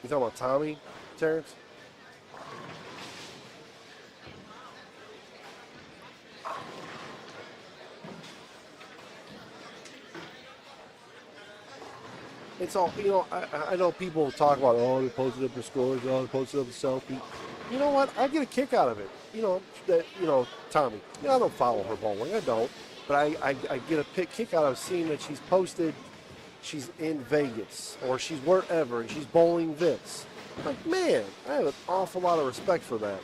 You talking about Tommi, Terrence? it's all, you know, I know people talk about, oh, they posted up the scores, oh, they posted up the selfie. You know what? I get a kick out of it. You know, that, you know, Tommi, you know, I don't follow her bowling. I don't. But I get a kick out of seeing that she's posted, she's in Vegas or she's wherever and she's bowling this. Like, man, I have an awful lot of respect for that.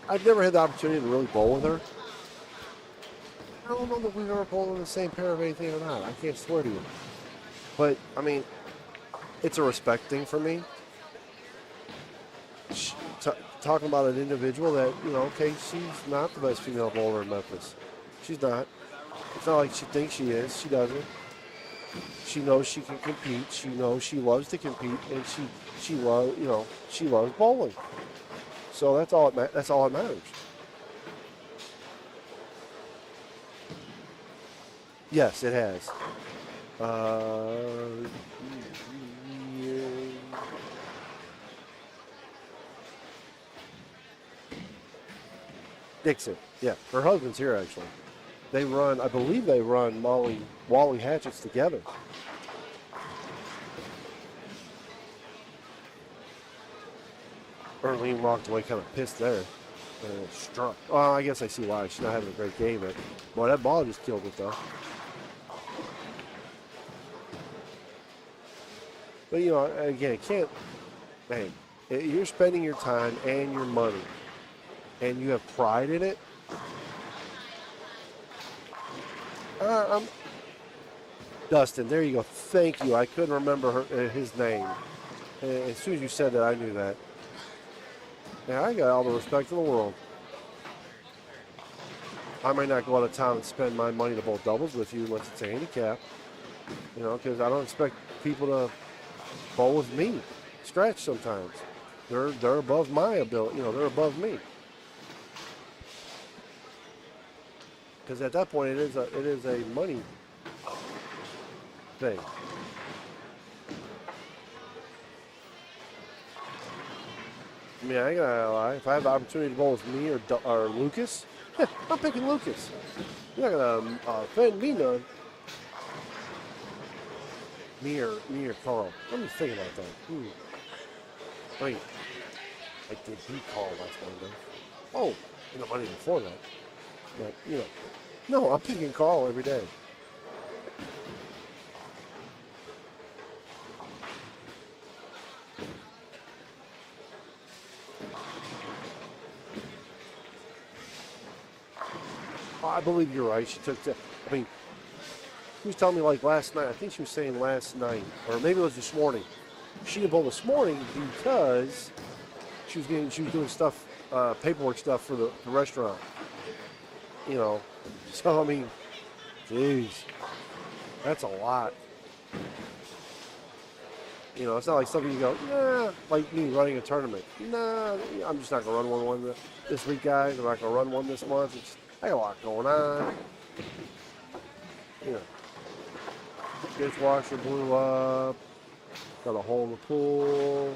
I've never had the opportunity to really bowl with her. I don't know that we've ever bowled in the same pair of anything or not. I can't swear to you. But, I mean, it's a respect thing for me. Talking about an individual that, you know, okay, she's not the best female bowler in Memphis. She's not. It's not like she thinks she is. She doesn't. She knows she can compete. She knows she loves to compete, and she loves, you know, she loves bowling. So that's all that matters. Yes, it has. Dixon, yeah. Her husband's here, actually. They run, I believe they run Wally Hatchets together. Erlene walked away kind of pissed there. Struck. Well, I guess I see why. She's not having a great game. Boy, that ball just killed it, though. But, you know, again, can't, man, you're spending your time and your money, and you have pride in it. Dustin, there you go. Thank you. I couldn't remember his name. As soon as you said that, I knew that. Yeah, I got all the respect in the world. I might not go out of town and spend my money to bowl doubles with you unless it's a handicap. You know, because I don't expect people to bowl with me. Scratch sometimes. They're above my ability. You know, they're above me. Because at that point, it is a money thing. I mean, I ain't gonna lie. If I have the opportunity to bowl with me or Lucas, I'm picking Lucas. You're not gonna offend me none. Me or Carl. Let me think about that. Wait, I did beat Carl last Monday. Oh, and the Monday before that. But you know, no, I'm picking Carl every day. I believe you're right. She took that. I mean, she was telling me like last night. I think she was saying last night, or maybe it was this morning. She didn't bowl this morning because she was doing stuff, paperwork stuff for the restaurant. You know, so I mean, geez, that's a lot. You know, it's not like something you go, nah, like me running a tournament. Nah, I'm just not gonna run one this week, guys. I'm not gonna run one this month. I got a lot going on. You know, dishwasher blew up. Got a hole in the pool.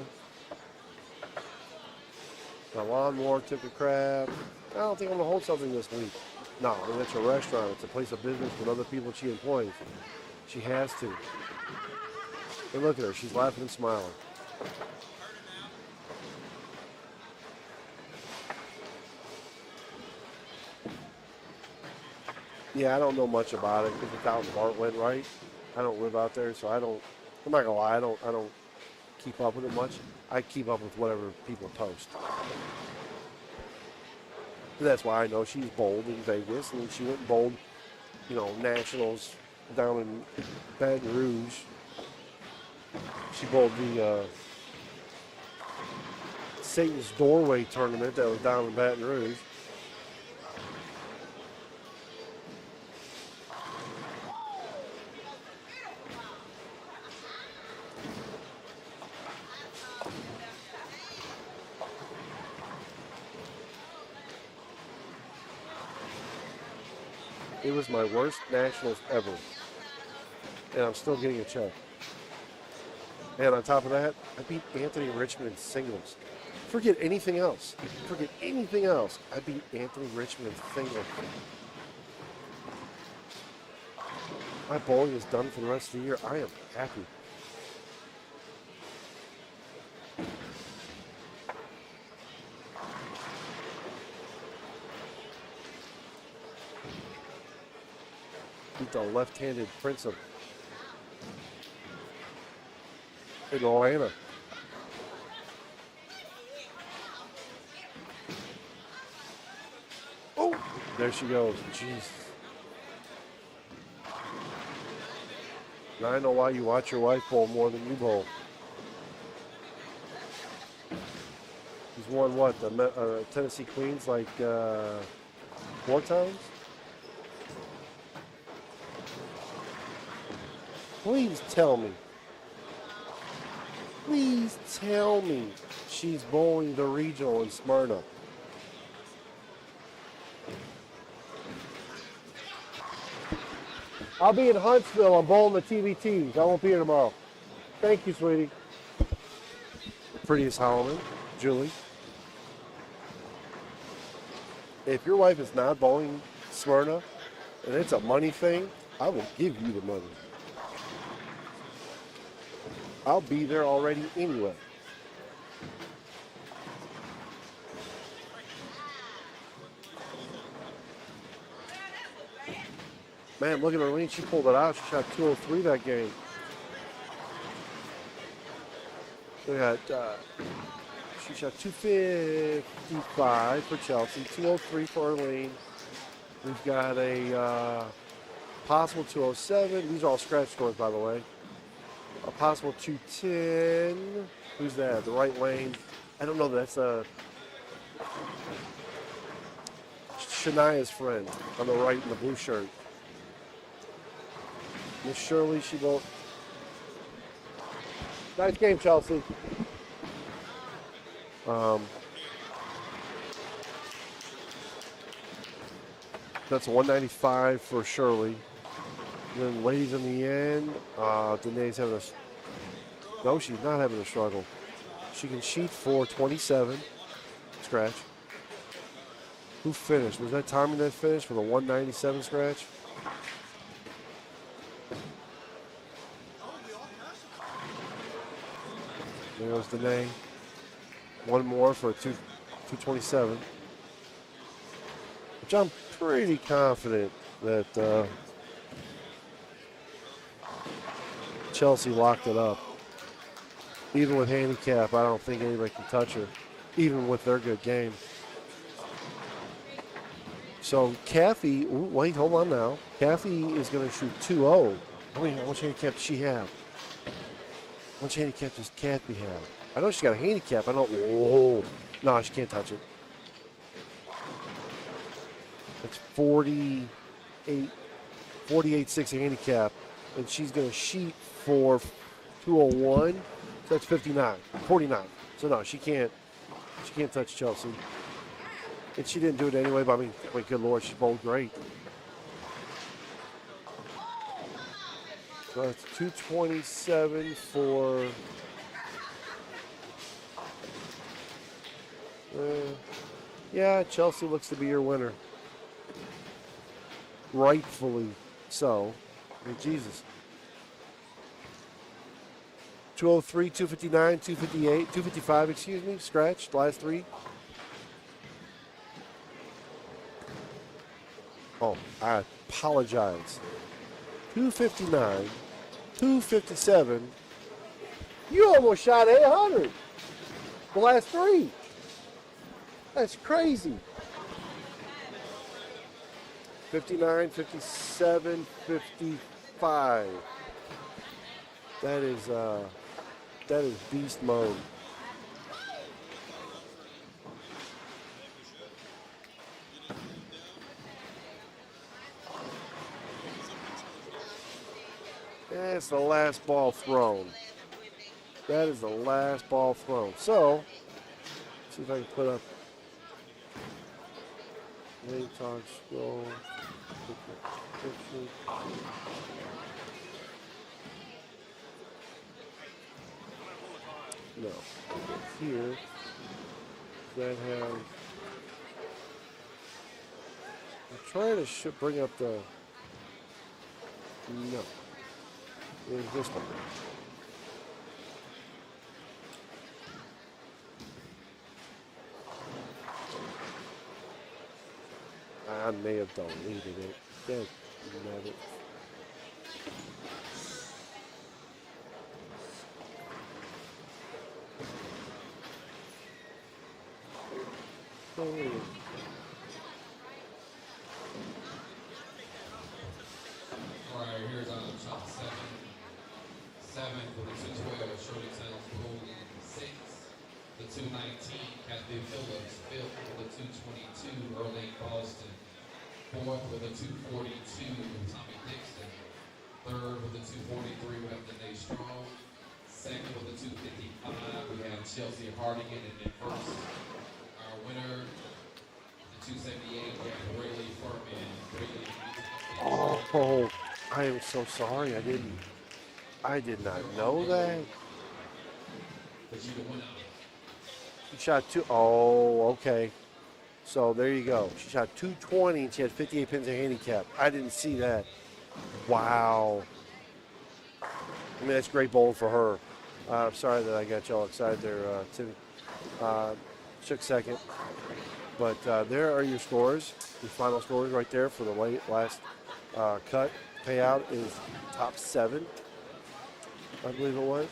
My lawnmower took a crap. I don't think I'm gonna hold something this week. No, I mean, it's a restaurant. It's a place of business with other people she employs. She has to. And look at her. She's laughing and smiling. Yeah, I don't know much about it because the Dalton Bart went right. I don't live out there, so I don't. I'm not gonna lie. I don't keep up with it much. I keep up with whatever people post. And that's why I know she's bowled in Vegas, and she went and bowled, nationals down in Baton Rouge. She bowled the Satan's Doorway tournament that was down in Baton Rouge. It was my worst nationals ever. And I'm still getting a check. And on top of that, I beat Anthony Richmond in singles. Forget anything else. Forget anything else. I beat Anthony Richmond in singles. My bowling is done for the rest of the year. I am happy. Beat the left-handed Prince of Atlanta. Oh, there she goes. Jeez. Now I know why you watch your wife bowl more than you bowl. He's won what? The Tennessee Queens like 4 times? Please tell me. Please tell me she's bowling the regional in Smyrna. I'll be in Huntsville. I'm bowling the TBTs. I won't be here tomorrow. Thank you, sweetie. Prettiest Hollyland, Julie. If your wife is not bowling Smyrna and it's a money thing, I will give you the money. I'll be there already anyway. Man, look at her lean. She pulled it out. She shot 203 that game. We got, she shot 255 for Chelsea, 203 for Arlene. We've got a possible 207. These are all scratch scores, by the way. A possible 210. Who's that? The right lane. I don't know. That's Shania's friend on the right in the blue shirt. Miss Shirley, she bowled. Nice game, Chelsea. That's a 195 for Shirley. And then ladies in the end, Danae's having a... No, she's not having a struggle. She can sheet for 27. Scratch. Who finished? Was that Tommi that finished with a 197 scratch? There goes Danae. One more for a 227. Which I'm pretty confident that Chelsea locked it up. Even with handicap, I don't think anybody can touch her, even with their good game. So Kathy, wait, hold on now. Kathy is going to shoot 2-0. How much handicap does she have? How much handicap does Kathy have? I know she's got a handicap. I don't. Whoa. No, she can't touch it. It's 48.6 handicap. And she's going to sheet for 201. So that's 49. So no, she can't touch Chelsea. And she didn't do it anyway, but I mean, good Lord, she bowled great. So that's 227 for... yeah, Chelsea looks to be your winner. Rightfully so. I mean, Jesus. 203, 259, 258, 255, excuse me, scratched, last three. Oh, I apologize. 259, 257. You almost shot 800. The last three. That's crazy. 59, 57, 55. That is beast mode. That's the last ball thrown. That is the last ball thrown. So, see if I can put up late talk scroll. No. Here, that has. I'm trying to bring up the. No. There's this one. I may have deleted it. That never. Alright, here's shot 7 for the 212, Shirley Towns Bowling 6. The 219, Kathy Phillips, 5th for the 222, Erling Boston. 4th with a 242, Tommi Dixon. 3rd with a 243, we have Danae Strong. 2nd with a 255, we have Chelsea Hardigan. And then first, our winner, the 278, we have Rayleigh Furman. Oh, I am so sorry. I did not know that. But you the winner. She shot two. Oh, okay. So there you go. She shot 220 and she had 58 pins of handicap. I didn't see that. Wow. I mean, that's great bowling for her. Sorry that I got y'all excited there, Timmy. Shook second. But there are your scores. Your final scores right there for the last cut. Payout is top 7. I believe it was.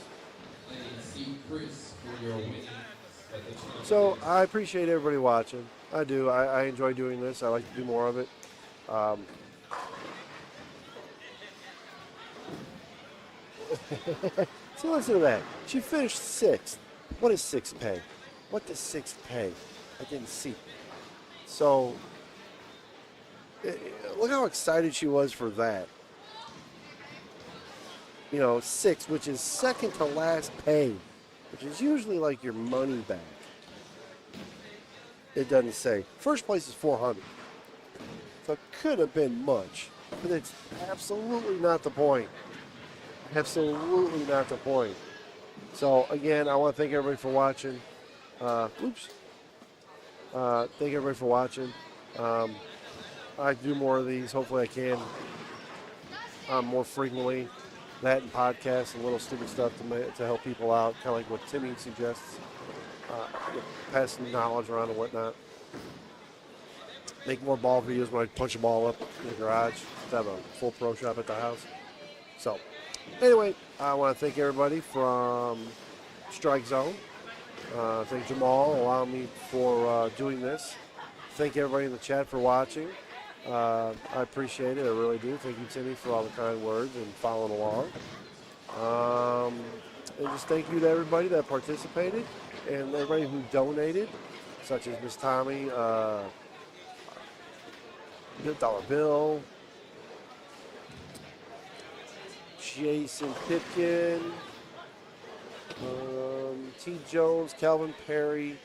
So I appreciate everybody watching. I do. I enjoy doing this. I like to do more of it. So listen to that. She finished 6th. What does 6 pay? What does 6 pay? I didn't see. So look how excited she was for that. You know, 6, which is second to last pay, which is usually like your money back. It doesn't say. First place is 400. So it could have been much, but it's absolutely not the point. Absolutely not the point. So again, I want to thank everybody for watching. Thank everybody for watching. I do more of these. Hopefully I can more frequently. That and podcasts and little stupid stuff to help people out, kind of like what Timmy suggests. Passing knowledge around and whatnot. Make more ball videos when I punch a ball up in the garage. To have a full pro shop at the house. So, anyway, I want to thank everybody from Strike Zone. Thank Jamal allowing me for doing this. Thank everybody in the chat for watching. I appreciate it. I really do. Thank you, Timmy, for all the kind words and following along. And just thank you to everybody that participated and everybody who donated, such as Miss Tommi, Dollar Bill, Jason Pipkin, T.Jones, Calvin Perry.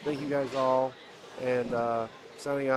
Thank you guys all. And signing out